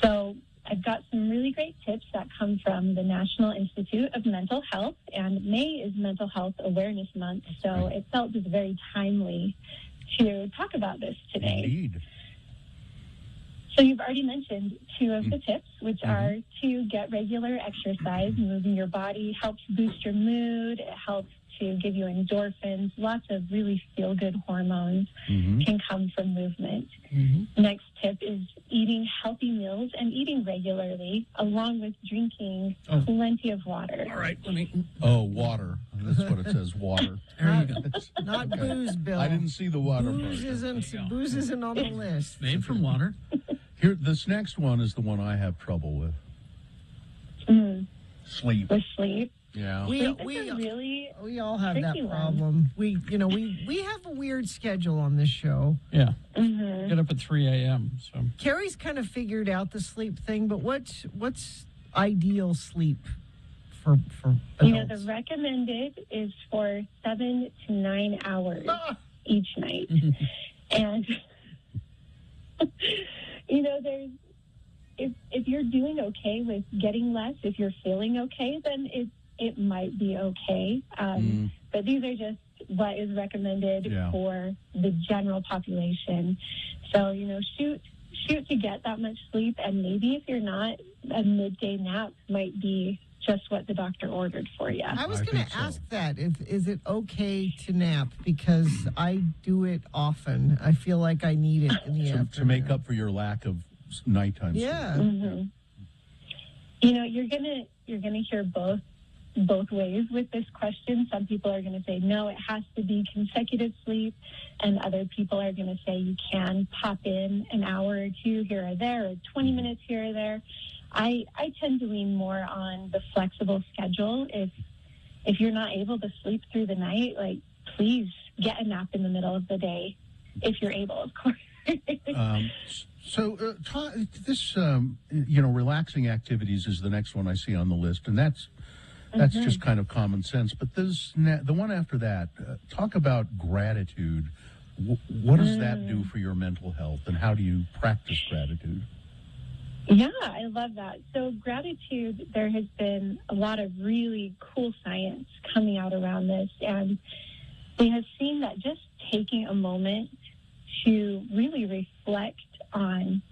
So I've got some really great tips that come from the National Institute of Mental Health, and May is Mental Health Awareness Month, so it felt just very timely to talk about this today. Indeed. So you've already mentioned two of the tips, which are to get regular exercise. Moving your body helps boost your mood. It helps to give you endorphins. Lots of really feel-good hormones can come from movement. Next tip is eating healthy meals and eating regularly, along with drinking plenty of water. All right, let me... Oh, water. That's what it says, water. There you go. Not booze, Bill. I didn't see the water Booze isn't on the list. Made from water. Here, this next one is the one I have trouble with. Sleep. With sleep. Yeah. We all have that tricky problem. We have a weird schedule on this show. Yeah. Get up at 3 a.m. So Carrie's kind of figured out the sleep thing, but what's ideal sleep for adults? The recommended is for 7 to 9 hours each night. And there's if you're doing okay with getting less, if you're feeling okay, then it might be okay. But these are just what is recommended for the general population. So, shoot to get that much sleep, and maybe if you're not, a midday nap might be just what the doctor ordered for you. I was going to ask that. Is it okay to nap? Because I do it often. I feel like I need it in the afternoon. To make up for your lack of nighttime sleep. Yeah. You're gonna hear both ways with this question. Some people are going to say, no, it has to be consecutive sleep. And other people are going to say you can pop in an hour or two here or there, or 20 minutes here or there. I tend to lean more on the flexible schedule. If you're not able to sleep through the night, please get a nap in the middle of the day, if you're able, of course. Relaxing activities is the next one I see on the list, and that's just kind of common sense. But the one after that, talk about gratitude. What does that do for your mental health, and how do you practice gratitude? Yeah, I love that. So gratitude, there has been a lot of really cool science coming out around this, and they have seen that just taking a moment to really reflect on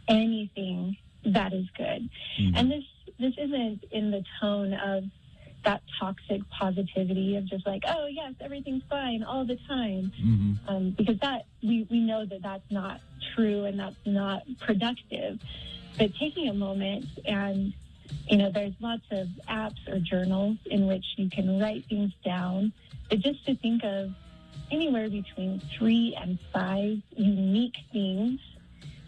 anything that is good. And this isn't in the tone of that toxic positivity of just like, oh, yes, everything's fine all the time. Because that we know that that's not true and that's not productive. But taking a moment and, there's lots of apps or journals in which you can write things down, but just to think of anywhere between 3 and 5 unique things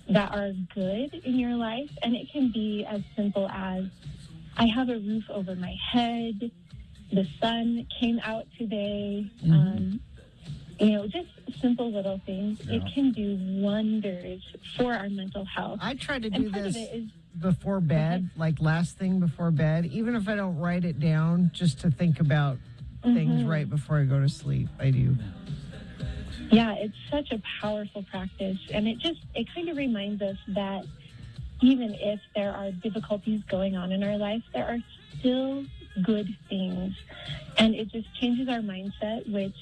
that are good in your life. And it can be as simple as, I have a roof over my head, the sun came out today, just simple little things. Yeah. It can do wonders for our mental health. I try to do this before bed, like last thing before bed, even if I don't write it down, just to think about things right before I go to sleep. I do. Yeah, it's such a powerful practice, and it kind of reminds us that even if there are difficulties going on in our life, there are still good things, and it just changes our mindset, which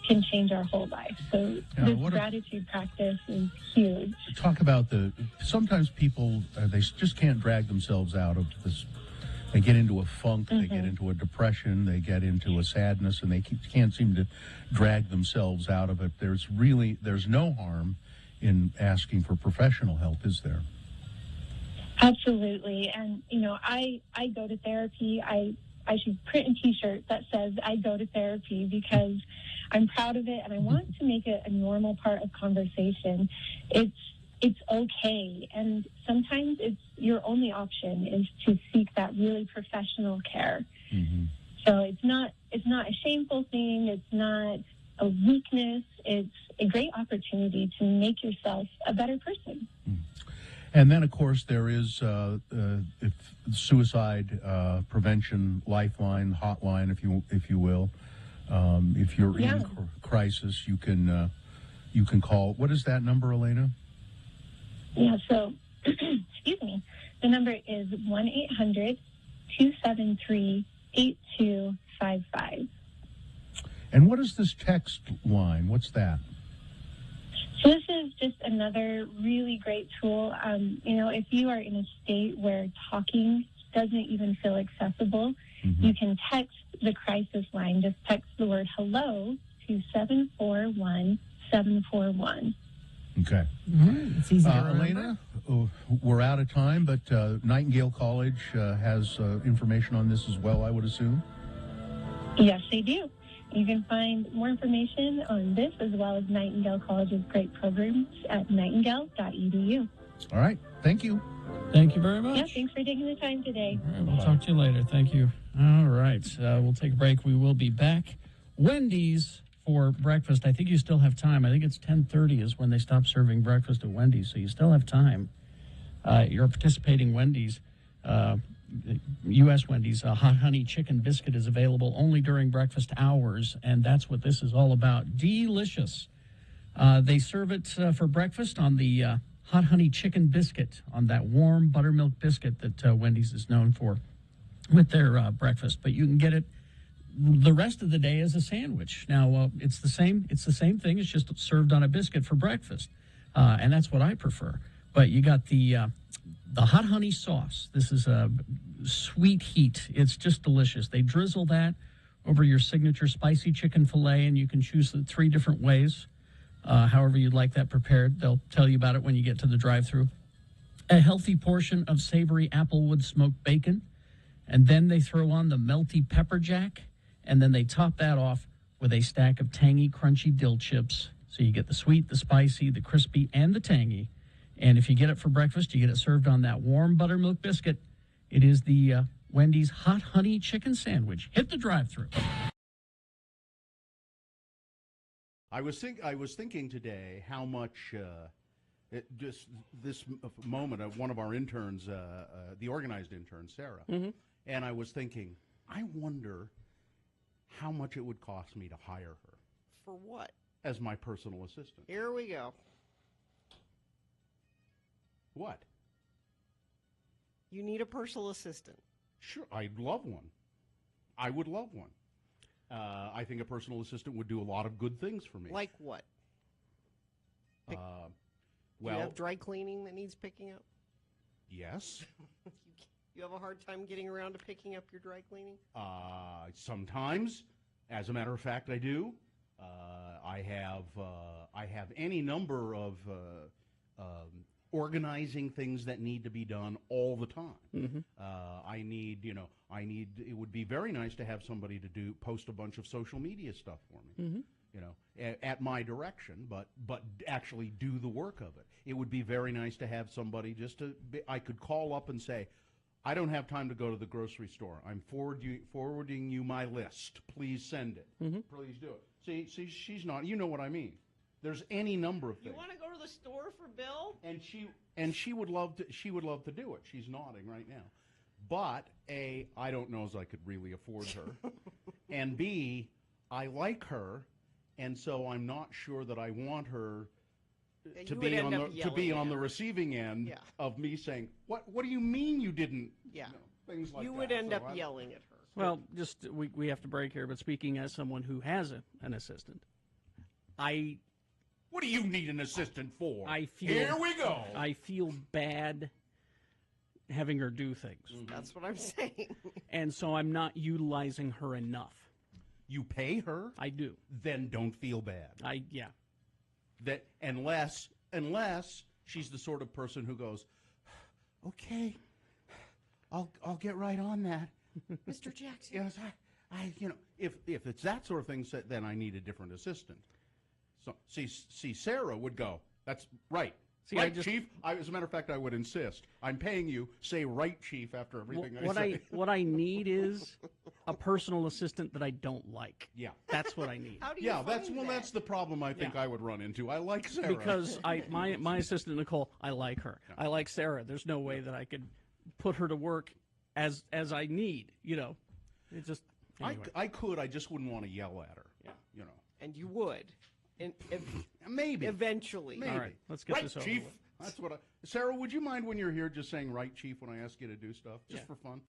can change our whole life. So this gratitude practice is huge. Talk about sometimes people, they just can't drag themselves out of this. They get into a funk, they get into a depression, they get into a sadness, and they can't seem to drag themselves out of it. There's no harm in asking for professional help, is there? Absolutely. And, I go to therapy. I should print a T-shirt that says I go to therapy because I'm proud of it and I want to make it a normal part of conversation. It's okay. And sometimes your only option is to seek that really professional care. So it's not a shameful thing. It's not a weakness. It's a great opportunity to make yourself a better person. And then, of course, there is suicide prevention lifeline, hotline, if you will. If you're in crisis, you can call. What is that number, Elena? Yeah. So, excuse me. The number is 1-800-273-8255. And what is this text line? What's that? So this is just another really great tool. If you are in a state where talking doesn't even feel accessible, you can text the crisis line. Just text the word hello to 741-741. Okay. It's easy to remember. Elena, we're out of time, but Nightingale College has information on this as well, I would assume? Yes, they do. You can find more information on this as well as Nightingale College's great programs at nightingale.edu. All right. Thank you. Thank you very much. Yeah, thanks for taking the time today. All right, we'll talk to you later. Thank you. All right. We'll take a break. We will be back. Wendy's for breakfast. I think you still have time. I think it's 10:30 is when they stop serving breakfast at Wendy's, so you still have time. You're participating Wendy's. U.S. Wendy's hot honey chicken biscuit is available only during breakfast hours, and that's what this is all about. Delicious. They serve it for breakfast on the hot honey chicken biscuit, on that warm buttermilk biscuit that Wendy's is known for with their breakfast. But you can get it the rest of the day as a sandwich. Now, it's the same thing. It's just served on a biscuit for breakfast, and that's what I prefer. But you got the hot honey sauce. This is a sweet heat. It's just delicious. They drizzle that over your signature spicy chicken filet, and you can choose the 3 different ways, however you'd like that prepared. They'll tell you about it when you get to the drive-thru. A healthy portion of savory applewood smoked bacon, and then they throw on the melty pepper jack, and then they top that off with a stack of tangy, crunchy dill chips. So you get the sweet, the spicy, the crispy, and the tangy. And if you get it for breakfast, you get it served on that warm buttermilk biscuit. It is the Wendy's hot honey chicken sandwich. Hit the drive-thru. I was thinking today how much just this moment of one of our interns, the organized intern, Sarah, and I was thinking, I wonder how much it would cost me to hire her. For what? As my personal assistant. Here we go. What? You need a personal assistant. Sure, I'd love one. I would love one. I think a personal assistant would do a lot of good things for me. Like what? Do you have dry cleaning that needs picking up? Yes. You have a hard time getting around to picking up your dry cleaning? Sometimes. As a matter of fact, I do. I have any number of organizing things that need to be done all the time. I need, it would be very nice to have somebody to post a bunch of social media stuff for me, at my direction, but actually do the work of it. It would be very nice to have somebody I could call up and say, I don't have time to go to the grocery store. I'm forwarding you my list. Please send it. Please do it. See, she's not, you know what I mean. There's any number of things. You want to go to the store for Bill? And she would love to do it. She's nodding right now. But A, I don't know as I could really afford her. And B, I like her, and so I'm not sure that I want her to be on the receiving end of me saying, What do you mean you didn't? Yeah. Things like that. You would end up yelling at her. Well, we have to break here, but speaking as someone who has an assistant, What do you need an assistant for? Here we go. I feel bad having her do things. That's what I'm saying. And so I'm not utilizing her enough. You pay her? I do. Then don't feel bad. Yeah. That unless she's the sort of person who goes, okay, I'll get right on that. Mr. Jackson. Yes, I if it's that sort of thing, then I need a different assistant. So see, Sarah would go, that's right. See, right, Chief. As a matter of fact, I would insist. I'm paying you. Say right, Chief, after everything I say. What I need is a personal assistant that I don't like. Yeah, that's what I need. How do you that's the problem I think I would run into. I like Sarah because my assistant Nicole, I like her. Yeah. I like Sarah. There's no way that I could put her to work as I need. It just anyway. I could. I just wouldn't want to yell at her. Yeah, And you would. And maybe eventually. Maybe. All right, let's get this over Chief. with. That's what Sarah, would you mind when you're here just saying right, Chief, when I ask you to do stuff, just for fun?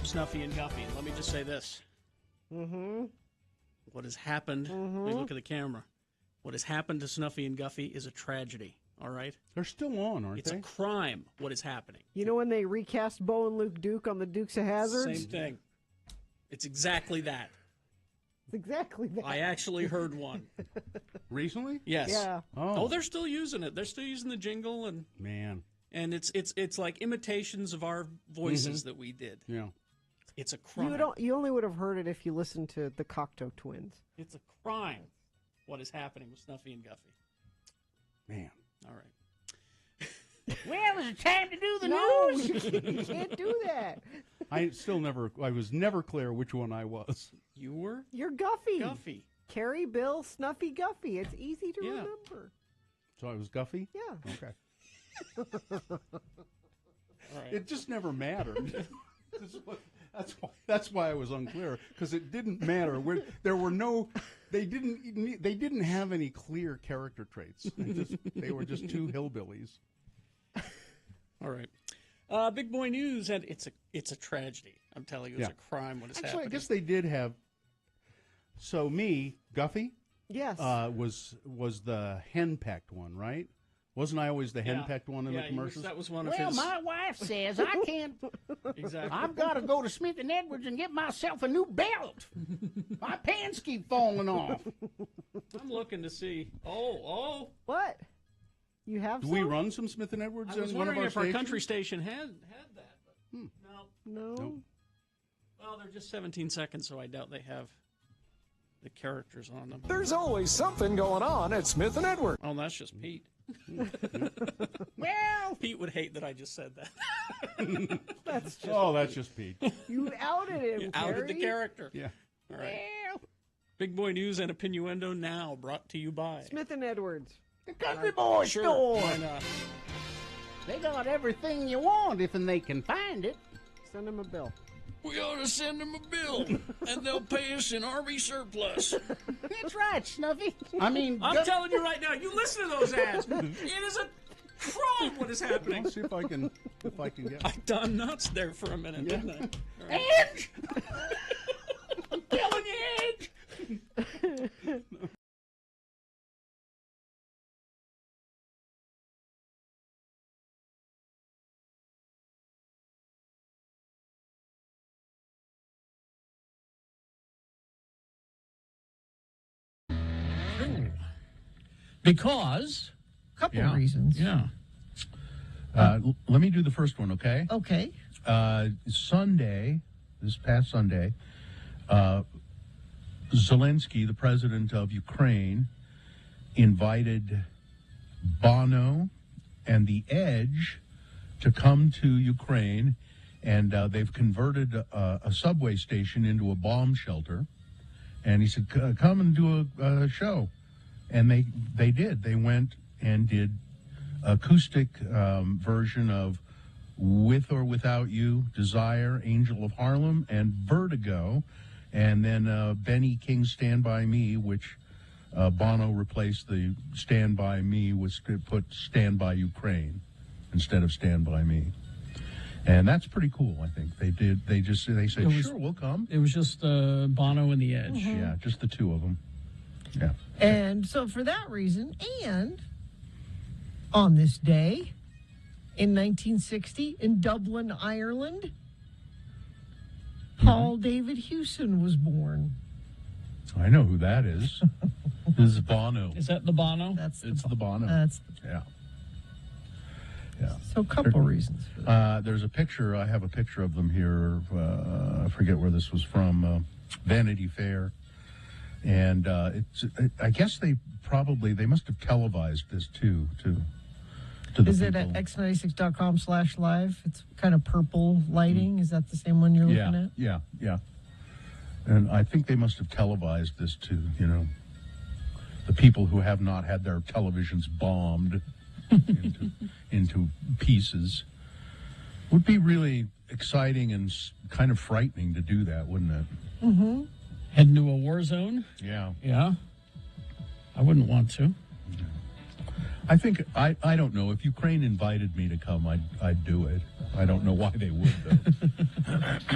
Snuffy and Guffy. And let me just say this. What has happened, let me look at the camera. What has happened to Snuffy and Guffy is a tragedy, all right? They're still on, aren't it's they? It's a crime, what is happening. You know when they recast Bo and Luke Duke on the Dukes of Hazzard? Same thing. It's exactly that. It's exactly that. I actually heard one. Recently? Yes. Yeah. Oh, they're still using it. They're still using the jingle and it's like imitations of our voices that we did. Yeah. It's a crime. You only would have heard it if you listened to the Cocteau Twins. It's a crime. What is happening with Snuffy and Guffy? Man. All right. Well, is it time to do the news? You can't do that. I was never clear which one I was. You were? You're Guffy. Guffy. Carrie, Bill, Snuffy, Guffy. It's easy to remember. So I was Guffy? Yeah. Okay. All right. It just never mattered. That's why I was unclear, because it didn't matter. There were no, they didn't have any clear character traits. They were just two hillbillies. All right, big boy news, and it's a tragedy. I'm telling you, it's a crime. What is happening? I guess they did have. So Guffy, yes, was the henpecked one, right? Wasn't I always the henpecked one in the commercials? That was one of his. Well, my wife says I can't. Exactly. I've got to go to Smith & Edwards and get myself a new belt. My pants keep falling off. I'm looking to see. Oh. What? You have Do some? we run some Smith & Edwards I was in one of wondering our if stations? our country station had that. But No. Nope. Well, they're just 17 seconds, so I doubt they have the characters on them. There's always something going on at Smith & Edwards. Oh, that's just Pete. Well, Pete would hate that I just said that. That's just Pete. You outed him, You outed the character. Yeah. All right. Big boy news and Opinioendo now, brought to you by Smith & Edwards. The Country Boy Store. Why not? They got everything you want if they can find it. Send them a bill. We ought to send them a bill, and they'll pay us in Army surplus. That's right, Snuffy. I'm telling you right now, you listen to those ads. It is a crime what is happening. Let's see if I can get. I done nuts there for a minute, didn't I? Edge! I'm telling you, Edge! Because couple reasons. Yeah. Let me do the first one, okay? Okay. Sunday, this past Sunday, Zelensky, the president of Ukraine, invited Bono and The Edge to come to Ukraine, and they've converted a subway station into a bomb shelter. And he said, come and do a show. And they did. They went and did acoustic version of With or Without You, Desire, Angel of Harlem, and Vertigo. And then Benny King's Stand By Me, which Bono replaced the Stand By Me with put Stand By Ukraine instead of Stand By Me. And that's pretty cool, I think. They said, sure, we'll come. It was just Bono and The Edge. Mm-hmm. Yeah, just the two of them. Yeah. And so for that reason, and on this day in 1960 in Dublin, Ireland, Paul David Hewson was born. I know who that is. This is Bono. Is that the Bono? It's the Bono. Yeah. So a couple reasons. There's a picture. I have a picture of them here. I forget where this was from. Vanity Fair. And I guess they must have televised this too. To the Is it at x96.com/live? It's kind of purple lighting. Is that the same one you're looking at? Yeah. And I think they must have televised this to, the people who have not had their televisions bombed into pieces. Would be really exciting and kind of frightening to do that, wouldn't it? Mm-hmm. Head into a war zone? Yeah. Yeah. I wouldn't want to. I think, I don't know. If Ukraine invited me to come, I'd do it. I don't know why they would, though.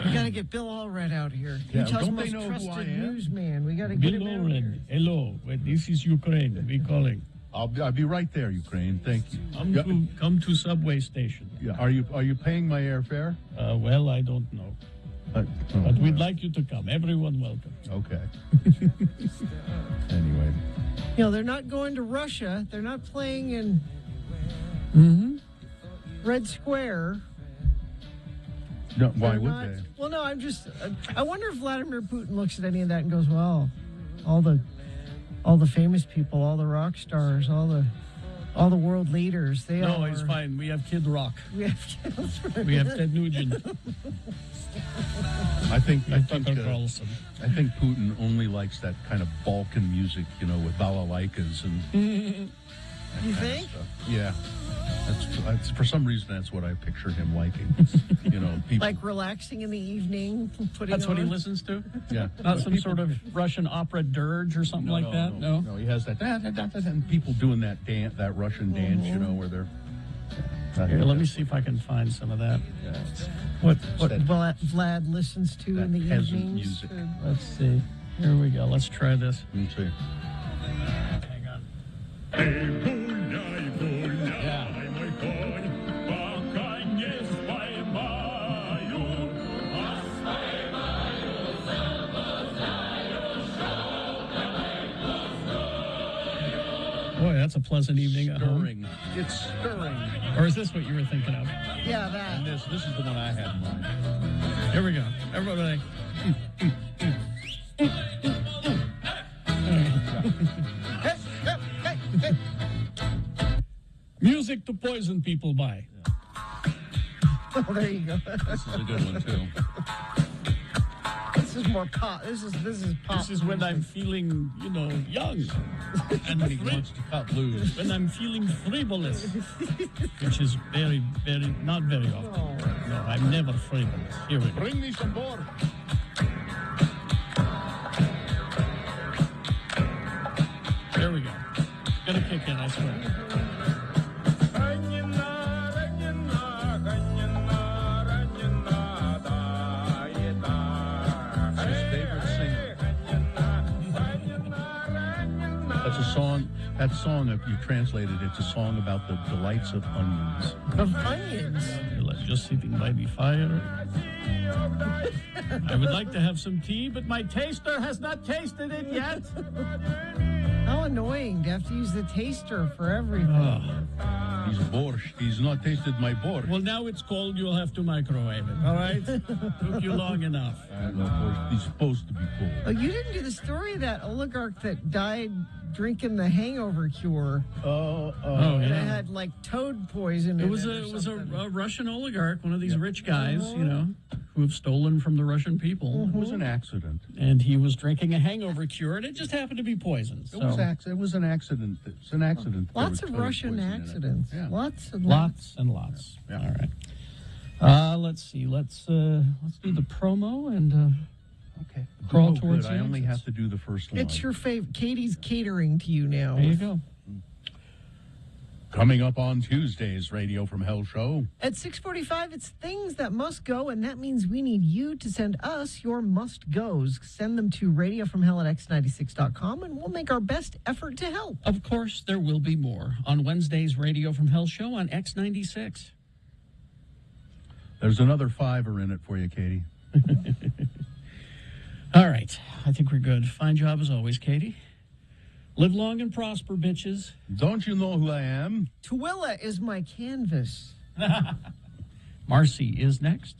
We got to get Bill Allred out here. Yeah, Utah's don't they most know who trusted I am? newsman. We got to get Bill him out here. Allred. Hello. This is Ukraine. We calling. I'll be right there, Ukraine. Thank you. Come to subway station. Yeah. Are you paying my airfare? Well, I don't know. But we'd like you to come. Everyone welcome. Okay. Anyway. They're not going to Russia. They're not playing in Red Square. No, why would they? Well, no, I wonder if Vladimir Putin looks at any of that and goes, well, all the famous people, all the rock stars, all the world leaders, No, it's fine. We have Kid Rock. We have Ted Nugent. I think Carlson. I think Putin only likes that kind of Balkan music, with balalaikas and You think? Yeah. That's for some reason that's what I picture him liking. People like relaxing in the evening, That's what he listens to? Yeah. Not some sort of Russian opera dirge or something like that? No, he has that and people doing that Russian dance, where they're Here, let me see if I can find some of that. Yeah. What Vlad listens to in the evenings. Music. Let's see. Here we go. Let's try this. Let me see. Hang on. Boy, that's a pleasant evening at home. It's stirring. Or is this what you were thinking of? Yeah, that. And this is the one I had in mind. Here we go. Everybody. Music to poison people by. Oh, there you go. This is a good one, too. This is more pop. This is pop. This is when I'm feeling, young. And when he wants to cut loose. When I'm feeling frivolous. Which is very, very, not very often. No, I'm never frivolous. Here we go. Bring me some more. There we go. Gonna kick in, I swear. That song, if you translate it, it's a song about the delights of onions. Of onions? You're like just sitting by the fire. I would like to have some tea, but my taster has not tasted it yet. How annoying to have to use the taster for everything. He's borscht. He's not tasted my borscht. Well, now it's cold. You'll have to microwave it. All right? Took you long enough. He's supposed to be cold. Oh, you didn't do the story of that oligarch that died drinking the hangover cure. Yeah. It had like toad poison in it. It was a Russian oligarch, one of these rich guys, who have stolen from the Russian people. It was an accident. And he was drinking a hangover cure, and it just happened to be poison. So. It was an accident. It's an accident. Lots of Russian accidents. Yeah. Lots and lots. Yeah. All right. Let's see. Let's do the promo and okay. Crawl towards I only have to do the first line. It's your favorite. Katie's catering to you now. There you go. Coming up on Tuesday's Radio from Hell show. At 6:45, it's Things That Must Go, and that means we need you to send us your must-goes. Send them to radiofromhell@x96.com, and we'll make our best effort to help. Of course, there will be more on Wednesday's Radio from Hell show on X96. There's another $5 in it for you, Katie. All right. I think we're good. Fine job as always, Katie. Live long and prosper, bitches. Don't you know who I am? Tooele is my canvas. Marcy is next.